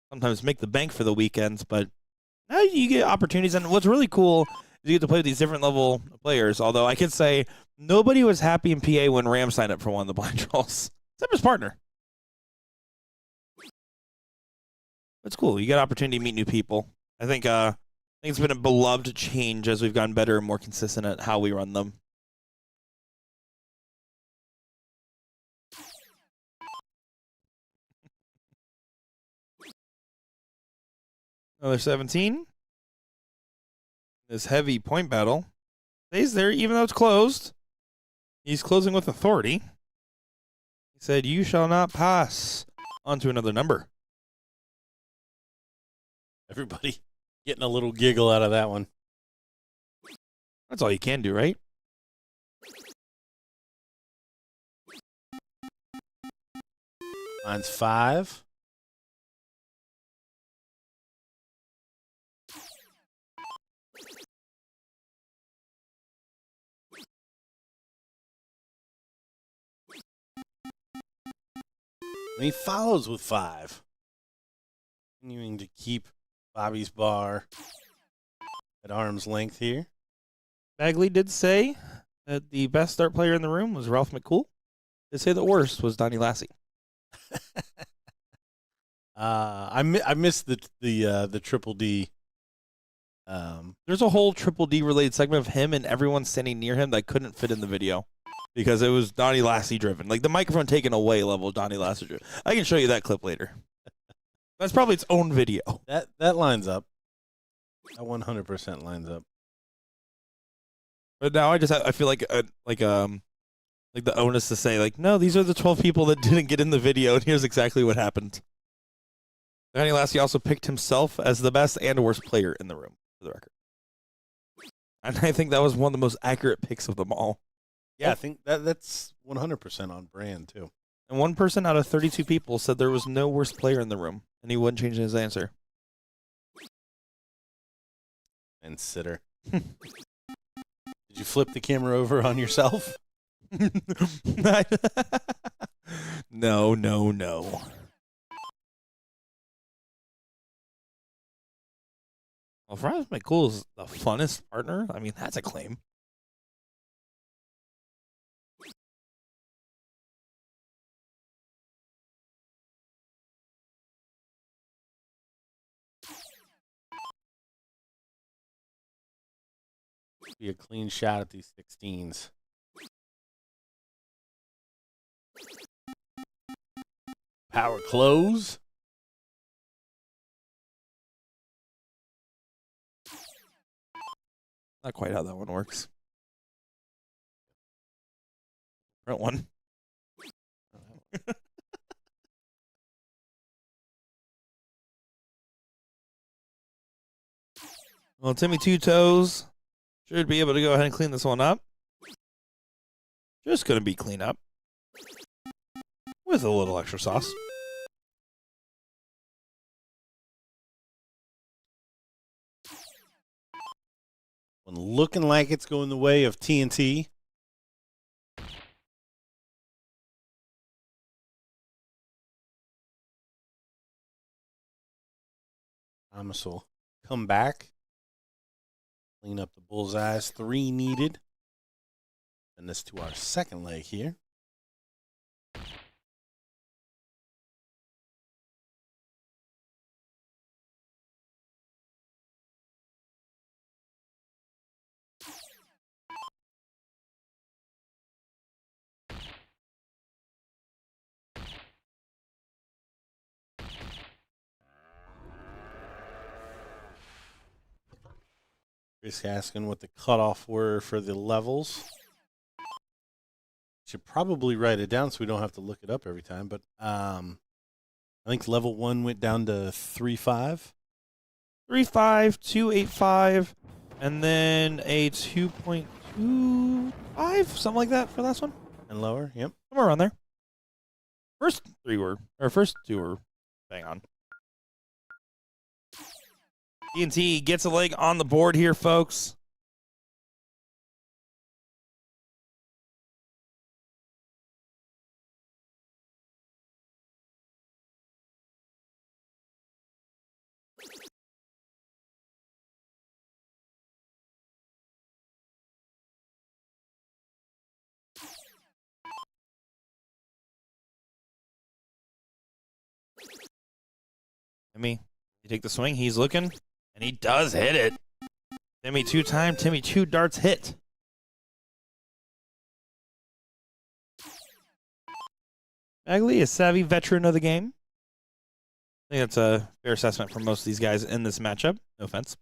sometimes make the bank for the weekends, but now you get opportunities. And what's really cool is you get to play with these different level players. Although I could say nobody was happy in PA when Ram signed up for one of the blind draws, except his partner. It's cool. You get an opportunity to meet new people. I think it's been a beloved change as we've gotten better and more consistent at how we run them. Another 17. This heavy point battle stays there even though it's closed. He's closing with authority. He said, "You shall not pass." On to another number. Everybody getting a little giggle out of that one. That's all you can do, right? Mine's 5. And he follows with 5. Continuing to keep Bobby's bar at arm's length here. Bagley did say that the best start player in the room was Ralph McCool. Did say the worst was Donnie Lassie. I missed the Triple D. There's a whole Triple D related segment of him and everyone standing near him that couldn't fit in the video because it was Donnie Lassie driven. Like the microphone taken away level Donnie Lassie driven. I can show you that clip later. That's probably its own video. That lines up. That 100% lines up. But now I feel like the onus to say like, no, these are the 12 people that didn't get in the video, and here's exactly what happened. Donnie Lassie also picked himself as the best and worst player in the room, for the record. And I think that was one of the most accurate picks of them all. Yeah, I think that's 100% on brand too. And one person out of 32 people said there was no worst player in the room, and he wouldn't change his answer. And sitter. Did you flip the camera over on yourself? No. Well, Francis McCool is the funnest partner. I mean, that's a claim. Be a clean shot at these 16s. Power close. Not quite how that one works. Front one. Well, Timmy Two Toes should be able to go ahead and clean this one up. Just going to be clean up with a little extra sauce. One looking like it's going the way of TNT. Thomas will come back. Clean up the bullseyes. 3 needed. Send this to our second leg here. Chris asking what the cutoff were for the levels. Should probably write it down so we don't have to look it up every time. But I think level 1 went down to 3.5. 3.5, 2.85, and then a 2.25, something like that for last one. And lower, yep. Somewhere around there. First two were bang on. TNT gets a leg on the board here, folks. Timmy, you take the swing. He's looking, and he does hit it. Timmy 2-time. Timmy 2 darts hit. Bagley, a savvy veteran of the game. I think that's a fair assessment for most of these guys in this matchup. No offense.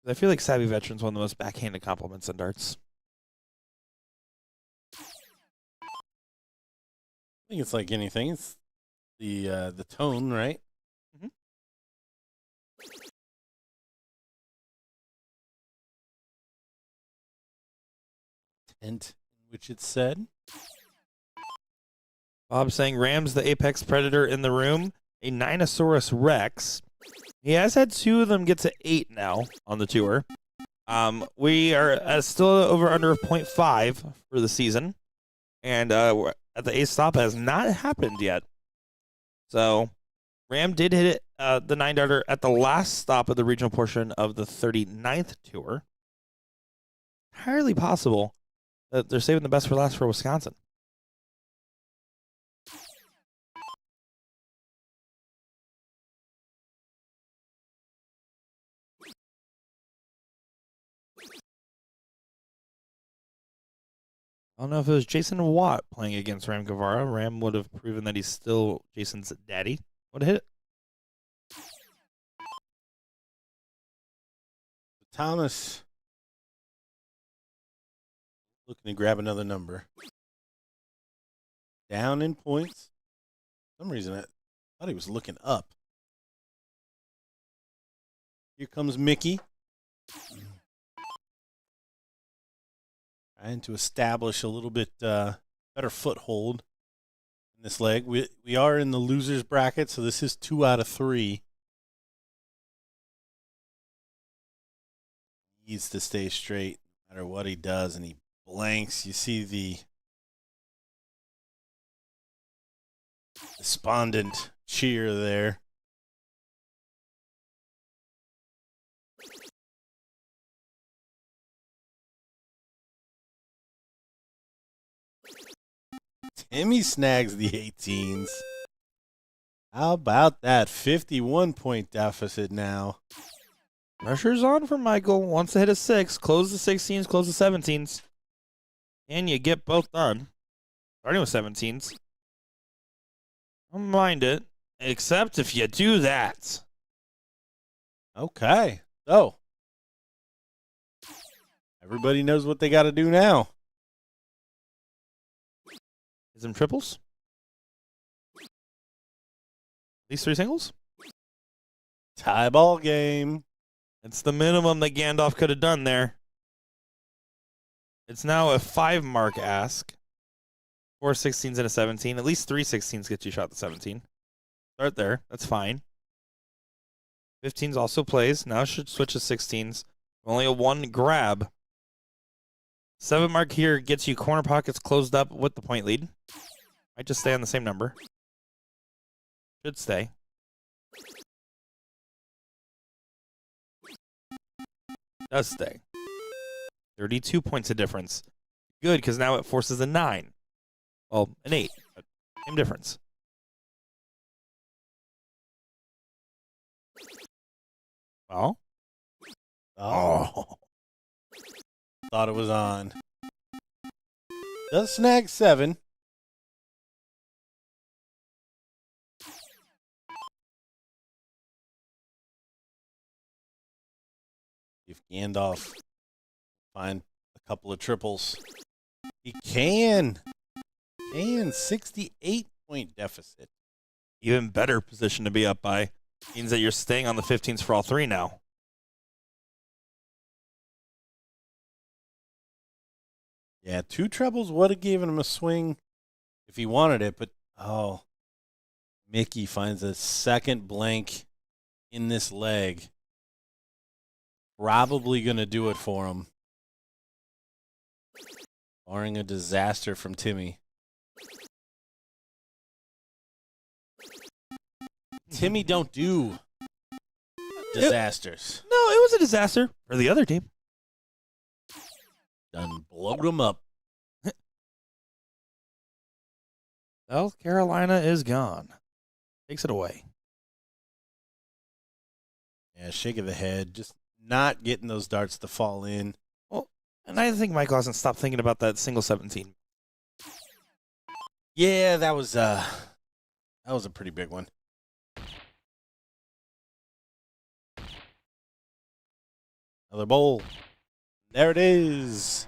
I feel like savvy veteran's one of the most backhanded compliments in darts. I think it's like anything. It's the tone, right? Mm-hmm. Intent in which it's said. Bob saying Ram's the apex predator in the room. A Ninosaurus Rex. He has had 2 of them get to 8 now on the tour. We are still over under 0.5 for the season. And we're at the 8th stop has not happened yet. So Ram did hit it, the 9-darter at the last stop of the regional portion of the 39th tour. Entirely possible that they're saving the best for last for Wisconsin. I don't know if it was Jason Watt playing against Ram Guevara. Ram would have proven that he's still Jason's daddy. Would have hit it. Thomas looking to grab another number. Down in points. For some reason, I thought he was looking up. Here comes Mickey. Trying to establish a little bit better foothold in this leg. We are in the losers bracket, so this is 2 out of 3. He needs to stay straight no matter what he does, and he blanks. You see the despondent cheer there. Timmy snags the 18s. How about that? 51-point deficit now. Pressure's on for Michael. Wants to hit a 6. Close the 16s, close the 17s. And you get both done. Starting with 17s. Don't mind it. Except if you do that. Okay. So, everybody knows what they got to do now. Is them triples? These 3 singles? Tie ball game. It's the minimum that Gandalf could have done there. It's now a 5-mark ask. 4 16s and a 17. At least 3 16s get you shot to 17. Start there. That's fine. 15s also plays. Now should switch to 16s. Only a 1 grab. 7-mark here gets you corner pockets closed up with the point lead. Might just stay on the same number. Should stay. Does stay. 32 points of difference. Good, because now it forces a 9. Well, an 8. But same difference. Well. Oh. Thought it was on. Does snag 7. If Gandalf find a couple of triples, he can. 68-point deficit. Even better position to be up by. Means that you're staying on the 15s for all 3 now. Yeah, 2 trebles would have given him a swing if he wanted it, but Mickey finds a second blank in this leg. Probably going to do it for him. Barring a disaster from Timmy. Timmy don't do disasters. No, it was a disaster for the other team. Done blowed him up. South Carolina is gone. Takes it away. Yeah, shake of the head. Just not getting those darts to fall in. Well, and I think Michael hasn't stopped thinking about that single 17. Yeah, that was a pretty big one. Another bowl. There it is.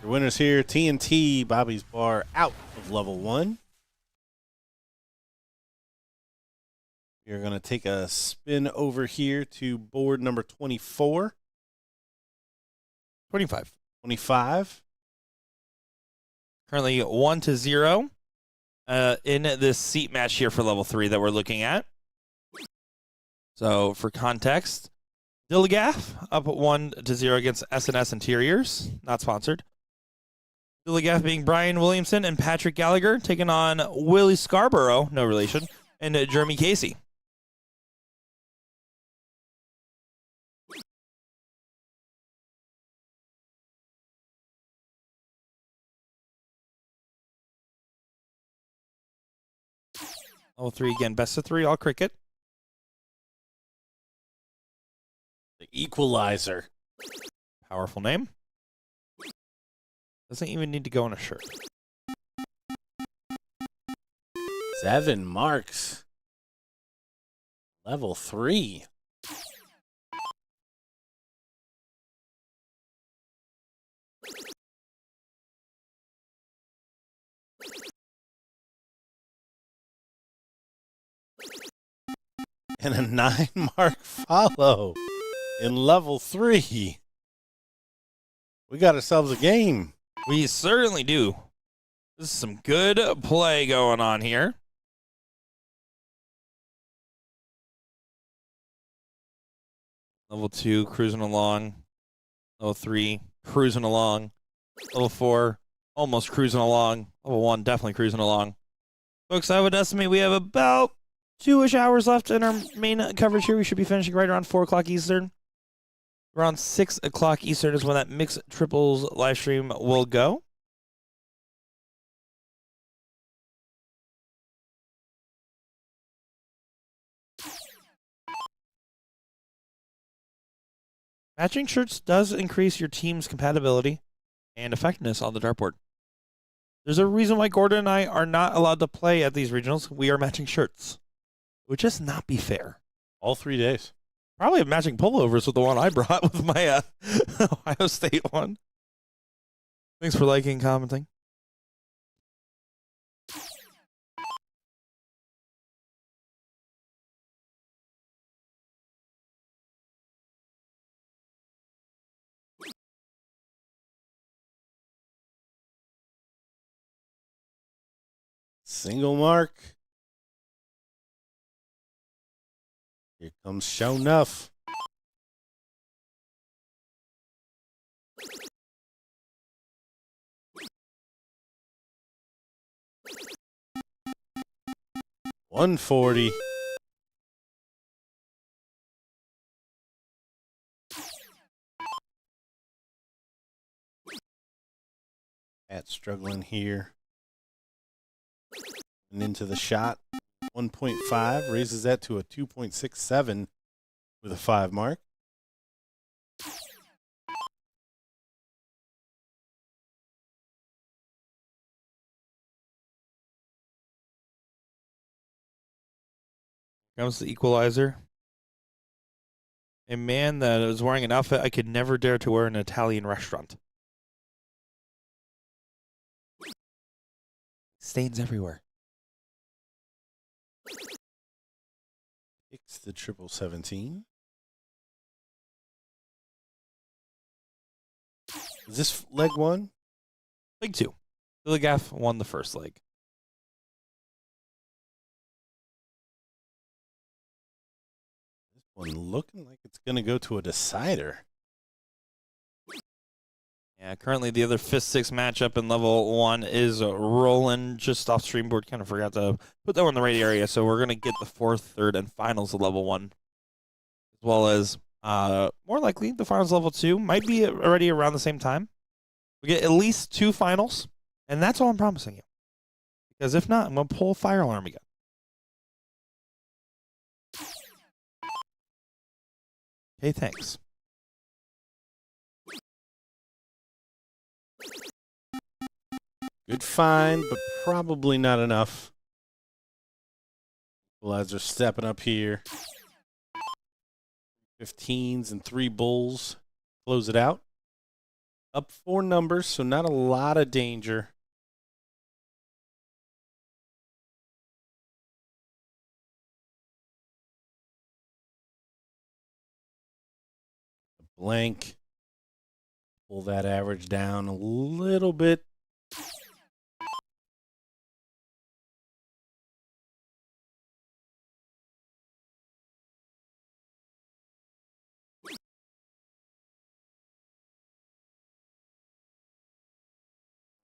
Your winners here, TNT, Bobby's Bar, out of level 1. You're going to take a spin over here to board number 24. 25. 25. Currently 1-0 in this seat match here for level 3 that we're looking at. So for context, Dilligaff up 1-0 against S&S Interiors, not sponsored. Dilligaff being Brian Williamson and Patrick Gallagher, taking on Willie Scarborough, no relation, and Jeremy Casey. Level 3 again, best of 3, all cricket. The Equalizer. Powerful name. Doesn't even need to go on a shirt. 7 marks. Level 3. And a 9-mark follow in level 3. We got ourselves a game. We certainly do. This is some good play going on here. Level 2, cruising along. Level 3, cruising along. Level 4, almost cruising along. Level 1, definitely cruising along. Folks, I would estimate we have about 2-ish hours left in our main coverage here. We should be finishing right around 4 o'clock Eastern. Around 6 o'clock Eastern is when that mixed triples live stream will go. Matching shirts does increase your team's compatibility and effectiveness on the dartboard. There's a reason why Gordon and I are not allowed to play at these regionals. We are matching shirts. It would just not be fair. All 3 days. Probably matching pullovers with the one I brought with my Ohio State one. Thanks for liking and commenting. Single mark. Here comes Show Enough. $140. Pat struggling here. And into the shot. 1.5 raises that to a 2.67 with a 5 mark. Comes the equalizer. A man that is wearing an outfit I could never dare to wear in an Italian restaurant. Stains everywhere. It's the 777. Is this leg one? Leg 2. Billy Gaff won the first leg. This one looking like it's going to go to a decider. Yeah, currently the other 5th-6 matchup in level 1 is rolling just off streamboard. Kind of forgot to put that one in the right area, so we're going to get the 4th, 3rd, and finals of level 1. As well as, more likely, the finals level 2 might be already around the same time. We get at least 2 finals, and that's all I'm promising you. Because if not, I'm going to pull a fire alarm again. Okay, thanks. Good find, but probably not enough. Equalizer stepping up here. 15s and 3 bulls. Close it out. Up 4 numbers, so not a lot of danger. Blank. Pull that average down a little bit.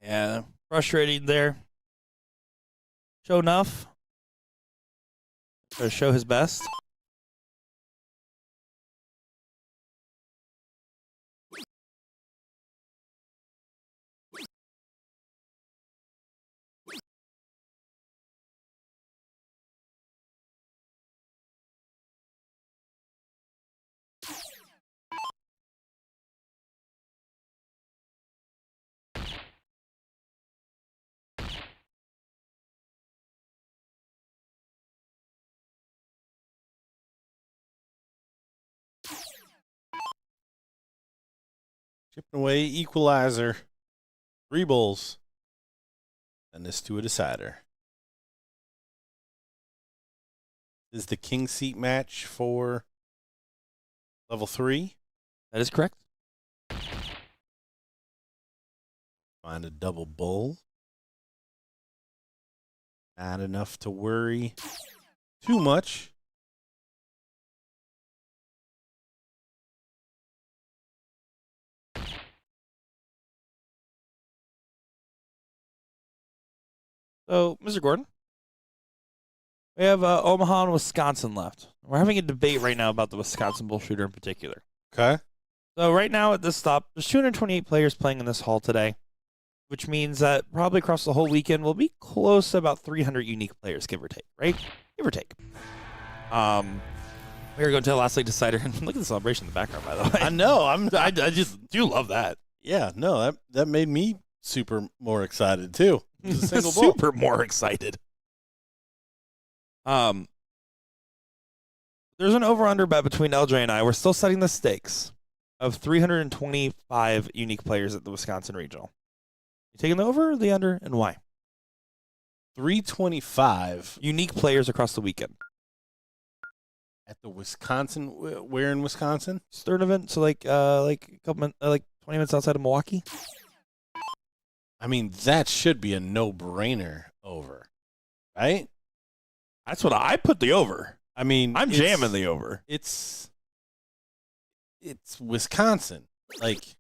Yeah, frustrating there. Show enough. Try to show his best. Chipping away, equalizer. 3 bulls. Send this to a decider. This is the king seat match for level 3. That is correct. Find a double bull. Not enough to worry too much. So, Mr. Gordon, we have Omaha and Wisconsin left. We're having a debate right now about the Wisconsin BullShooter in particular. Okay. So right now at this stop, there's 228 players playing in this hall today, which means that probably across the whole weekend we'll be close to about 300 unique players, give or take, right? Give or take. We are going to the last league decider, and look at the celebration in the background, by the way. I know. I just do love that. Yeah, no, that made me super more excited too. It was a single bull. Super more excited. There's an over-under bet between LJ and I. We're still setting the stakes of 325 unique players at the Wisconsin Regional. You taking the over or the under, and why? 325 unique players across the weekend. At the Wisconsin, where in Wisconsin? It's third event, so like a couple like 20 minutes outside of Milwaukee. I mean, that should be a no-brainer over, right? That's what I put the over. I mean, I'm jamming the over. It's Wisconsin. Like,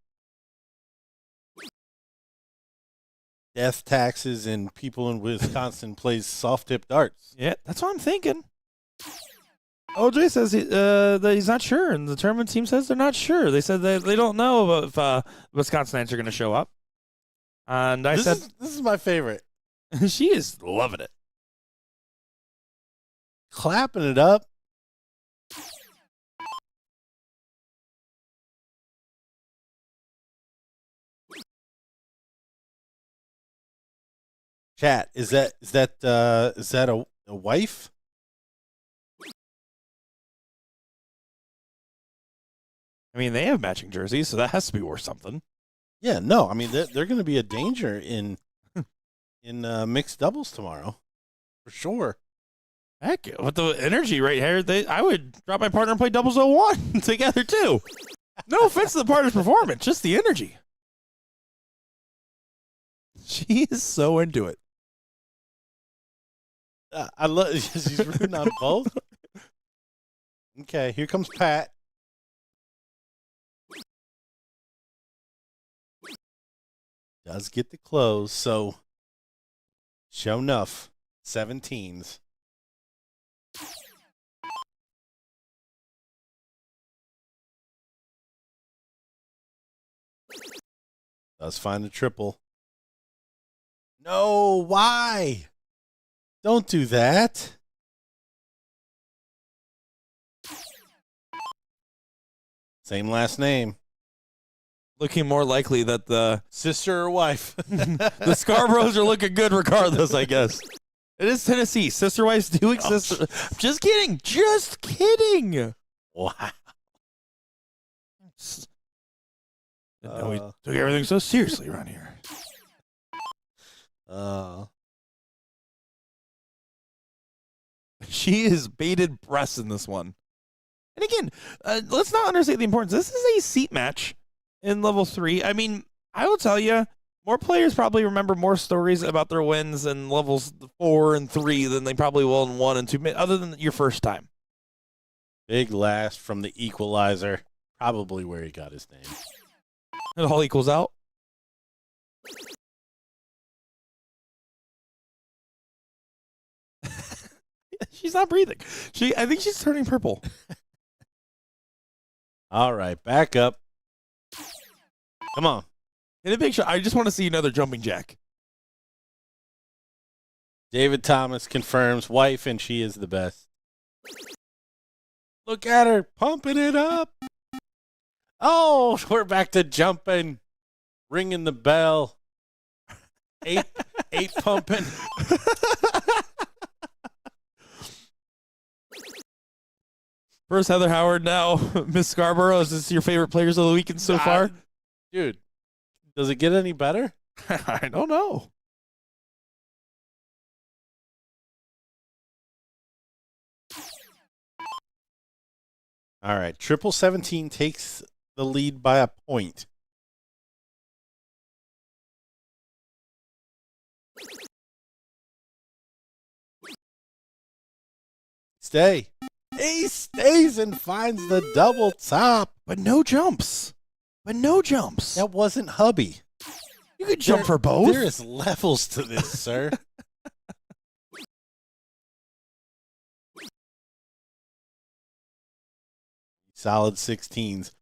death taxes and people in Wisconsin plays soft-tip darts. Yeah, that's what I'm thinking. OJ says that he's not sure, and the tournament team says they're not sure. They said that they don't know if Wisconsinites are going to show up. And I said, this is my favorite. she is loving it. Clapping it up. Chat, is that a wife? I mean, they have matching jerseys, so that has to be worth something. Yeah, no, I mean they're going to be a danger in mixed doubles tomorrow, for sure. Heck, with the energy right here, I would drop my partner and play doubles 01 together too. No offense to the partner's performance, just the energy. She is so into it. I love she's rooting on both. Okay, here comes Pat. Does get the close, so show enough. 17s. Does find a triple. No, why? Don't do that. Same last name. Looking more likely that the Sister or wife? the Scarboroughs are looking good regardless, I guess. It is Tennessee. Sister wives do exist. Just kidding. Just kidding. Wow. We took everything so seriously around here. She is bated breath in this one. And again, let's not understate the importance. This is a seat match in level 3. I mean, I will tell you, more players probably remember more stories about their wins in levels 4 and 3 than they probably will in 1 and 2, other than your first time. Big last from the equalizer. Probably where he got his name. It all equals out. She's not breathing. I think she's turning purple. All right, back up. Come on. In a big shot, I just want to see another jumping jack. David Thomas confirms wife, and she is the best. Look at her pumping it up. Oh, we're back to jumping, ringing the bell. Eight pumping. First Heather Howard, now Miss Scarborough. Is this your favorite players of the weekend so far? Dude, does it get any better? I don't know. All right, 17 takes the lead by a point. Stay. He stays and finds the double top. But no jumps. That wasn't hubby. You could jump for both. There is levels to this, sir. Solid 16s.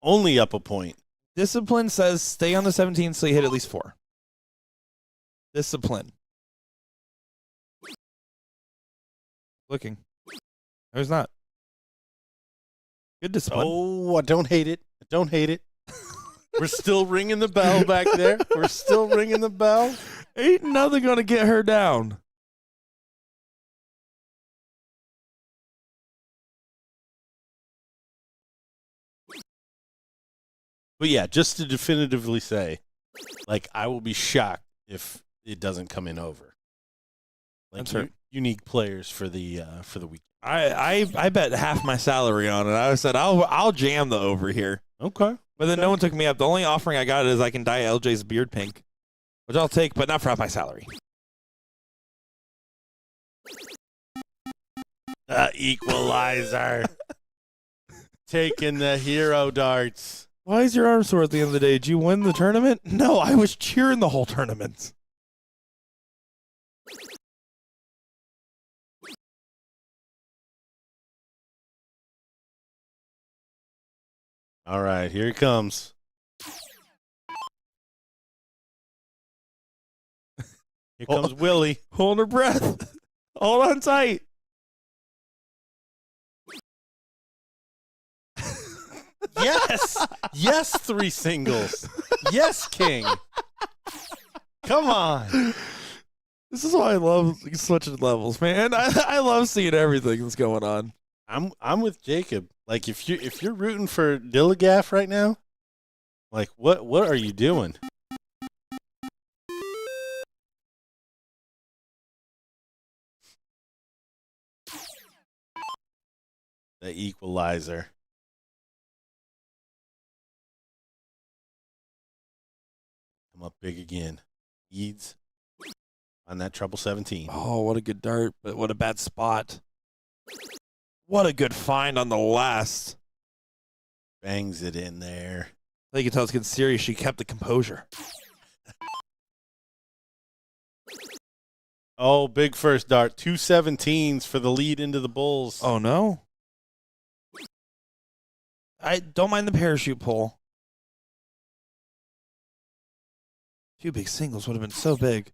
Only up a point. Discipline says stay on the 17 so you hit at least 4. Discipline. Looking. No, he's not. Good discipline. Oh, I don't hate it. We're still ringing the bell back there. We're still ringing the bell. Ain't nothing going to get her down. But yeah, just to definitively say, like, I will be shocked if it doesn't come in over. Like, That's right. Unique players for the week. I bet half my salary on it. I said I'll jam the over here. Okay. But then no one took me up. The only offering I got is I can dye LJ's beard pink, which I'll take, but not for half my salary. Equalizer. Taking the hero darts. Why is your arm sore at the end of the day? Did you win the tournament? No, I was cheering the whole tournament. All right, here he comes. Here comes Willie. Holding her breath. Hold on tight. Yes. Yes, 3 singles. Yes, King. Come on. This is why I love switching levels, man. I love seeing everything that's going on. I'm with Jacob. Like if you're rooting for Dilligaff right now, like what are you doing? The equalizer. Come up big again. Eads on that treble 17. Oh, what a good dart, but what a bad spot. What a good find on the last. Bangs it in there. I think you can tell it's getting serious. She kept the composure. Oh, big first dart. 2 17s for the lead into the Bulls. Oh, no. I don't mind the parachute pull. 2 big singles would have been so big.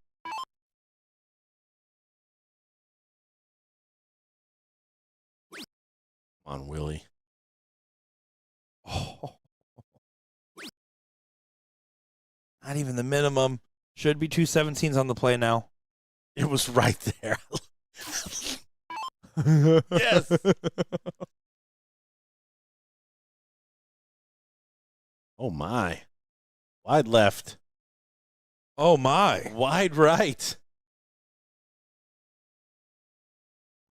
Come on, Willie. Oh. Not even the minimum. Should be 2 17s on the play now. It was right there. Yes. Oh, my. Wide left. Oh, my. Wide right.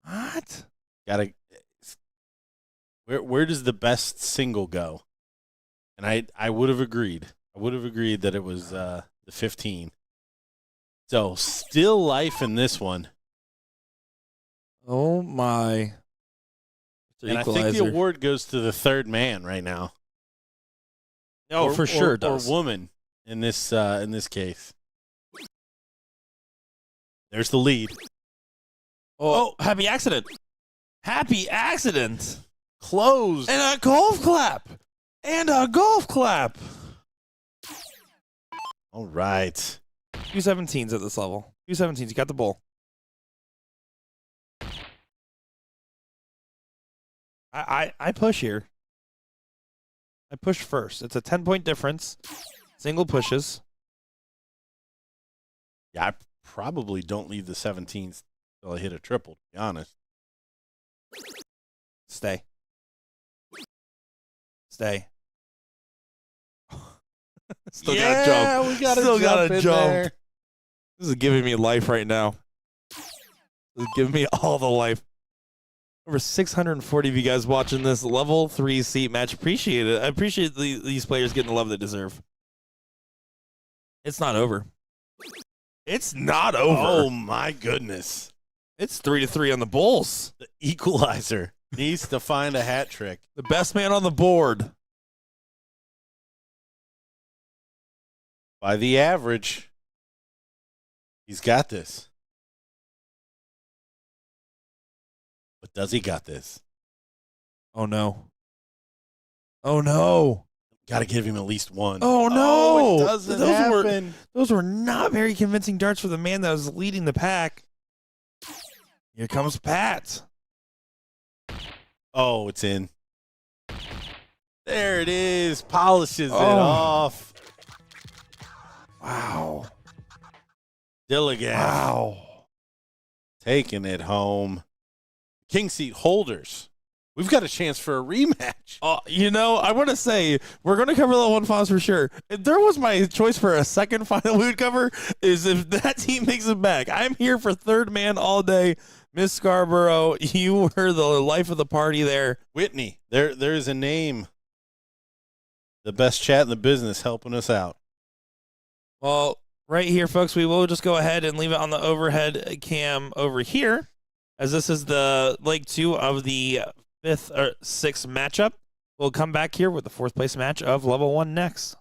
What? Gotta. Where does the best single go? And I would have agreed. I would have agreed that it was the 15. So still life in this one. Oh, my. And I think the award goes to the third man right now. Oh, for sure it does. Or woman in this case. There's the lead. Oh, happy accident. Happy accident. Closed. And a golf clap. And a golf clap. All right. 2 17s at this level. 2 17s. You got the bull. I push here. I push first. It's a 10-point difference. Single pushes. Yeah, I probably don't leave the 17s until I hit a triple, to be honest. Stay. Stay. Still gotta jump. We gotta Still jump gotta in jump. there. This is giving me life right now. This is giving me all the life. Over 640 of you guys watching this level 3 seat match. Appreciate it. I appreciate these players getting the love they deserve. It's not over. It's not over. Oh, my goodness. It's 3-3 on the Bulls. The equalizer needs to find a hat trick. The best man on the board. By the average, he's got this. But does he got this? Oh, no. Oh, no. Got to give him at least one. Oh, no. Oh, it doesn't happen. Those were not very convincing darts for the man that was leading the pack. Here comes Pat. Oh, it's in. There it is. Polishes it off. Wow. Dilligan. Wow. Taking it home. King seat holders. We've got a chance for a rematch. You know, I want to say we're going to cover level 1 finals for sure. If there was my choice for a second final we would cover is if that team makes it back. I'm here for third man all day. Miss Scarborough, you were the life of the party there. Whitney, there's a name. The best chat in the business helping us out. Well, right here, folks, we will just go ahead and leave it on the overhead cam over here, as this is the leg 2 of the 5th or 6th matchup. We'll come back here with the 4th place match of level 1 next.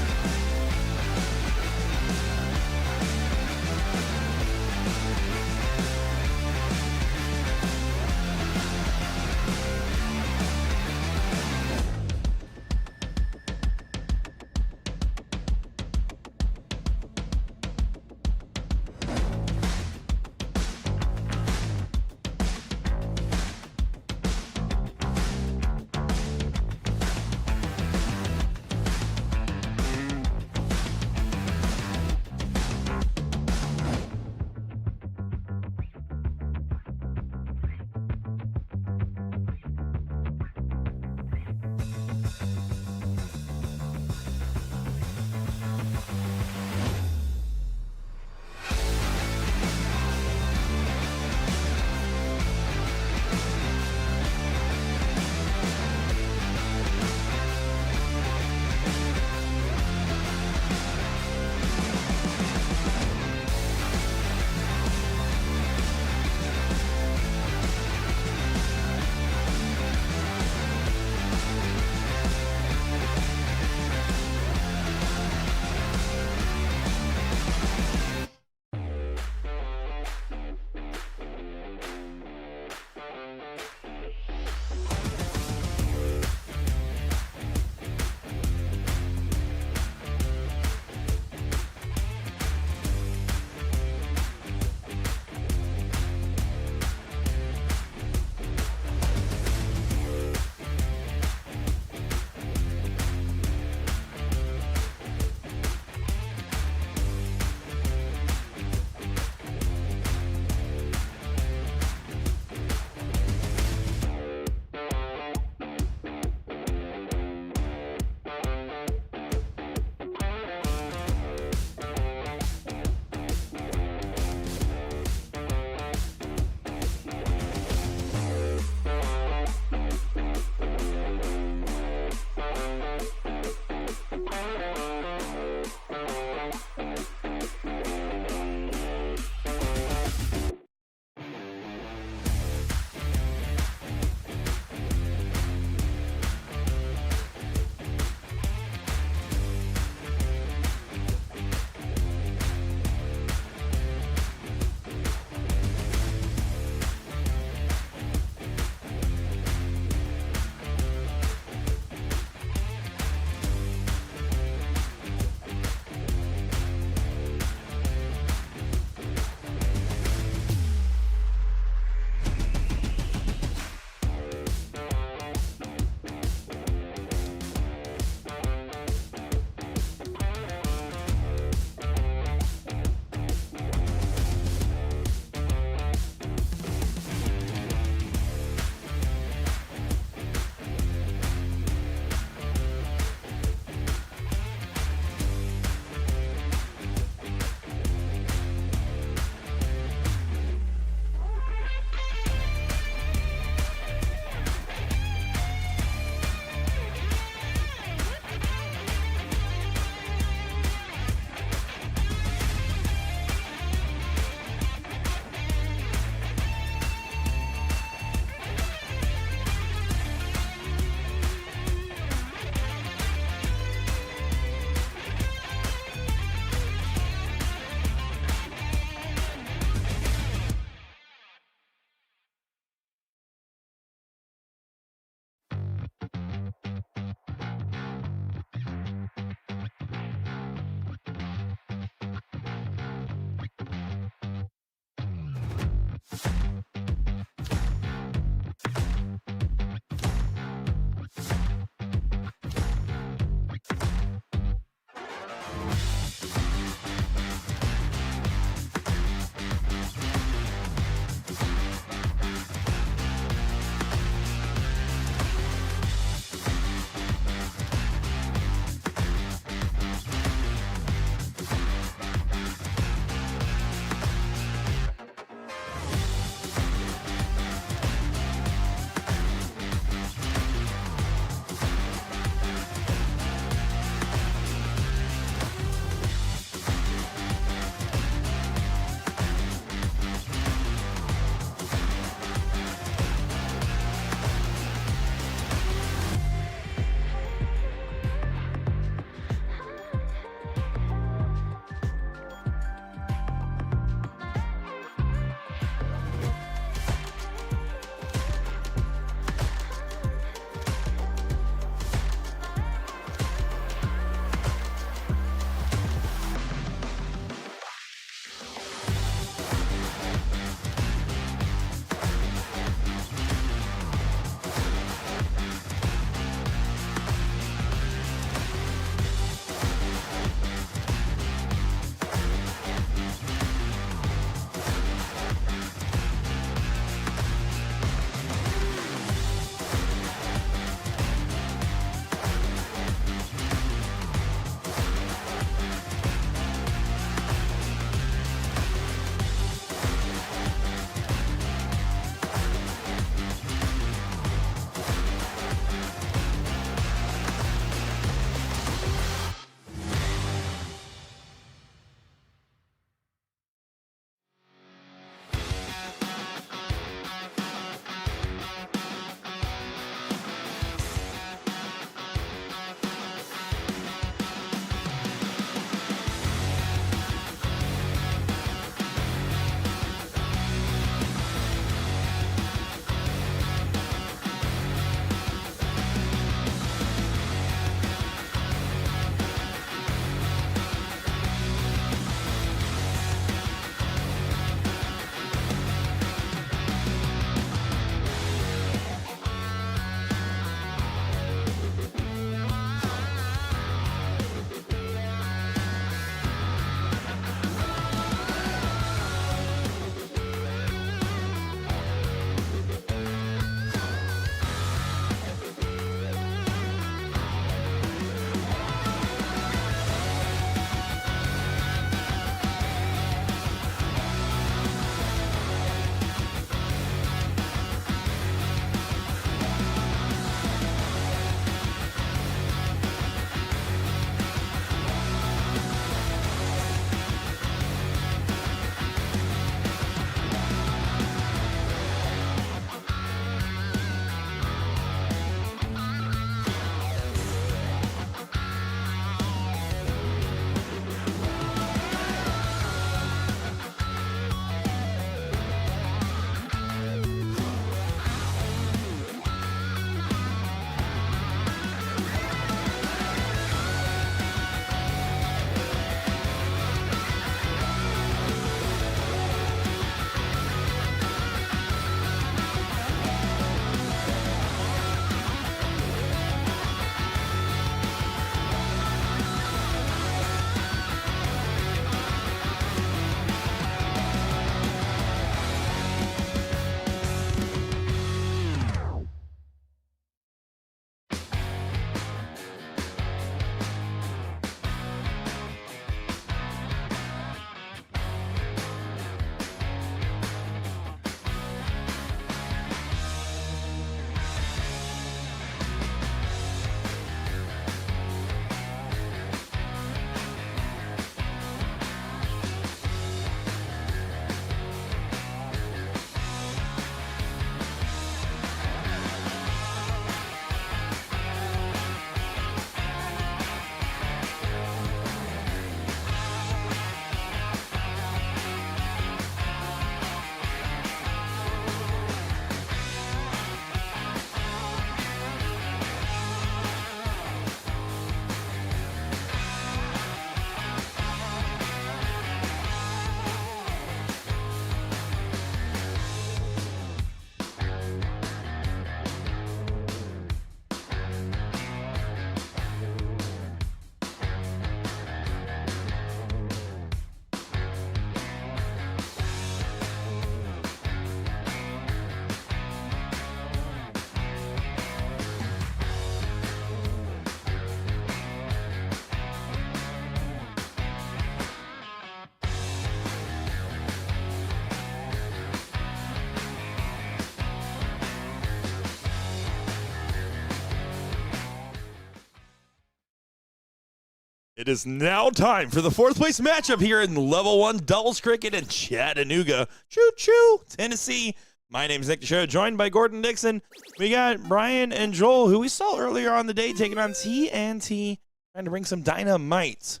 It is now time for the fourth place matchup here in level 1 doubles cricket in Chattanooga. Choo choo, Tennessee. My name is Nick DeShow, joined by Gordon Dixon. We got Brian and Joel, who we saw earlier on the day, taking on TNT, trying to bring some dynamite.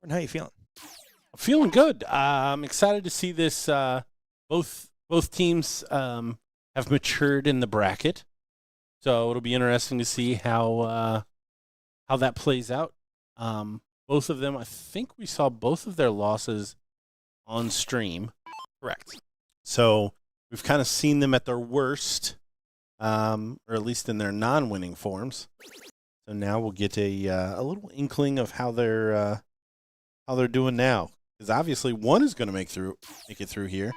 Gordon, how you feeling? I'm feeling good. I'm excited to see this. Both teams have matured in the bracket, so it'll be interesting to see how that plays out. Both of them, I think we saw both of their losses on stream. Correct. So we've kind of seen them at their worst, or at least in their non-winning forms. So now we'll get a little inkling of how they're doing now. Because obviously one is going to make it through here.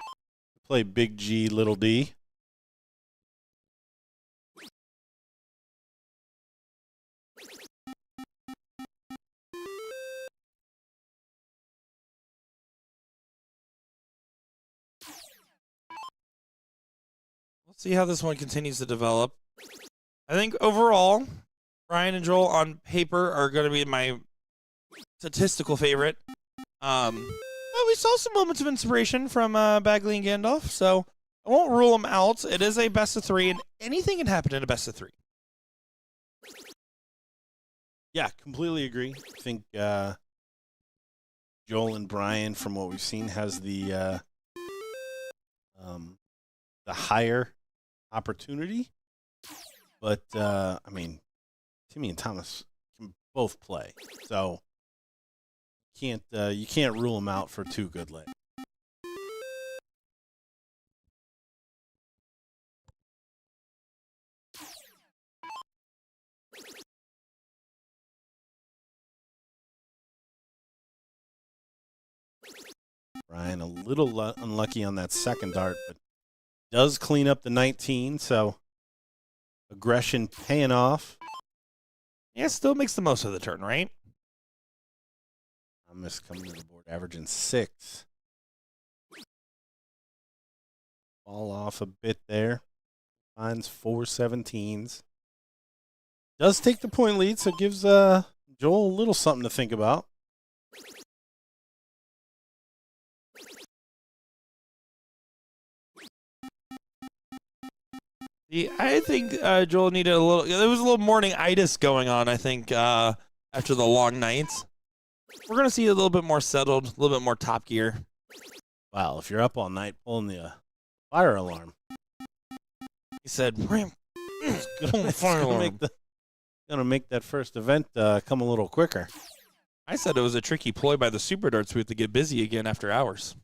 Play Big G, Little D. We'll see how this one continues to develop. I think overall, Brian and Joel on paper are going to be my statistical favorite. But we saw some moments of inspiration from Bagley and Gandalf, so I won't rule them out. It is a best of 3, and anything can happen in a best of 3. Yeah, completely agree. I think Joel and Brian, from what we've seen, has the higher opportunity. But I mean, Timmy and Thomas can both play, so you can't rule them out for 2 good legs. Brian a little unlucky on that second dart, but does clean up the 19, so aggression paying off. Yeah, still makes the most of the turn, right? Thomas coming to the board, averaging 6. Fall off a bit there. Finds 4 17s. Does take the point lead, so gives Joel a little something to think about. Yeah, I think Joel needed a little. There was a little morning itis going on, I think, after the long nights. We're going to see a little bit more settled, a little bit more top gear. Wow, if you're up all night pulling the fire alarm. He said, It's gonna make that first event come a little quicker. I said it was a tricky ploy by the Super Darts booth to get busy again after hours.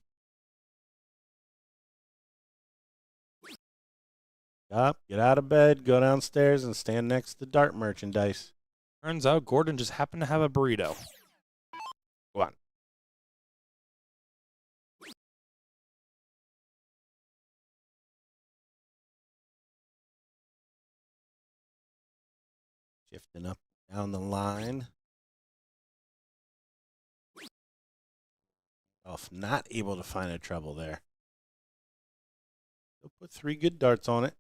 Up, get out of bed, go downstairs, and stand next to dart merchandise. Turns out Gordon just happened to have a burrito. Go on. Shifting up down the line. Off, not able to find a treble there. He'll put 3 good darts on it.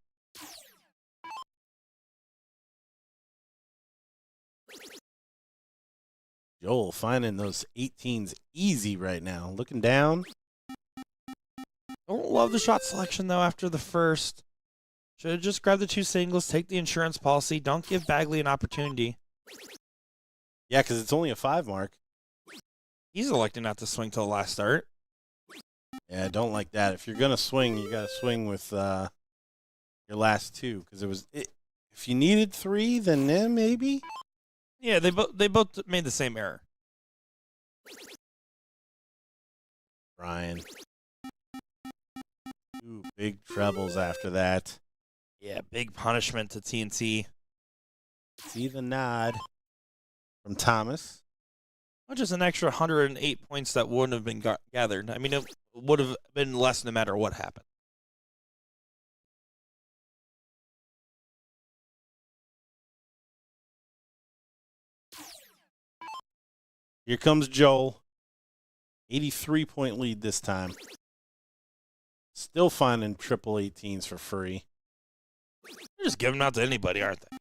Joel finding those 18s easy right now. Looking down. Don't love the shot selection, though, after the first. Should have just grabbed the 2 singles, take the insurance policy. Don't give Bagley an opportunity. Yeah, because it's only a 5 mark. He's electing not to swing till the last start. Yeah, I don't like that. If you're going to swing, you got to swing with your last 2. Because if you needed 3, then maybe. Yeah, they both made the same error. Brian. 2 big trebles after that. Yeah, big punishment to TNT. See the nod from Thomas. Not just an extra 108 points that wouldn't have been gathered. I mean, it would have been less no matter what happened. Here comes Joel. 83-point lead this time. Still finding triple 18s for free. They're just giving them out to anybody, aren't they?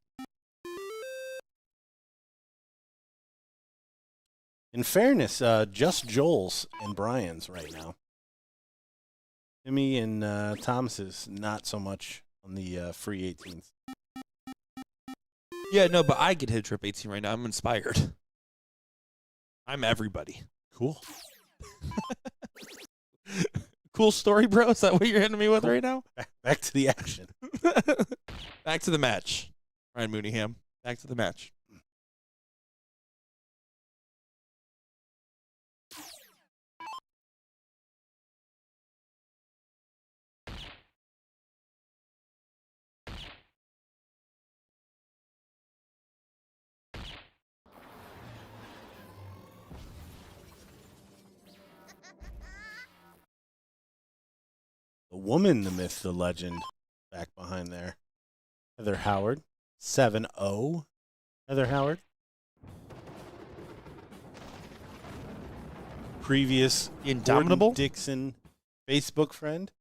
In fairness, just Joel's and Brian's right now. Timmy and Thomas's not so much on the free 18s. Yeah, no, but I could hit trip 18 right now. I'm inspired. I'm everybody. Cool. Cool story, bro. Is that what you're hitting me with right now? Back to the action. Back to the match. Ryan Mooneyham. Back to the match. The woman, the myth, the legend, back behind there. Heather Howard, 7-0. Heather Howard. Previous Indomitable Gordon Dixon Facebook friend.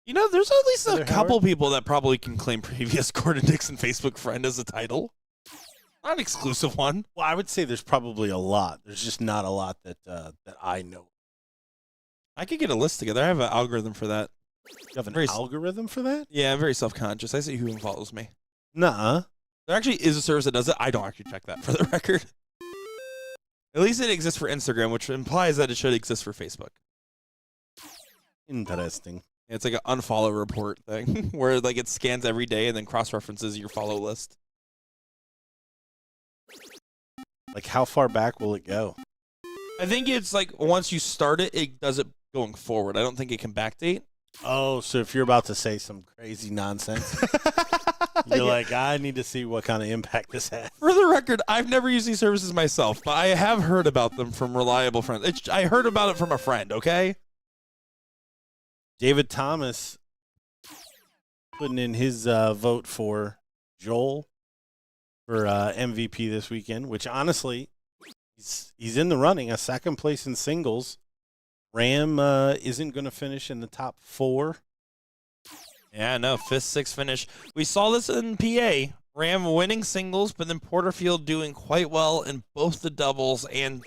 You know, there's at least Heather a couple Howard? people that probably can claim previous Gordon Dixon Facebook friend as a title. Not an exclusive one. Well, I would say there's probably a lot. There's just not a lot that that I know. I could get a list together. I have an algorithm for that. You have an Very- algorithm for that? Yeah, I'm very self-conscious. I see who follows me. Nuh-uh. There actually is a service that does it. I don't actually check that for the record. At least it exists for Instagram, which implies that it should exist for Facebook. Interesting. It's like an unfollow report thing where like it scans every day and then cross-references your follow list. Like, how far back will it go? I think it's like once you start it, it does it going forward. I don't think it can backdate. Oh, so if you're about to say some crazy nonsense, you're like, I need to see what kind of impact this has. For the record, I've never used these services myself, but I have heard about them from reliable friends. I heard about it from a friend, okay? David Thomas putting in his vote for Joel for MVP this weekend, which honestly, he's in the running. A second place in singles. Ram isn't going to finish in the top 4. Yeah, no, 5th, 6th finish. We saw this in PA. Ram winning singles, but then Porterfield doing quite well in both the doubles and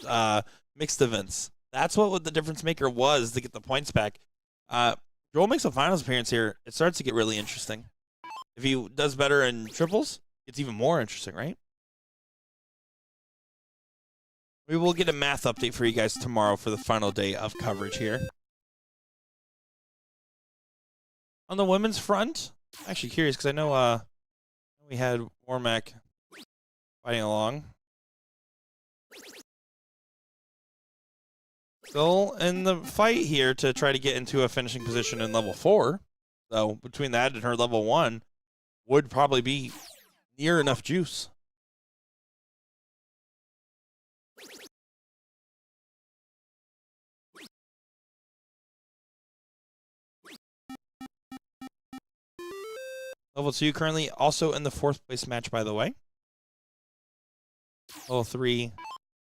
mixed events. That's what the difference maker was to get the points back. Joel makes a finals appearance here. It starts to get really interesting. If he does better in triples, it's even more interesting, right? We will get a math update for you guys tomorrow for the final day of coverage here. On the women's front, I'm actually curious because I know we had Warmack fighting along. Still in the fight here to try to get into a finishing position in level 4. So between that and her level 1 would probably be near enough juice. Level 2 currently also in the 4th place match, by the way. Level 3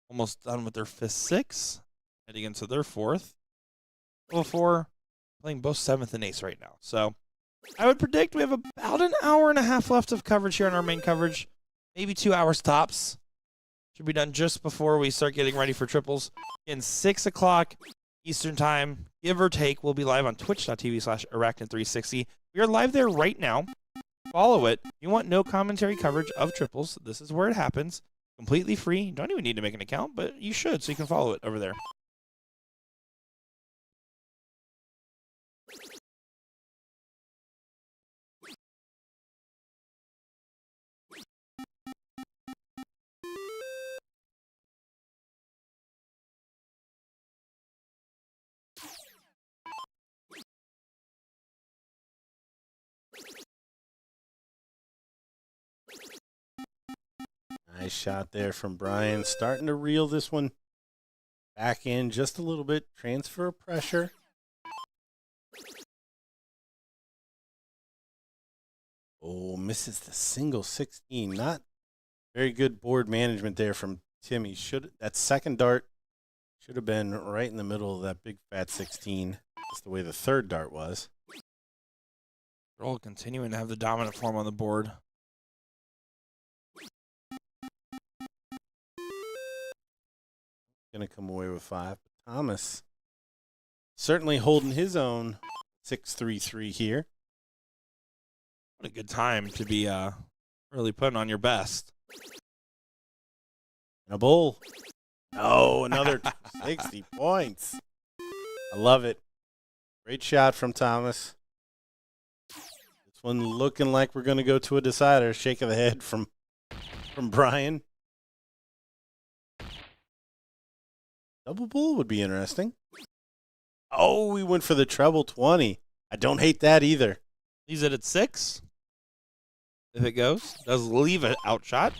almost done with their 5th, 6th. Heading into their 4th. Level 4 playing both 7th and 8th right now. So I would predict we have about an hour and a half left of coverage here on our main coverage. Maybe 2 hours tops. Should be done just before we start getting ready for triples. In 6 o'clock Eastern time, give or take, we'll be live on twitch.tv/Arachnid360. We are live there right now. Follow it. If you want no commentary coverage of triples, this is where it happens. Completely free. You don't even need to make an account, but you should so you can follow it over there. Nice shot there from Brian. Starting to reel this one back in just a little bit. Transfer of pressure. Oh, misses the single 16. Not very good board management there from Timmy. That second dart should have been right in the middle of that big fat 16. That's the way the third dart was. They're all continuing to have the dominant form on the board. going to come away with 5. Thomas certainly holding his own 6-3-3 here. What a good time to be really putting on your best. And a bull. Oh, another 60 points. I love it. Great shot from Thomas. This one looking like we're going to go to a decider. Shake of the head from Brian. Double bull would be interesting. Oh, we went for the treble 20. I don't hate that either. Leaves it at 6. If it goes, does leave it outshot.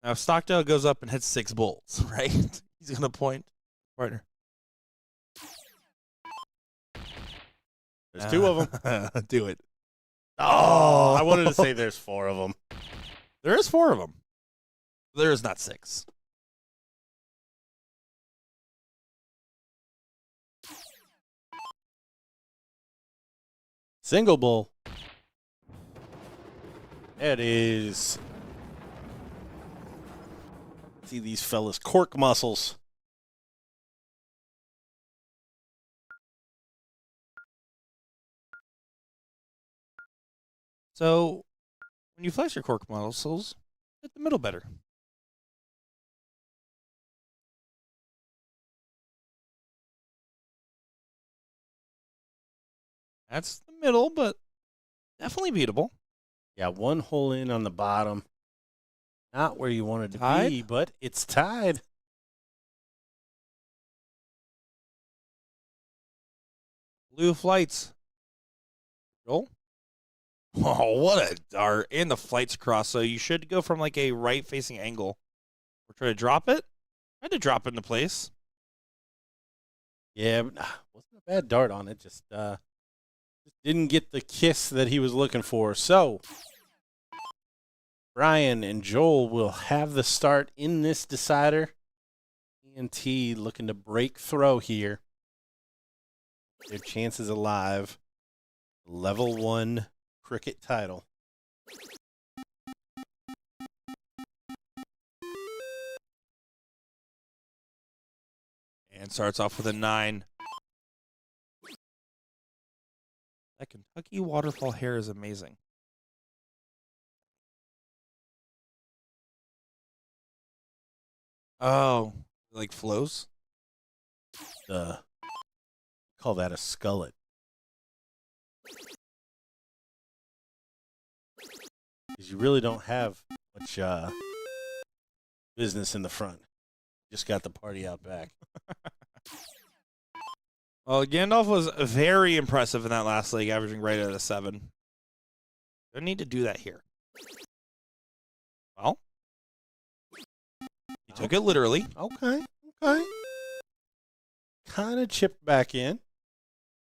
Now, if Stockdale goes up and hits 6 bulls, right? He's going to point partner. There's 2 of them. Do it. Oh, I wanted to say there's 4 of them. There is 4 of them. There is not 6. Single bull. It is. See these fellas cork muscles. So, when you flex your cork muscles, hit the middle better. That's the middle, but definitely beatable. Yeah, 1 hole in on the bottom. Not where you wanted to Tied? be, but it's tied. Blue flights. Roll. Oh, what a dart. And the flights cross. So you should go from like a right-facing angle. Or try to drop it. Try to drop it into place. Yeah, wasn't a bad dart on it. Just didn't get the kiss that he was looking for. So, Brian and Joel will have the start in this decider. E&T looking to break throw here. Their chances alive. Level 1 cricket title. And starts off with a 9. That Kentucky waterfall hair is amazing. Oh, like flows? Call that a skullet. Because you really don't have much business in the front. Just got the party out back. Well, Gandalf was very impressive in that last leg, averaging right at a 7. Don't need to do that here. Well, he took it literally. Okay. Kind of chipped back in.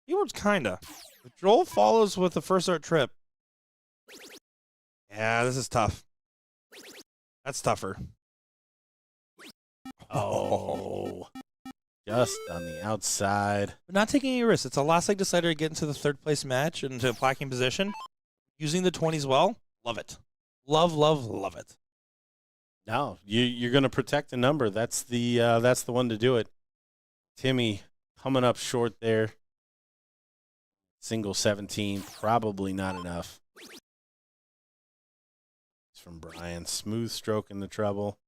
Keyword's kinda. If Joel follows with the first start trip. Yeah, this is tough. That's tougher. Oh. Just on the outside. But not taking any risks. It's a last leg decider to get into the 3rd place match and into a placking position. Using the 20s well. Love it. Love it. No, you're going to protect the number. That's the one to do it. Timmy coming up short there. Single 17, probably not enough. It's from Brian. Smooth stroke in the treble.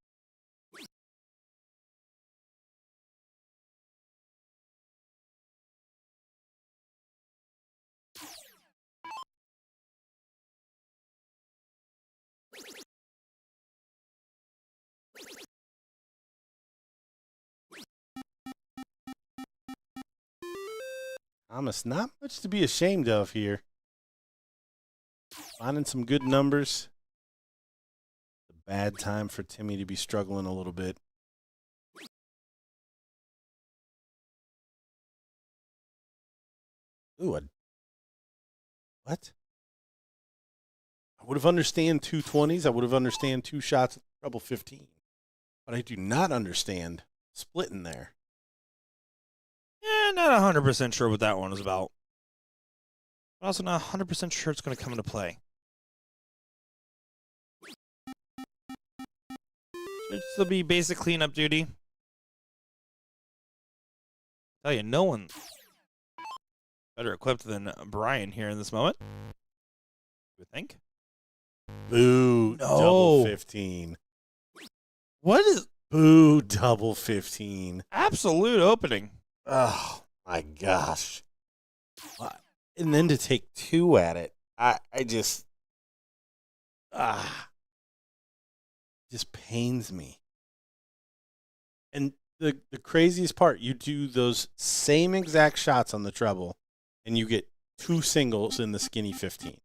Thomas, not much to be ashamed of here. Finding some good numbers. A bad time for Timmy to be struggling a little bit. Ooh, what? I would have understand 2 20s. I would have understand 2 shots at treble 15. But I do not understand splitting there. Yeah, not 100% sure what that one is about. I'm also not 100% sure it's going to come into play. Should still be basic cleanup duty. Tell you, no one better equipped than Brian here in this moment. You would think. Boo, No. double 15. What is Boo, double 15. absolute opening? Oh, my gosh. And then to take 2 at it, I just pains me. And the craziest part, you do those same exact shots on the treble, and you get 2 singles in the skinny 15.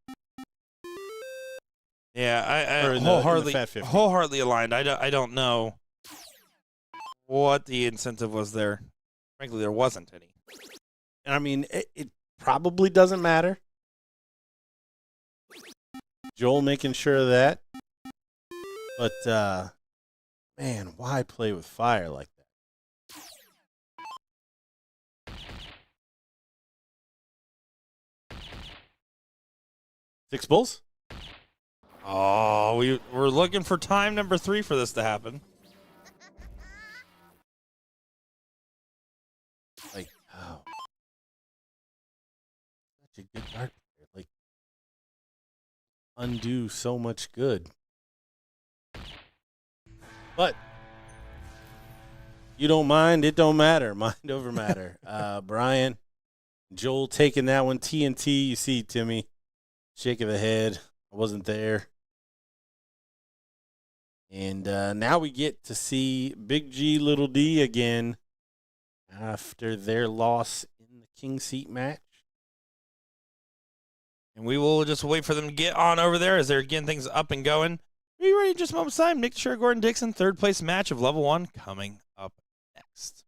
Yeah, Or I in the wholeheartedly, fat 15. wholeheartedly aligned. I don't know what the incentive was there. Frankly, there wasn't any. And I mean, it probably doesn't matter. Joel making sure of that. But, man, why play with fire like that? 6 bulls? Oh, we're looking for time number 3 for this to happen. Like, oh. Such a good dart player. Like, undo so much good. But you don't mind, it don't matter. Mind over matter. Brian, Joel taking that one. TNT, you see Timmy shaking the head. I wasn't there. And now we get to see Big G, Little D again after their loss in the King Seat match. And we will just wait for them to get on over there as they're getting things up and going. Be ready in just a moment's time. Nick Sure, Gordon Dixon, 3rd place match of level 1 coming up next.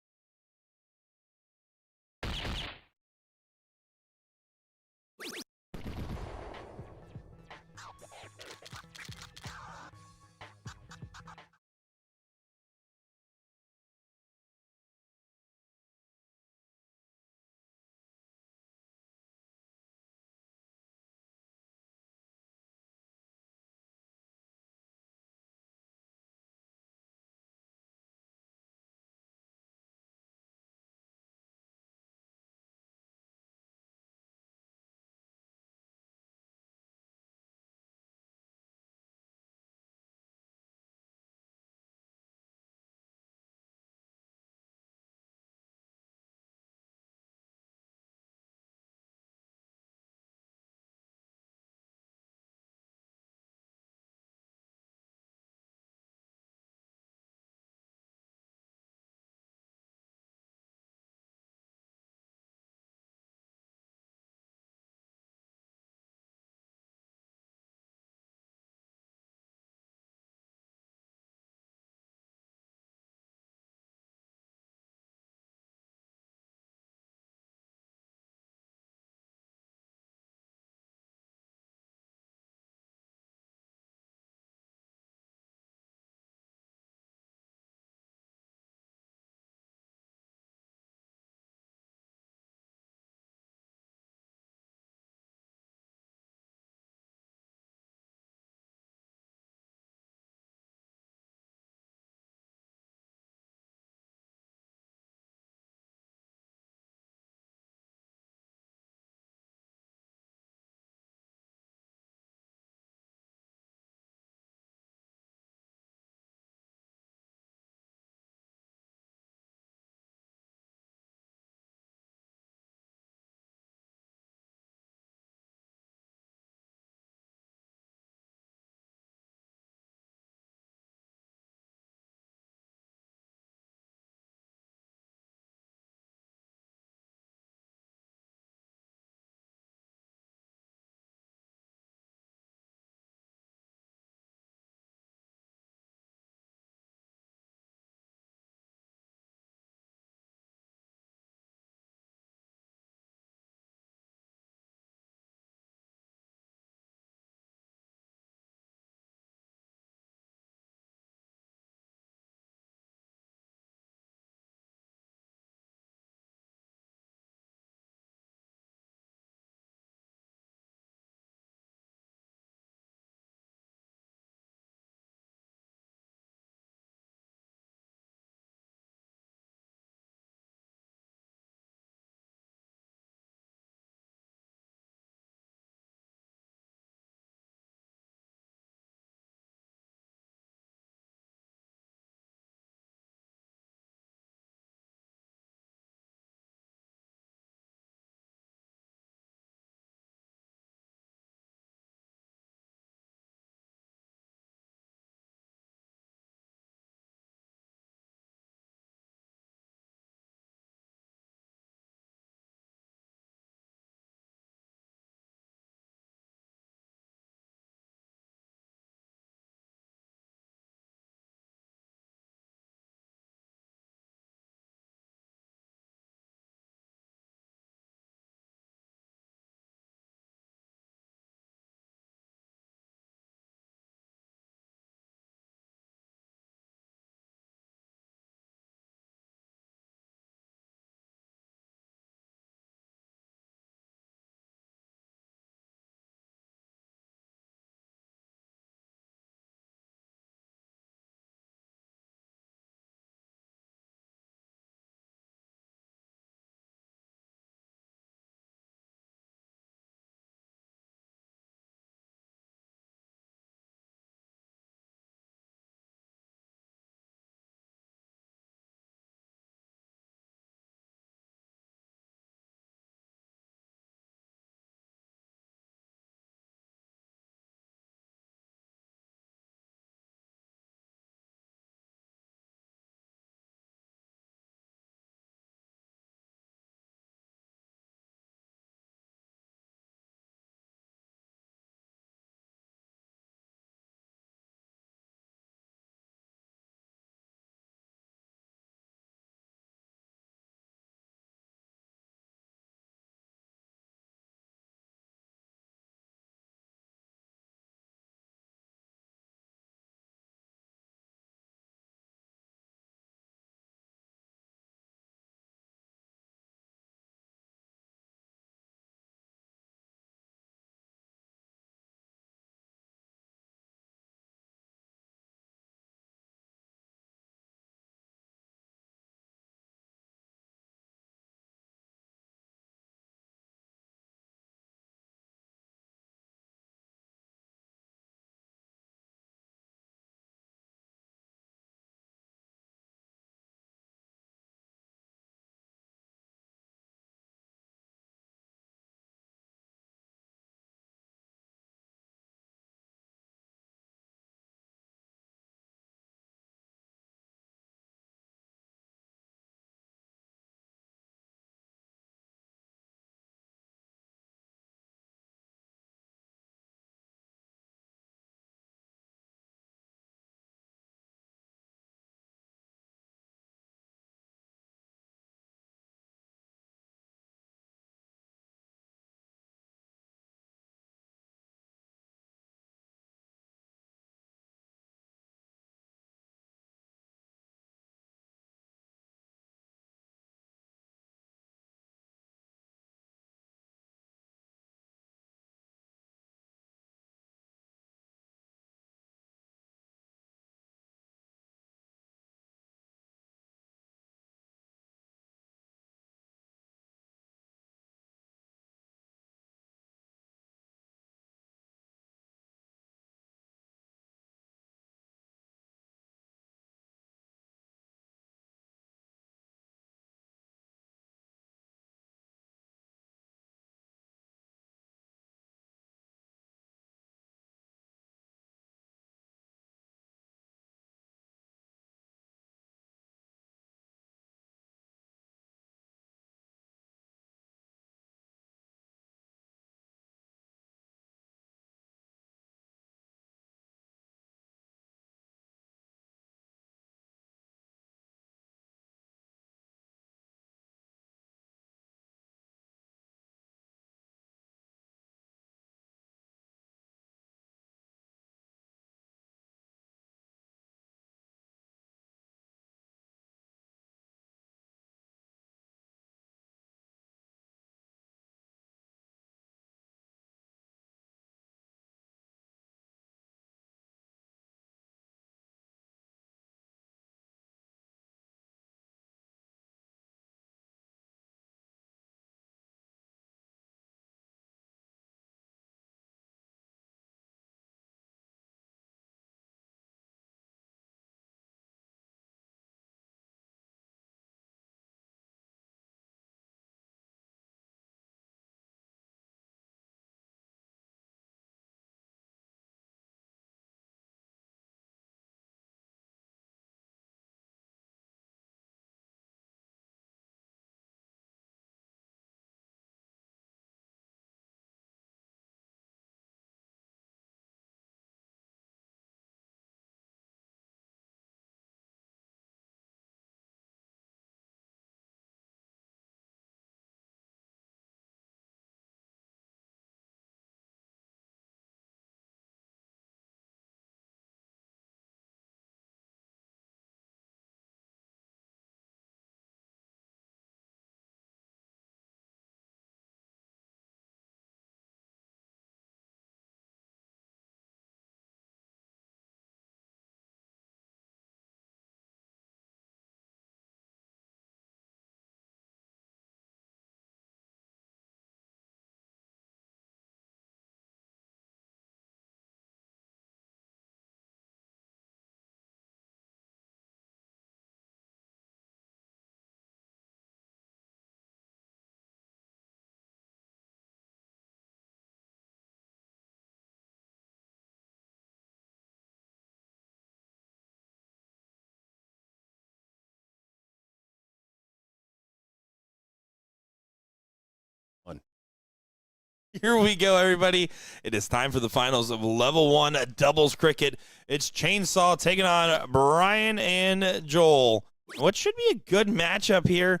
Here we go, everybody. It is time for the finals of Level 1 doubles cricket. It's Chainsaw taking on Brian and Joel. What should be a good matchup here.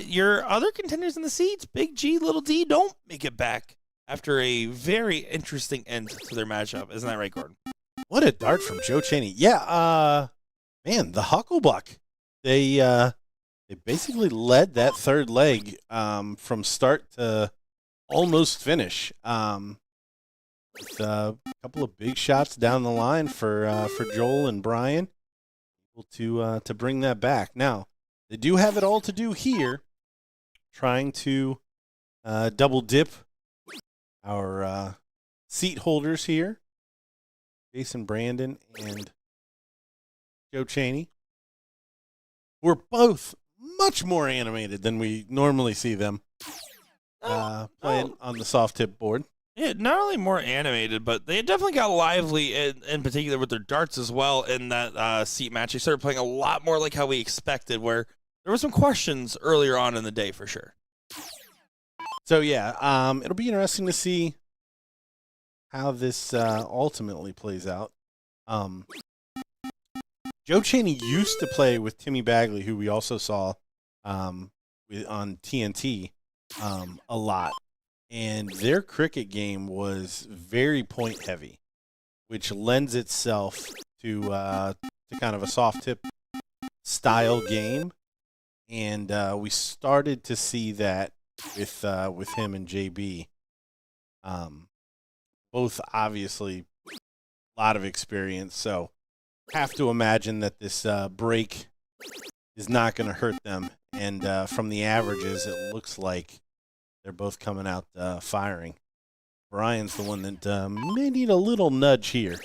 Your other contenders in the seats, Big G, Little D, don't make it back after a very interesting end to their matchup. Isn't that right, Gordon? What a dart from Joe Cheney. Yeah, man, the Hucklebuck. They basically led that third leg from start to almost finish. With a couple of big shots down the line for Joel and Brian, able to bring that back. Now, they do have it all to do here, trying to double dip our seat holders here, Jason Brandon and Joe Cheney. We're both much more animated than we normally see them playing on the soft tip board. Yeah, not only more animated, but they definitely got lively, in particular with their darts as well in that seat match. They started playing a lot more like how we expected, where there were some questions earlier on in the day for sure. So, yeah, it'll be interesting to see how this ultimately plays out. Joe Cheney used to play with Timmy Bagley, who we also saw on TNT a lot. And their cricket game was very point heavy, which lends itself to kind of a soft tip style game. And we started to see that with him and JB. Both obviously a lot of experience, so have to imagine that this break is not going to hurt them. And from the averages, it looks like they're both coming out firing. Brian's the one that may need a little nudge here.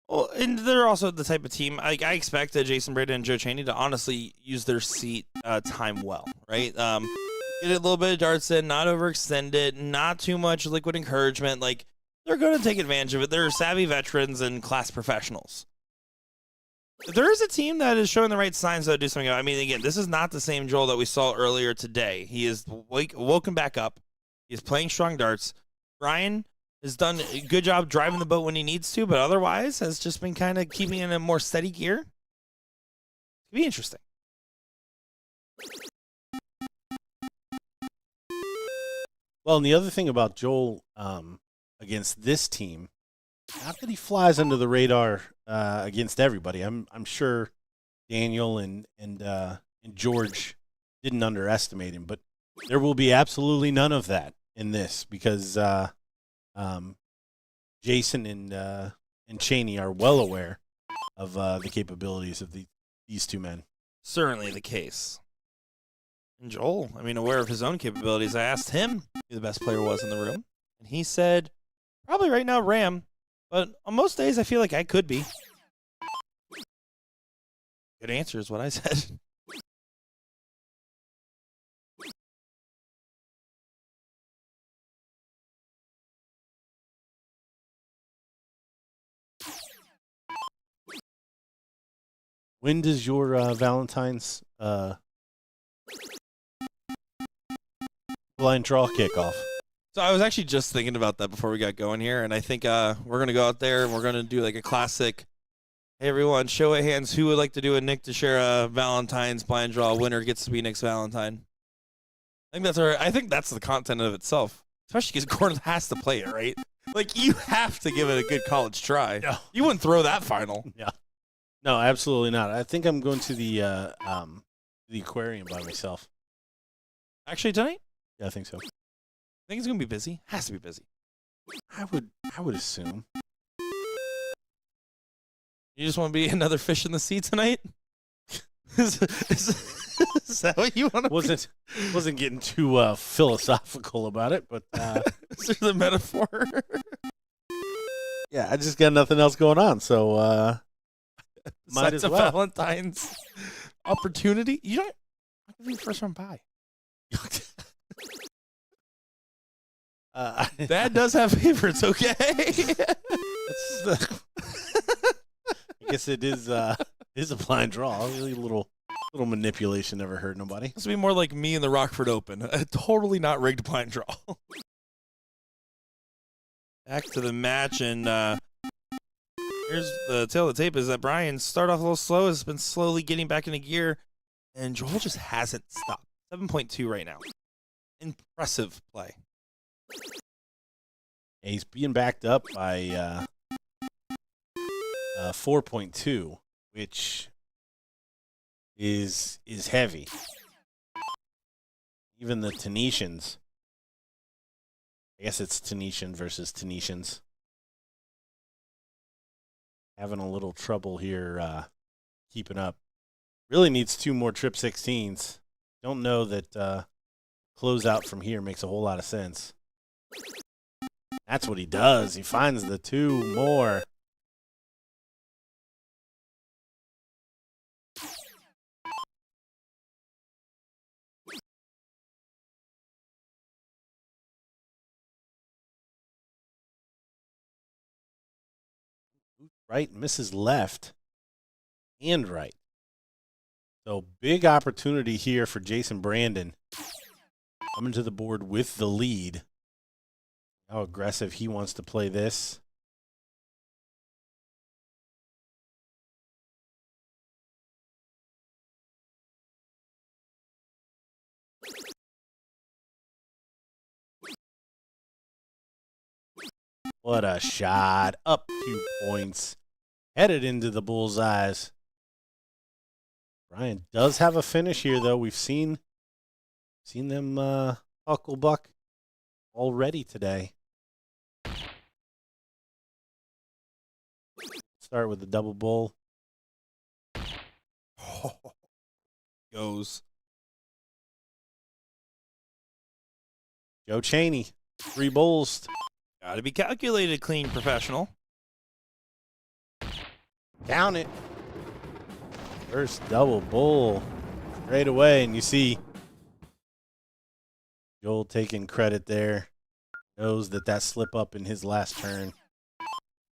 Well, and they're also the type of team, I expect Jason Brandon and Joe Cheney to honestly use their seat time well, right? Get a little bit of darts in, not overextend it, not too much liquid encouragement. Like, they're going to take advantage of it. They're savvy veterans and class professionals. There is a team that is showing the right signs to do something. I mean, again, this is not the same Joel that we saw earlier today. He is woken back up. He's playing strong darts. Brian has done a good job driving the boat when he needs to, but otherwise has just been kind of keeping it in a more steady gear. It'll be interesting. Well, and the other thing about Joel against this team, not that he flies under the radar against everybody. I'm sure Daniel and George didn't underestimate him, but there will be absolutely none of that in this because Jason and Cheney are well aware of the capabilities of these two men. Certainly the case. And Joel, aware of his own capabilities, I asked him who the best player was in the room, and he said, probably right now Ram, but on most days I feel like I could be. Good answer is what I said. When does your Valentine's blind draw kick off? So I was actually just thinking about that before we got going here, and I think we're going to go out there and we're going to do like a classic, hey everyone, show of hands, who would like to do a Nick Teixeira Valentine's blind draw? Winner gets to be Nick's Valentine. I think that's the content of itself, especially because Gordon has to play it, right? Like, you have to give it a good college try. No. You wouldn't throw that final. Yeah. No, absolutely not. I think I'm going to the aquarium by myself. Actually, tonight? Yeah, I think so. I think it's going to be busy. Has to be busy. I would assume. You just want to be another fish in the sea tonight? is that what you want to Wasn't getting too philosophical about it, but is there the metaphor? Yeah, I just got nothing else going on, so might as a well. Valentine's opportunity. You don't. I'll give you first round bye. Dad does have favorites, okay? I guess it is a blind draw. Really little manipulation never hurt nobody. This would be more like me in the Rockford Open. A totally not rigged blind draw. Back to the match, and here's the tail of the tape is that Brian started off a little slow, has been slowly getting back into gear, and Joel just hasn't stopped. 7.2 right now. Impressive play. He's being backed up by 4.2, which is heavy. Even the Tenetians. I guess it's Tenetian versus Tenetians. Having a little trouble here keeping up. Really needs 2 more trip 16s. Don't know that closeout from here makes a whole lot of sense. That's what he does. He finds the 2 more. Right misses left and right. So big opportunity here for Jason Brandon. Coming to the board with the lead. How aggressive he wants to play this. What a shot. Up 2 points. Headed into the bullseyes. Brian does have a finish here, though. We've seen them hucklebuck already today. Start with the double bull. Goes. Joe Chaney, 3 bulls. Got to be calculated, clean professional. Count it. First double bull straight away, and you see Joel taking credit there. Knows that slip up in his last turn.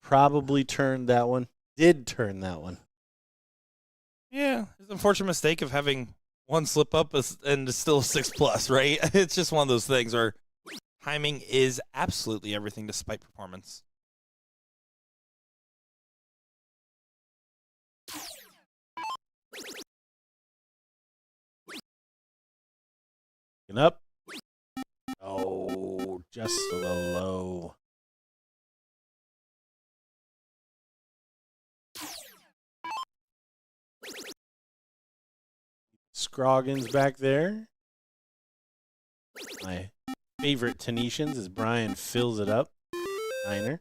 Probably turned that one. Did turn that one. Yeah, it's an unfortunate mistake of having 1 slip up and it's still a 6+, right? It's just one of those things where timing is absolutely everything despite performance. Up. Oh, just a little low. Scroggins back there. My favorite Tenetians as Brian fills it up. Niner.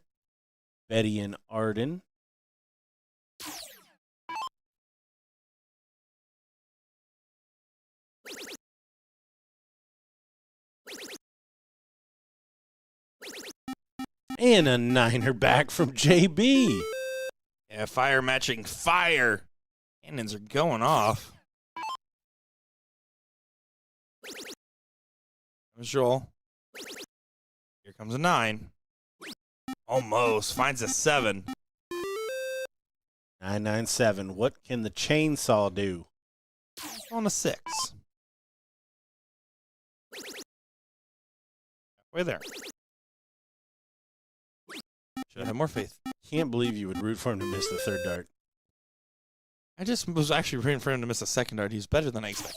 Betty and Arden. And a 9er back from JB. Yeah, fire matching fire. Cannons are going off. There's Joel. Here comes a 9. Almost. Finds a 7. 997. What can the chainsaw do? On a 6. Halfway there. Should have more faith. Can't believe you would root for him to miss the 3rd dart. I just was actually rooting for him to miss a 2nd dart. He's better than I expected.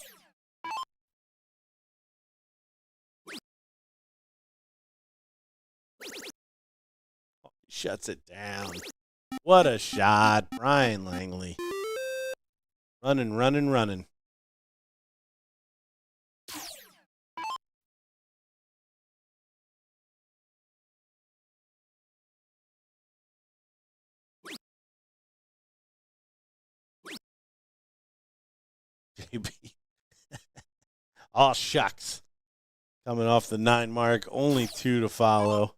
Shuts it down. What a shot. Brian Langley. Running, running, running. JB. Oh, shucks. Coming off the 9 mark. Only 2 to follow.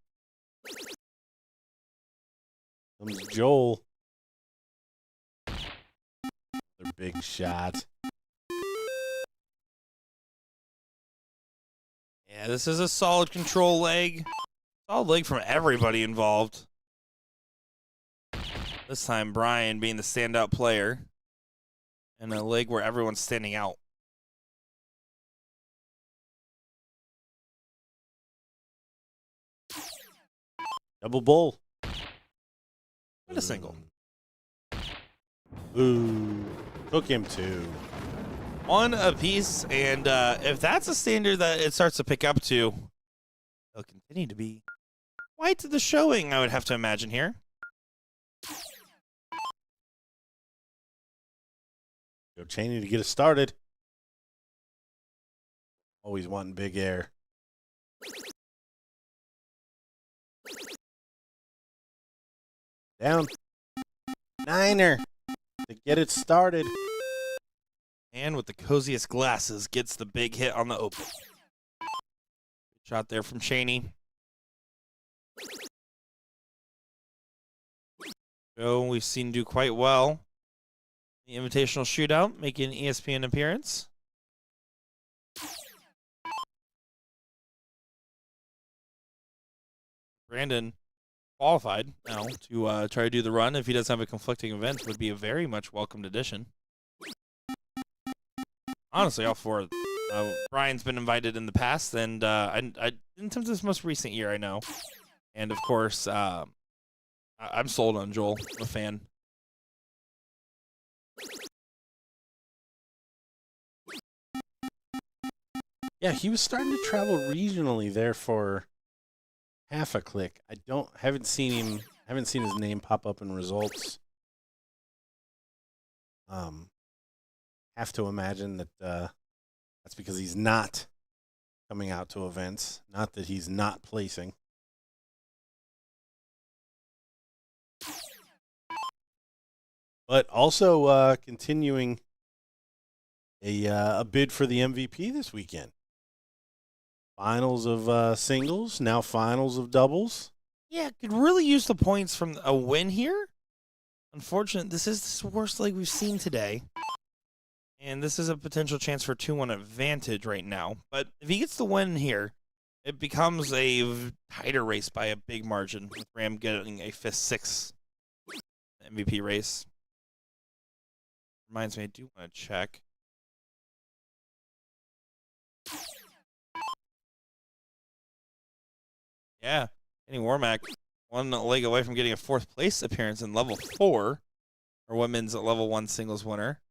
Comes Joel. Another big shot. Yeah, this is a solid control leg. Solid leg from everybody involved. This time, Brian being the standout player. And a leg where everyone's standing out. Double bull. And a single. Ooh. Took him 2. One apiece, and if that's a standard that it starts to pick up to, it'll continue to be quite the showing, I would have to imagine here. Joe Cheney to get us started. Always wanting big air. Down. 9er to get it started. And with the coziest glasses, gets the big hit on the open. Good shot there from Cheney. Joe, we've seen do quite well. The Invitational Shootout, making an ESPN appearance. Brandon qualified now to try to do the run. If he doesn't have a conflicting event, would be a very much welcomed addition. Honestly, all four. Brian's been invited in the past, and I in terms of this most recent year, I know. And of course, I'm sold on Joel. I'm a fan. Yeah, he was starting to travel regionally there for half a click. Haven't seen his name pop up in results. Have to imagine that that's because he's not coming out to events, not that he's not placing. But also continuing a bid for the MVP this weekend. Finals of singles, now finals of doubles. Yeah, could really use the points from a win here. Unfortunately, this is the worst leg we've seen today. And this is a potential chance for 2-1 advantage right now. But if he gets the win here, it becomes a tighter race by a big margin, with Ram getting a 5th-6th MVP race. Reminds me, I do want to check. Yeah, Kenny Warmack, one leg away from getting a 4th place appearance in level 4, or women's level 1 singles winner,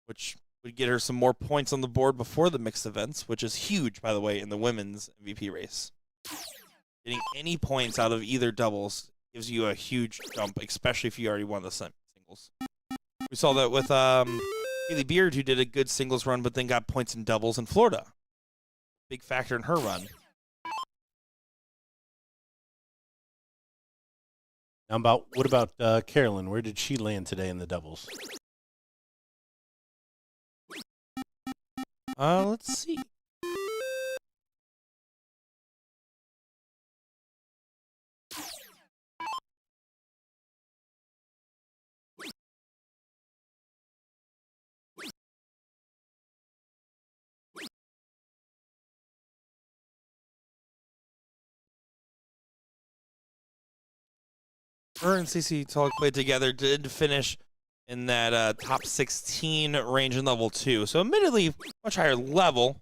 which would get her some more points on the board before the mixed events, which is huge, by the way, in the women's MVP race. Getting any points out of either doubles gives you a huge jump, especially if you already won the singles. We saw that with Haley Beard, who did a good singles run, but then got points in doubles in Florida. Big factor in her run. Now, what about Carolyn? Where did she land today in the doubles? Let's see. Her and CC Tulloch played together, did finish in that top 16 range in level 2. So admittedly, much higher level.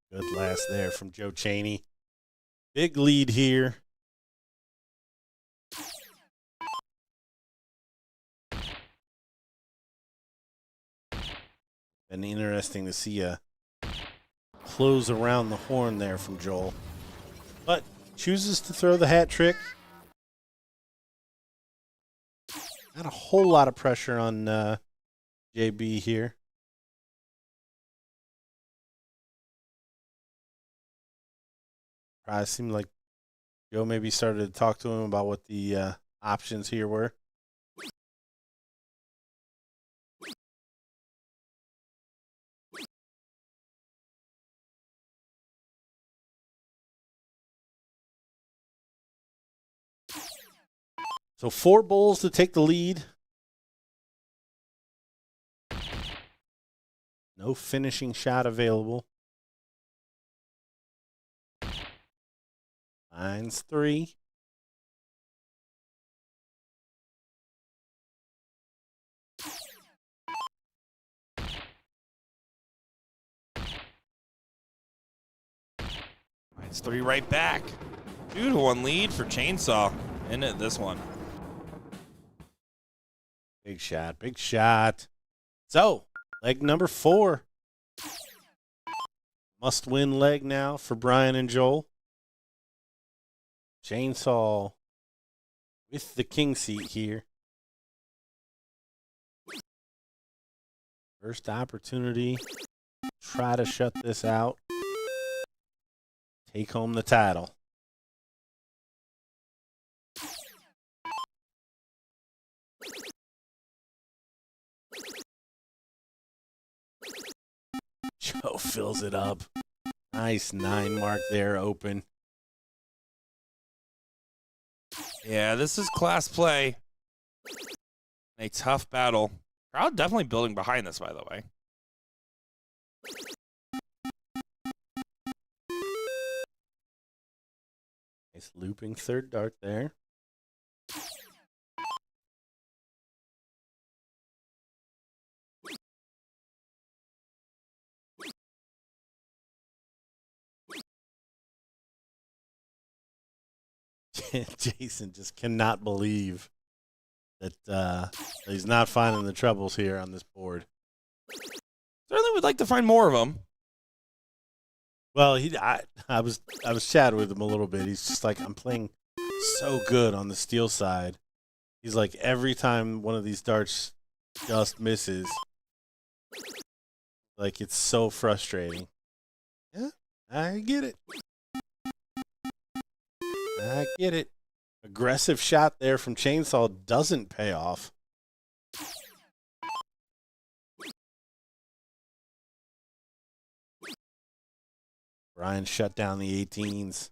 Good last there from Joe Cheney. Big lead here. Been interesting to see a close around the horn there from Joel. But chooses to throw the hat trick. Not a whole lot of pressure on JB here. Probably seemed like Joe maybe started to talk to him about what the options here were. So 4 bulls to take the lead. No finishing shot available. Mine's 3. It's 3 right back. 2-1 lead for Chainsaw. In it, this one. Big shot, big shot. So, leg number 4. Must-win leg now for Brian and Joel. Chainsaw with the king seat here. First opportunity. Try to shut this out. Take home the title. Joe fills it up. Nice 9 mark there, open. Yeah, this is class play. A tough battle. Crowd definitely building behind this, by the way. Nice looping third dart there. Jason just cannot believe that he's not finding the troubles here on this board. Certainly would like to find more of them. Well, I was chatting with him a little bit. He's just like, I'm playing so good on the steel side. He's like, every time one of these darts just misses, like, it's so frustrating. Yeah, I get it. I get it. Aggressive shot there from Chainsaw doesn't pay off. Brian shut down the 18s.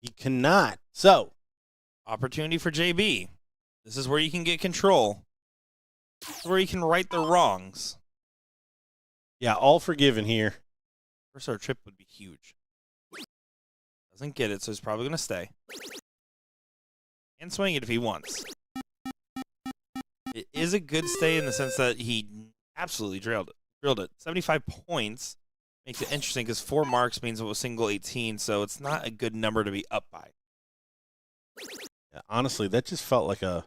He cannot. So, Opportunity for JB. This is where you can get control. This is where you can right the wrongs. yeah, all forgiven here. First our trip would be huge. Doesn't get it, so he's probably going to stay. And swing it if he wants. It is a good stay in the sense that he absolutely drilled it. 75 points makes it interesting because 4 marks means it was single 18, so it's not a good number to be up by. Yeah, honestly, that just felt like a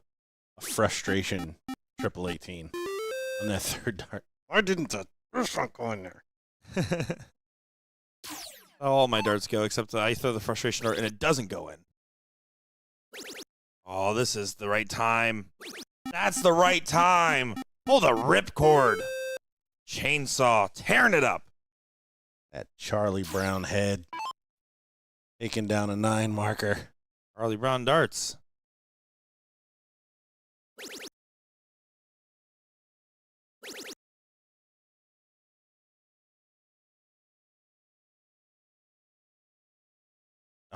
frustration triple 18 on that third dart. Why didn't this not go in there? All my darts go, except I throw the frustration dart and it doesn't go in. Oh, this is the right time. That's the right time. Pull the ripcord. Chainsaw tearing it up. That Charlie Brown head taking down a 9 marker. Charlie Brown darts.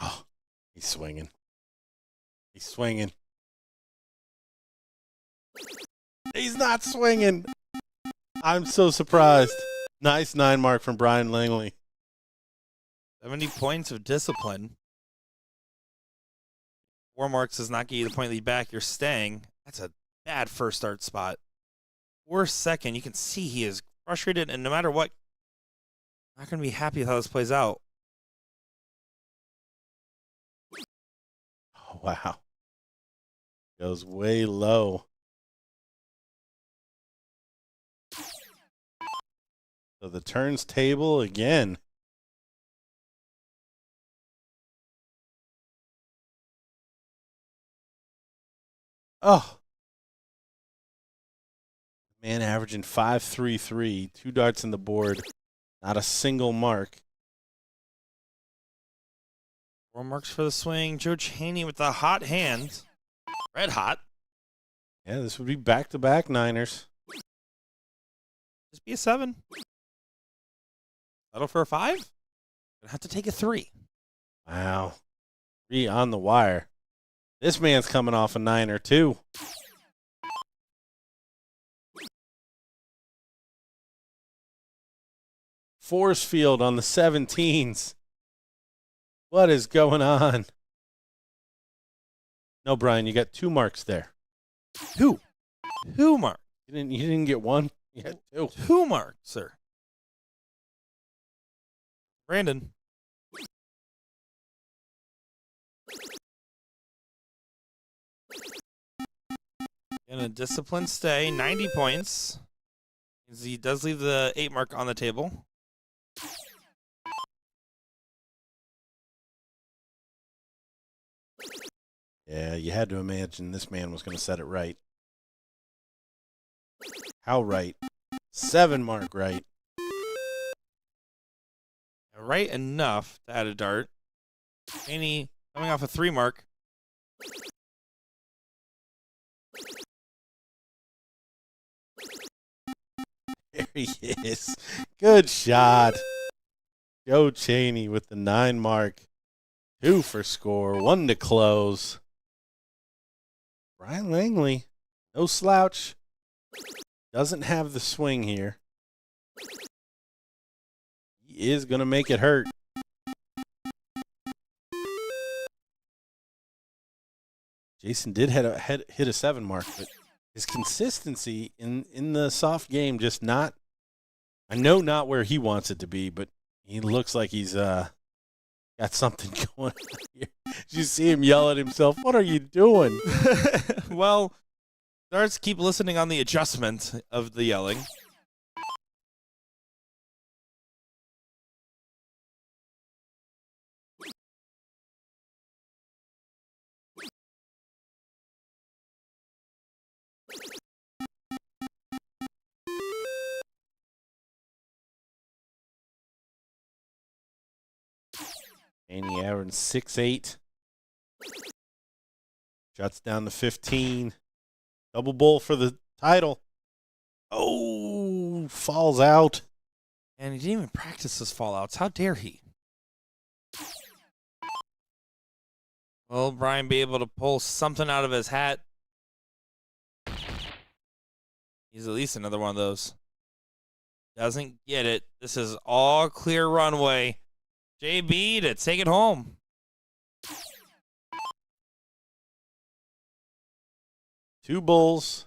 Oh, he's swinging. He's swinging. He's not swinging. I'm so surprised. Nice 9 mark from Brian Langley. 70 points of discipline. 4 marks does not get you the point lead back. You're staying. That's a bad first start spot. Worst second. You can see he is frustrated, and no matter what, not going to be happy with how this plays out. Oh, wow. Goes way low. So the turns table again. Oh. Man averaging 5.33, 2 darts in the board, not a single mark. 4 marks for the swing. Joe Chaney with the hot hand. Red hot. Yeah, this would be back-to-back Niners. Just be a 7. Settle for a 5. Gonna have to take a 3. Wow. 3 on the wire. This man's coming off a 9 too. Force field on the 17s. What is going on? No, Brian, you got 2 marks there. Two marks. You didn't get 1. You got 2. 2 marks, sir. Brandon. In a disciplined stay, 90 points. He does leave the 8 mark on the table. Yeah, you had to imagine this man was going to set it right. How right? 7 mark right. Right enough to add a dart. Haney coming off a 3 mark. There he is. Good shot. Joe Cheney with the 9 mark. 2 for score. 1 to close. Brian Langley, no slouch. Doesn't have the swing here. He is going to make it hurt. Jason did hit a 7 mark, but his consistency in the soft game just not, I know not where he wants it to be, but he looks like he's got something going on here. Did you see him yell at himself? What are you doing? Well, darts keep listening on the adjustment of the yelling. And he averaged 6'8". Shuts down to 15. Double bull for the title. Oh, falls out. And he didn't even practice his fallouts. How dare he? Will Brian be able to pull something out of his hat? He's at least another one of those. Doesn't get it. This is all clear runway. JB to take it home. Two bulls.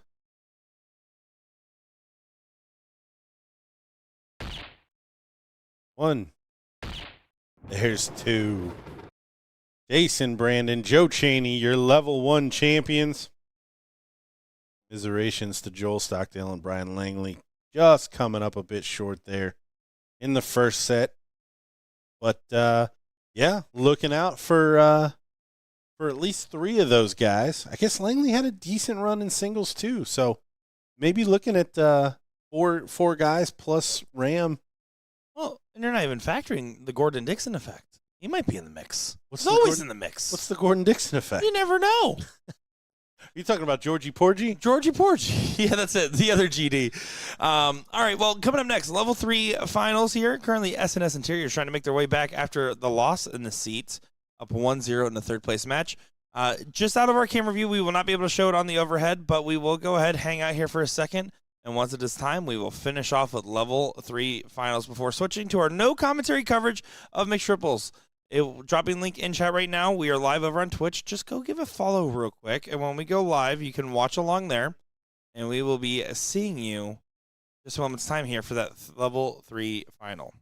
One. There's two. Jason Brandon, Joe Cheney, your level 1 champions. Commiserations to Joel Stockdale and Brian Langley. Just coming up a bit short there in the first set. But, yeah, looking out for at least 3 of those guys. I guess Langley had a decent run in singles, too. So maybe looking at four guys plus Ram. Well, and you're not even factoring the Gordon Dixon effect. He might be in the mix. He's always in the mix. What's the Gordon Dixon effect? You never know. Are you talking about Georgie Porgy? Georgie Porgy. Yeah, that's it. The other GD. All right, well, coming up next, level 3 finals here. Currently, SNS Interior is trying to make their way back after the loss in the seats, up 1-0 in the third-place match. Just out of our camera view, we will not be able to show it on the overhead, but we will go ahead, hang out here for a second, and once it is time, we will finish off with level 3 finals before switching to our no commentary coverage of mixed triples. Dropping link in chat right now. We are live over on Twitch. Just go give a follow real quick. And when we go live, you can watch along there. And we will be seeing you just a moment's time here for that level 3 final.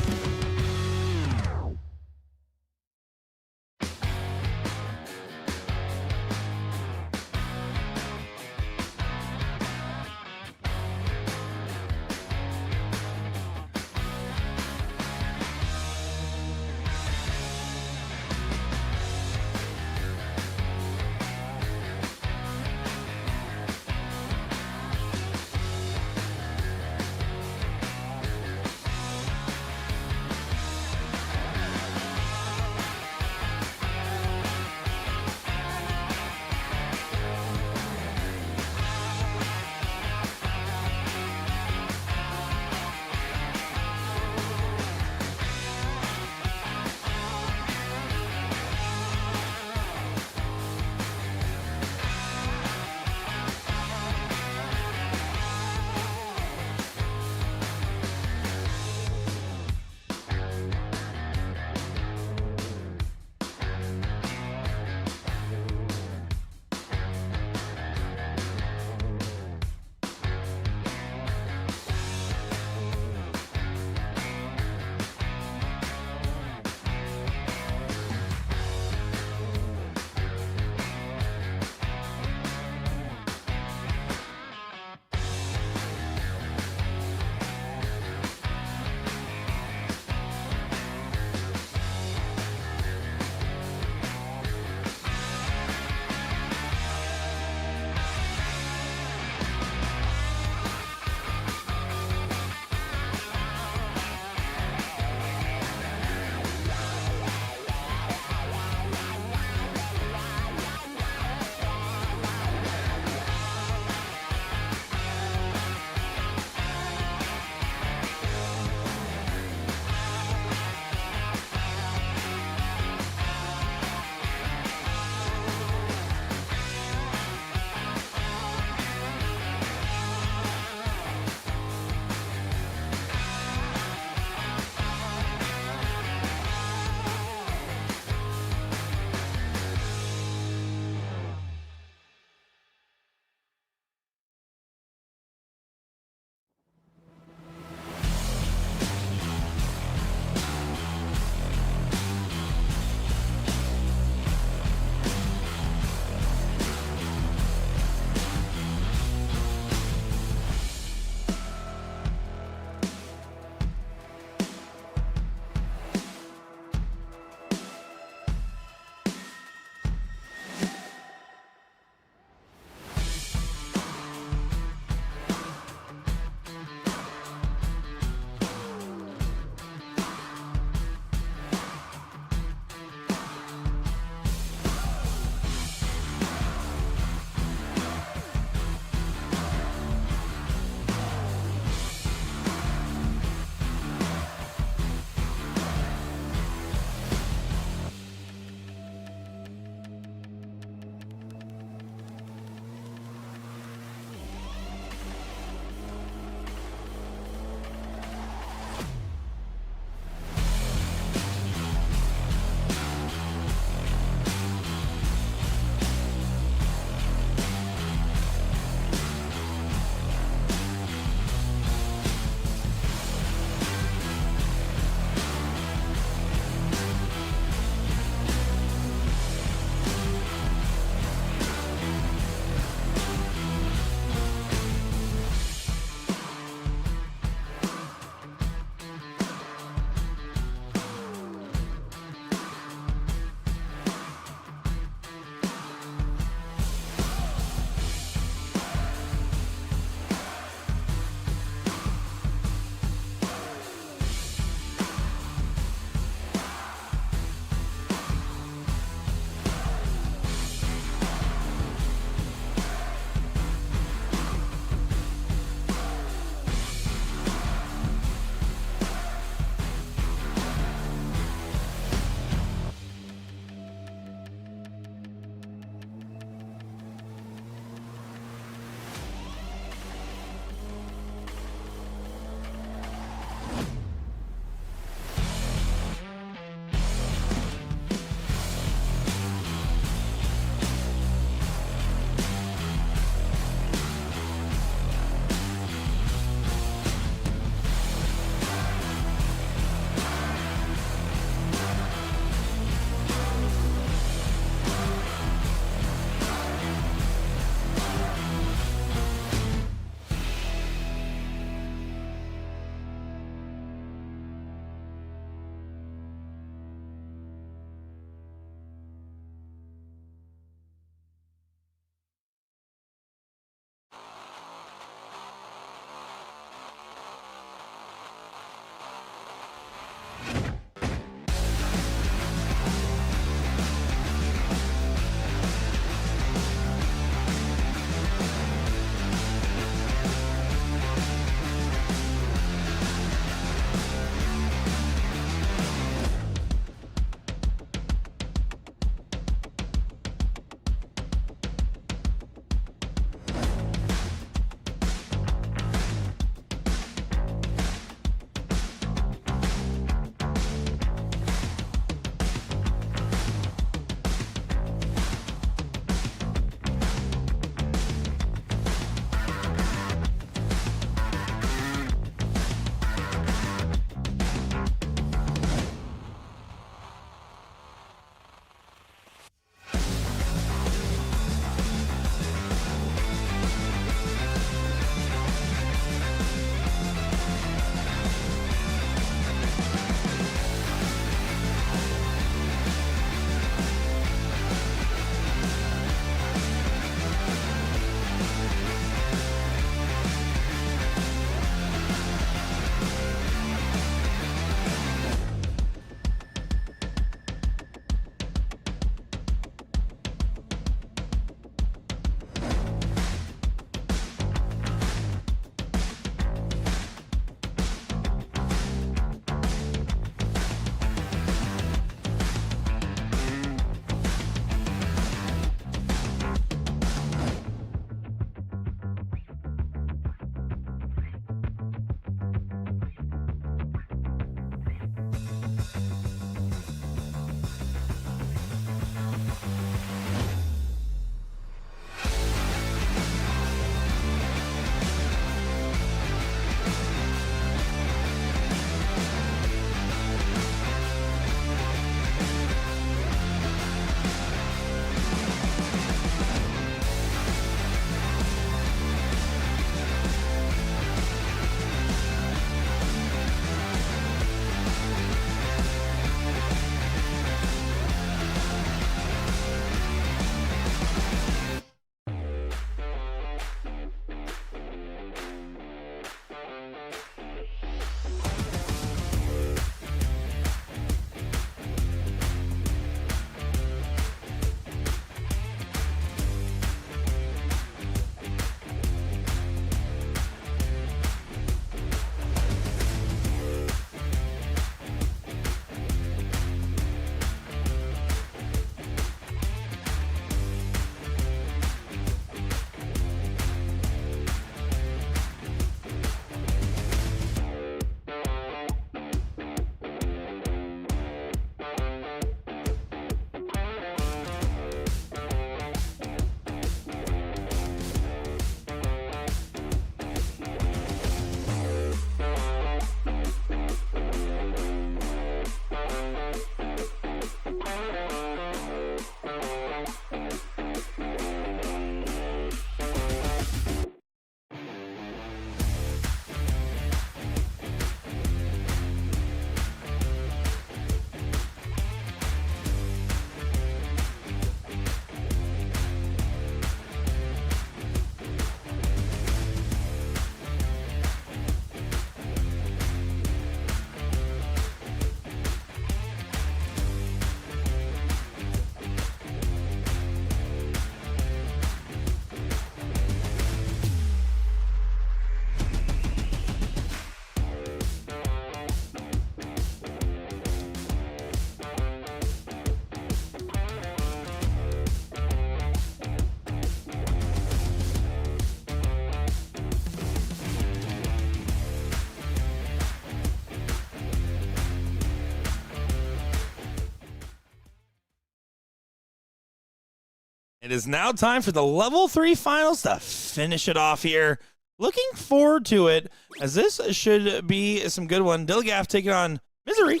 It is now time for the level 3 finals to finish it off here. Looking forward to it, as this should be some good one. Dilligaff taking on Misery,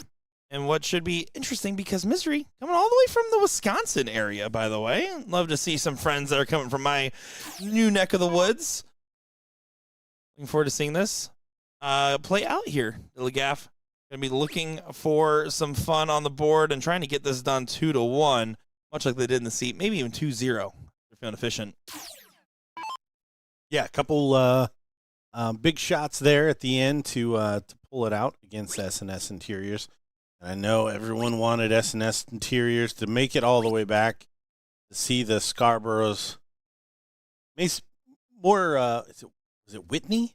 and what should be interesting because Misery coming all the way from the Wisconsin area, by the way. Love to see some friends that are coming from my new neck of the woods. Looking forward to seeing this play out here. Dilligaff going to be looking for some fun on the board and trying to get this done 2-1. Much like they did in the seat, maybe even 2-0. They're feeling efficient. Yeah, a couple big shots there at the end to pull it out against S&S Interiors. And I know everyone wanted S&S Interiors to make it all the way back to see the Scarboroughs. More, is it Whitney?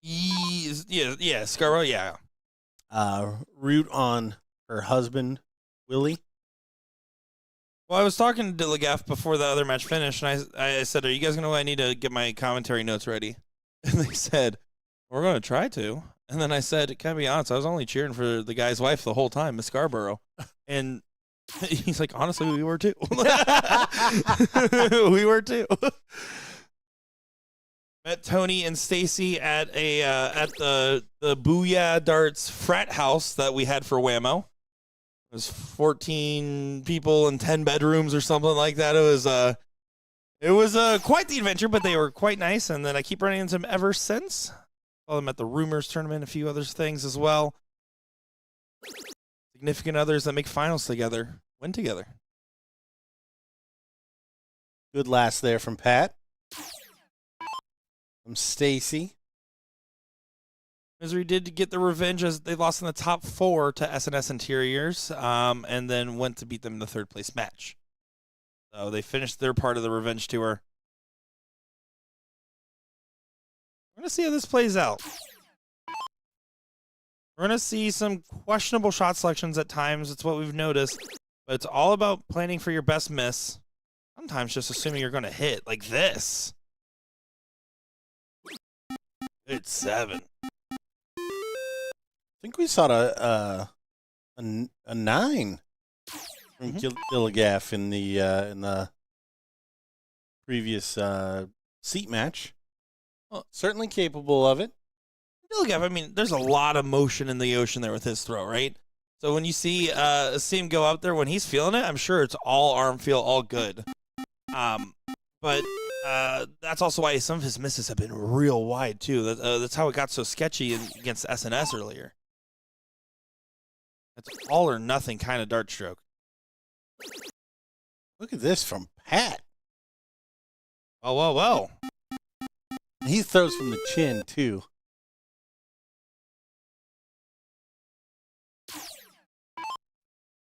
Yeah, Scarborough, yeah. Root on her husband, Willie. Well, I was talking to Dilligaff before the other match finished, and I said, are you guys going to know I need to get my commentary notes ready? And they said, we're going to try to. And then I said, can I be honest, I was only cheering for the guy's wife the whole time, Miss Scarborough. And he's like, honestly, we were too. We were too. Met Tony and Stacy at the Booyah Darts frat house that we had for Whammo. It was 14 people and 10 bedrooms or something like that. It was quite the adventure, but they were quite nice. And then I keep running into them ever since. Saw them at the Rumors tournament, a few other things as well. Significant others that make finals together win together. Good last there from Pat. From Stacy. Misery did get the revenge as they lost in the top 4 to S&S Interiors, and then went to beat them in the 3rd place match. So they finished their part of the revenge tour. We're going to see how this plays out. We're going to see some questionable shot selections at times. It's what we've noticed. But it's all about planning for your best miss. Sometimes just assuming you're going to hit like this. It's 7. I think we saw a 9 from Dilligaff in the previous seat match. Well, certainly capable of it. Dilligaff, I mean, there's a lot of motion in the ocean there with his throw, right? So when you see him go up there, when he's feeling it, I'm sure it's all arm feel, all good. But that's also why some of his misses have been real wide, too. That's how it got so sketchy against S&S earlier. It's all or nothing kind of dart stroke. Look at this from Pat. Oh. He throws from the chin, too.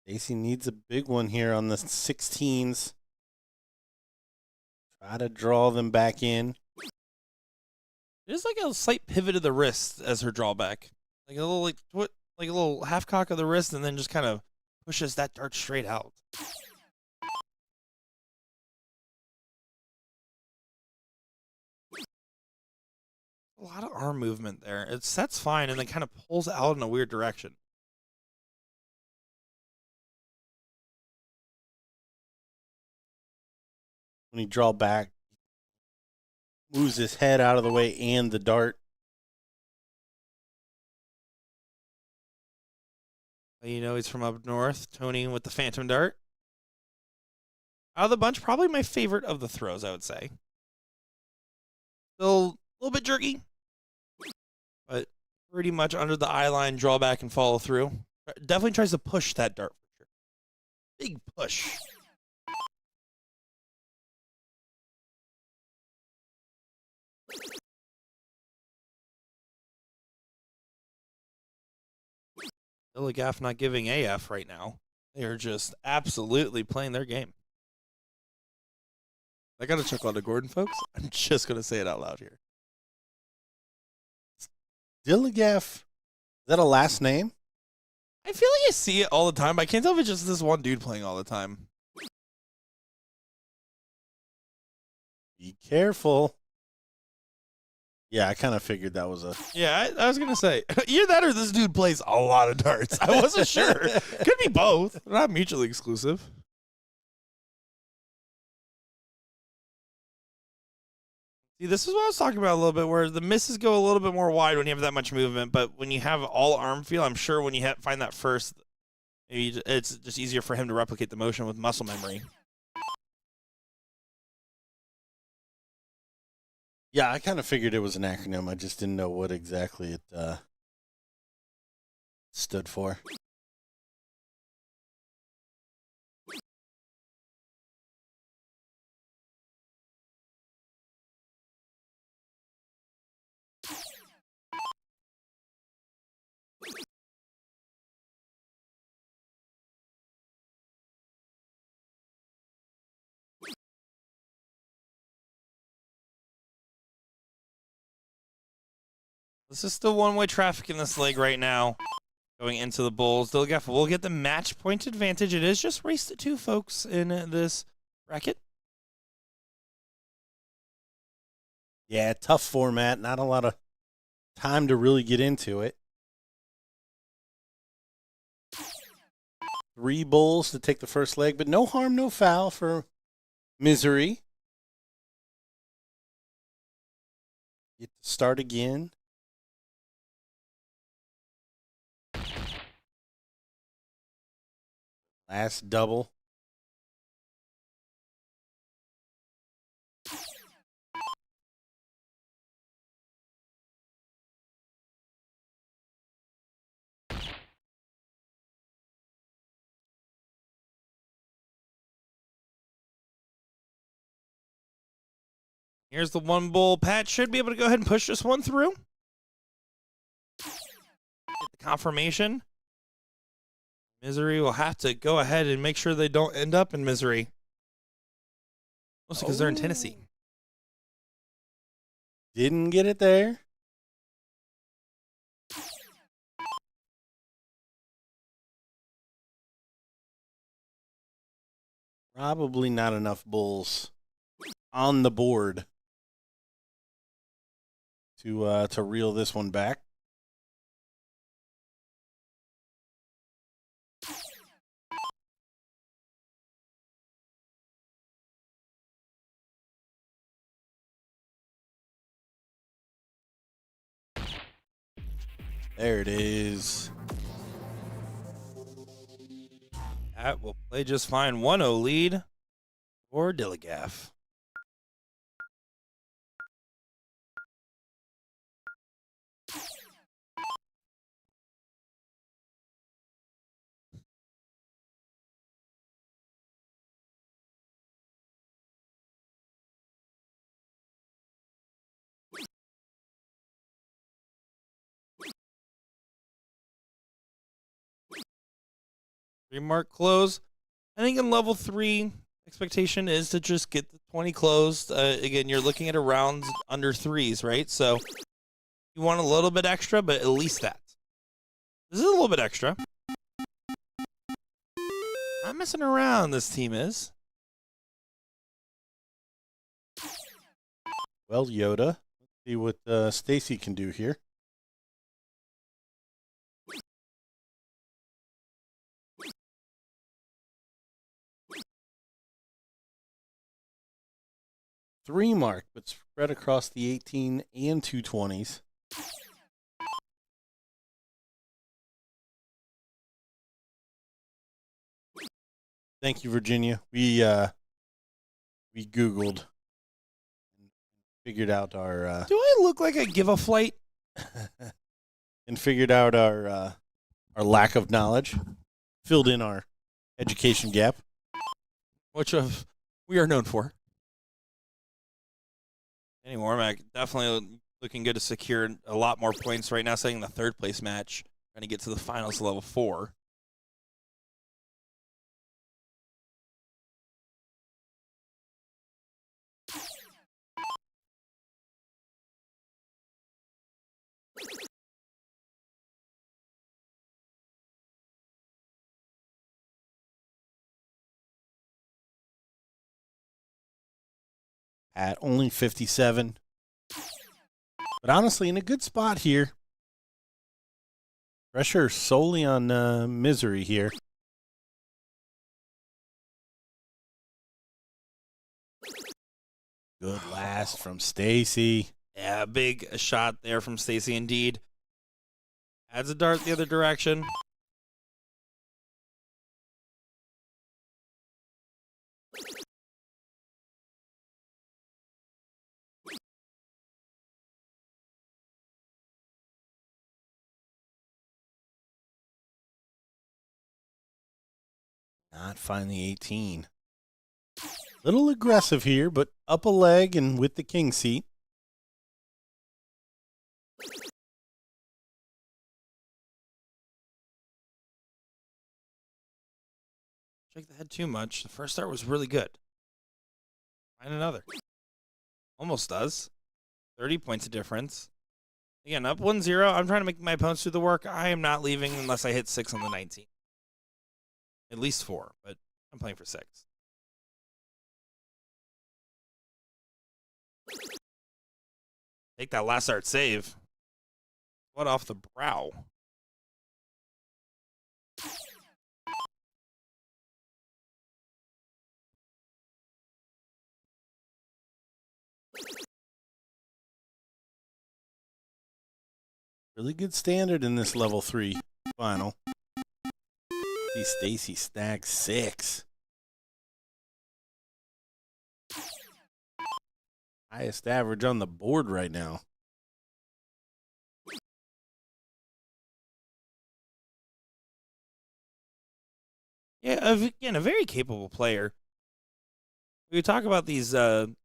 Stacy needs a big one here on the 16s. Try to draw them back in. There's like a slight pivot of the wrist as her drawback. Like a little half cock of the wrist, and then just kind of pushes that dart straight out. A lot of arm movement there. It sets fine and then kind of pulls out in a weird direction. When he draw back, moves his head out of the way and the dart. You know he's from up north. Tony with the Phantom Dart. Out of the bunch, probably my favorite of the throws, I would say. Still a little bit jerky, but pretty much under the eye line, draw back and follow through. Definitely tries to push that dart for sure. Big push. Dilligaff not giving AF right now. They are just absolutely playing their game. I got to chuckle out to Gordon, folks. I'm just going to say it out loud here. Dilligaff, is that a last name? I feel like I see it all the time. I can't tell if it's just this one dude playing all the time. Be careful. Yeah, I kind of figured that was a... Yeah, I was going to say, either that or this dude plays a lot of darts. I wasn't sure. Could be both. They're not mutually exclusive. See, this is what I was talking about a little bit, where the misses go a little bit more wide when you have that much movement, but when you have all arm feel, I'm sure when you find that first, maybe it's just easier for him to replicate the motion with muscle memory. Yeah, I kind of figured it was an acronym. I just didn't know what exactly it stood for. This is still one-way traffic in this leg right now, going into the Bulls. Dilgaff will get the match point advantage. It is just race to 2, folks, in this bracket. Yeah, tough format. Not a lot of time to really get into it. 3 Bulls to take the first leg, but no harm, no foul for Misery. Get to start again. Last double. Here's the 1 Bull. Pat should be able to go ahead and push this one through. Get the confirmation. Misery will have to go ahead and make sure they don't end up in misery. Mostly because they're in Tennessee. Didn't get it there. Probably not enough Bulls on the board to reel this one back. There it is. That will play just fine. 1-0 lead for Dilligaff. Mark close. I think in level 3, expectation is to just get the 20 closed. Again, you're looking at a round under 3s, right? So you want a little bit extra, but at least that. This is a little bit extra. Not messing around, this team is. Well, Yoda, let's see what Stacy can do here. Three mark, but spread across the 18 and 220s. Thank you, Virginia. We Googled and figured out our. Do I look like I give a flight? And figured out our lack of knowledge, filled in our education gap, Which we are known for. Danny Warmack definitely looking good to secure a lot more points right now, setting the 3rd place match, trying to get to the finals level 4. at only 57. But honestly, in a good spot here. Pressure solely on Misery here. Good last from Stacy. Yeah, big shot there from Stacy indeed. Adds a dart the other direction. Not finding the 18. Little aggressive here, but up a leg and with the king seat. Shake the head too much. The first start was really good. Find another. Almost does. 30 points of difference. Again, up 1-0. I'm trying to make my opponents do the work. I am not leaving unless I hit 6 on the 19. At least 4, but I'm playing for 6. Take that last start save. What off the brow? Really good standard in this level 3 final. See Stacy stack 6. Highest average on the board right now. Yeah, again, a very capable player. We talk about these, again,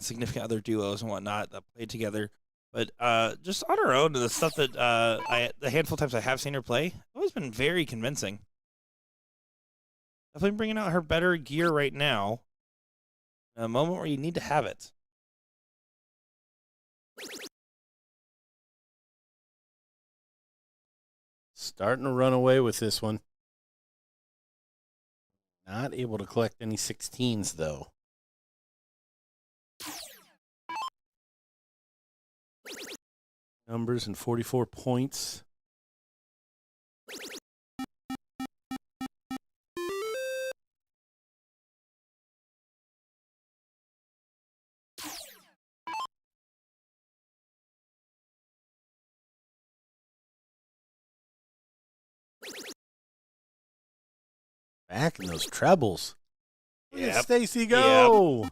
significant other duos and whatnot that play together. But just on her own, the stuff that the handful of times I have seen her play, always been very convincing. Definitely bringing out her better gear right now. In a moment where you need to have it. Starting to run away with this one. Not able to collect any 16s, though. Numbers and 44 points. Back in those trebles. Look at Stacy go.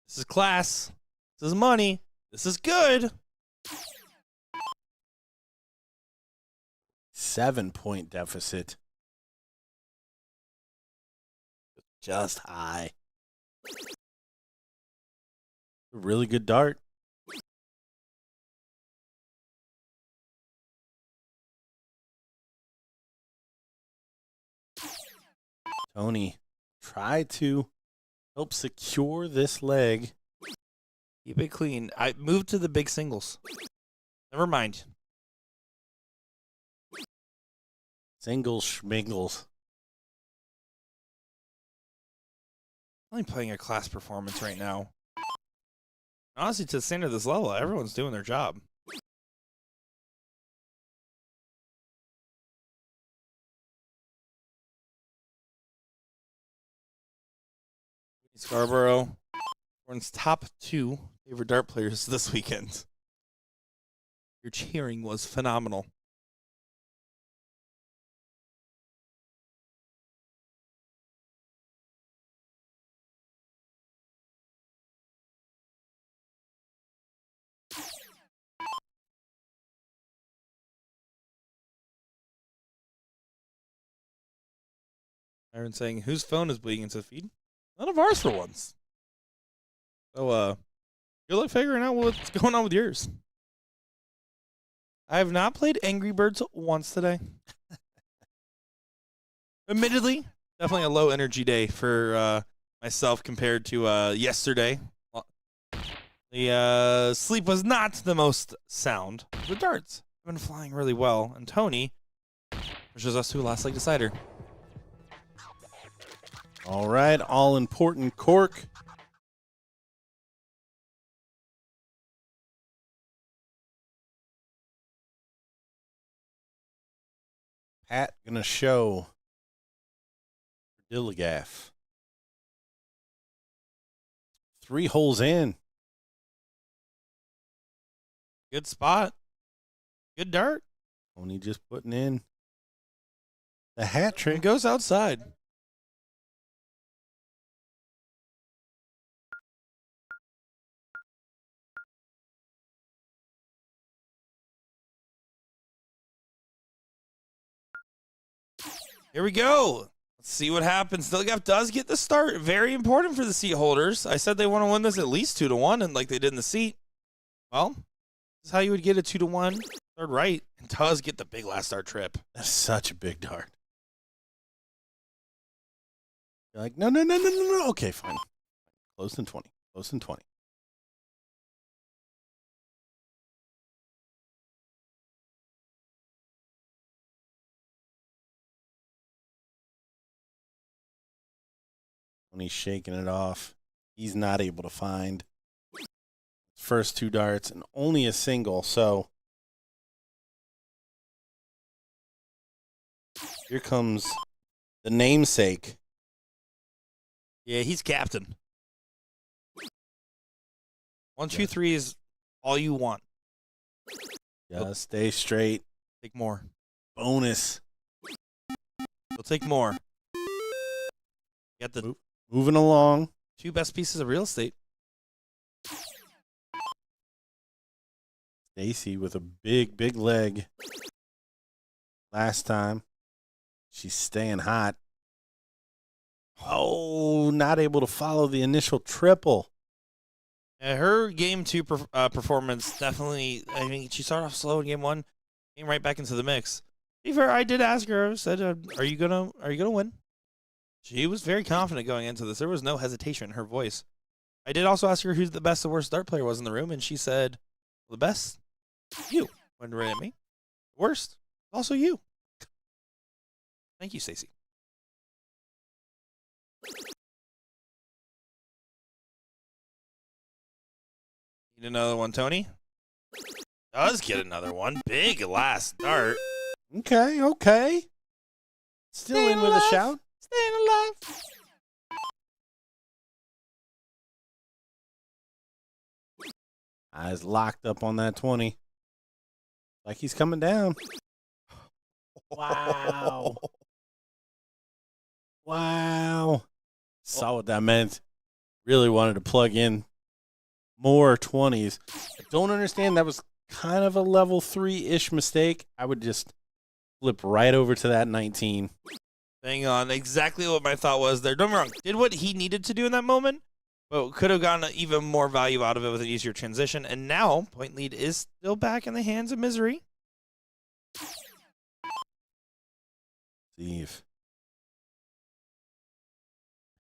This is class. This is money. This is good. 7-point deficit. Just high. A really good dart. Tony, try to help secure this leg. Keep it clean. I moved to the big singles. Never mind. Singles schmingles. I'm only playing a class performance right now. Honestly, to the standard of this level, everyone's doing their job. Scarborough, everyone's top 2 favorite dart players this weekend. Your cheering was phenomenal. Aaron saying, whose phone is bleeding into the feed? None of ours for once. So, good luck figuring out what's going on with yours. I have not played Angry Birds once today. Admittedly, definitely a low energy day for myself compared to yesterday. The sleep was not the most sound. The darts have been flying really well. And Tony pushes us to a last leg decider. All right, all-important cork. Pat gonna show Dilligaff. 3 holes in. Good spot. Good dart. Only just putting in the hat It trick. goes outside. Here we go. Let's see what happens. Dilligaff does get the start. Very important for the seat holders. I said they want to win this at least 2-1, and like they did in the seat. Well, this is how you would get a 2-1 third right, and does get the big last start trip. That's such a big dart. You're like, no, no, no, no, no, no. Okay, fine. Close than 20. Close than 20. When he's shaking it off, he's not able to find first 2 darts and only a single. So here comes the namesake. Yeah, he's captain. 1, 2, 3 is all you want. Just stay straight. Take more. Bonus. We'll take more. Got the Moving along. 2 best pieces of real estate. Stacy with a big, big leg. Last time. She's staying hot. Oh, not able to follow the initial triple. Her game 2 performance definitely. I mean, she started off slow in game 1, came right back into the mix. To be fair, I did ask her. I said, "Are you gonna win?" She was very confident going into this. There was no hesitation in her voice. I did also ask her who's the best and worst dart player was in the room, and she said, well, "The best, you." Went right at me. Worst, also you. Thank you, Stacey. Need another one, Tony? Does get another one. Big last dart. Okay, okay. Still Staying in with alive. a shout. Staying alive. Eyes locked up on that 20. Like he's coming down. Wow. Wow. Saw what that meant. Really wanted to plug in more 20s. I don't understand. That was kind of a level 3-ish mistake. I would just flip right over to that 19. Hang on. Exactly what my thought was there. Don't get me wrong. Did what he needed to do in that moment, but could have gotten even more value out of it with an easier transition. And now, point lead is still back in the hands of Misery. Steve.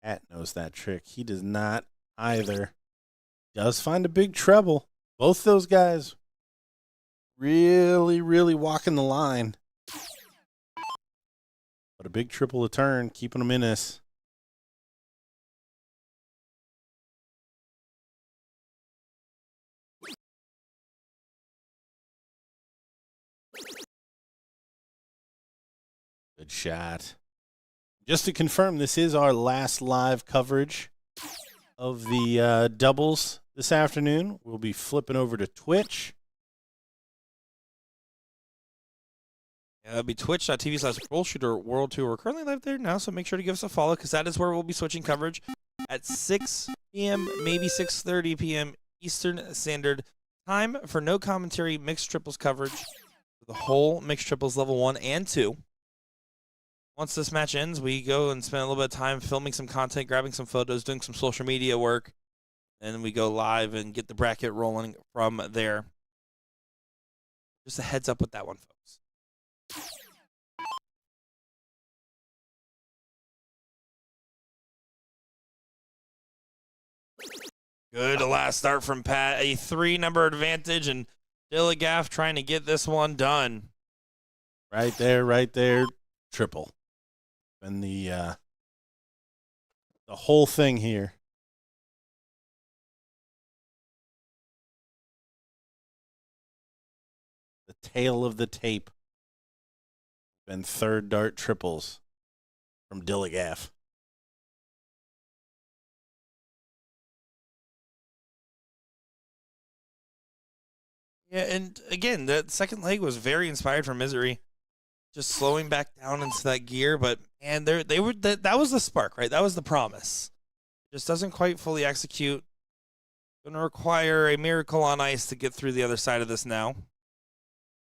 Pat knows that trick. He does not either. Does find a big treble. Both those guys really, really walking the line. But a big triple a turn, keeping them in this. Good shot. Just to confirm, this is our last live coverage of the doubles this afternoon. We'll be flipping over to Twitch. Yeah, that'll be twitch.tv/BullShooter World Tour. We're currently live there now, so make sure to give us a follow because that is where we'll be switching coverage at 6 p.m., maybe 6:30 p.m. Eastern Standard Time for no commentary mixed triples coverage for the whole mixed triples level 1 and 2. Once this match ends, we go and spend a little bit of time filming some content, grabbing some photos, doing some social media work, and then we go live and get the bracket rolling from there. Just a heads up with that one, folks. Good last start from Pat. A 3-number advantage, and Dilligaff trying to get this one done. Right there. Triple. And the whole thing here. The tail of the tape. Been third dart triples from Dilligaff. Yeah, and again, that second leg was very inspired from Misery, just slowing back down into that gear. But man, that was the spark, right? That was the promise. Just doesn't quite fully execute. Going to require a miracle on ice to get through the other side of this now.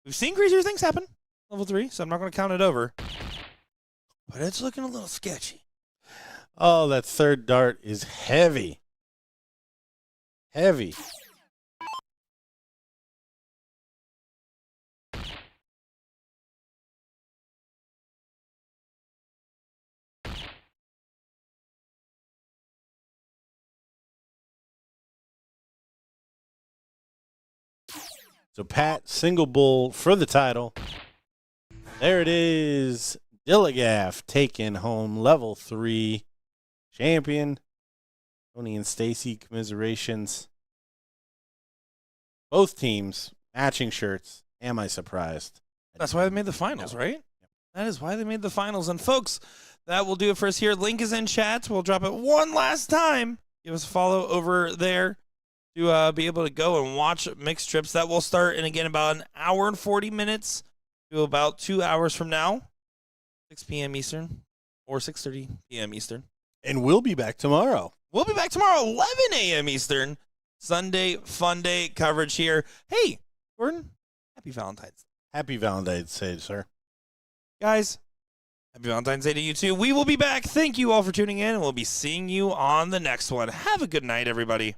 We've seen crazier things happen, level 3, so I'm not going to count it over. But it's looking a little sketchy. Oh, that third dart is heavy. Heavy. So Pat, single bull for the title. There it is. Dilligaff taking home level 3 champion. Tony and Stacy, commiserations. Both teams matching shirts. Am I surprised? That's why they made the finals, right? That is why they made the finals. And folks, that will do it for us here. Link is in chat. We'll drop it one last time. Give us a follow over there to be able to go and watch mixed trips. That will start in, again, about an hour and 40 minutes to about 2 hours from now, 6 p.m. Eastern or 6:30 p.m. Eastern. And we'll be back tomorrow. We'll be back tomorrow, 11 a.m. Eastern. Sunday fun day coverage here. Hey, Gordon, happy Valentine's Day. Happy Valentine's Day, sir. Guys, happy Valentine's Day to you too. We will be back. Thank you all for tuning in, and we'll be seeing you on the next one. Have a good night, everybody.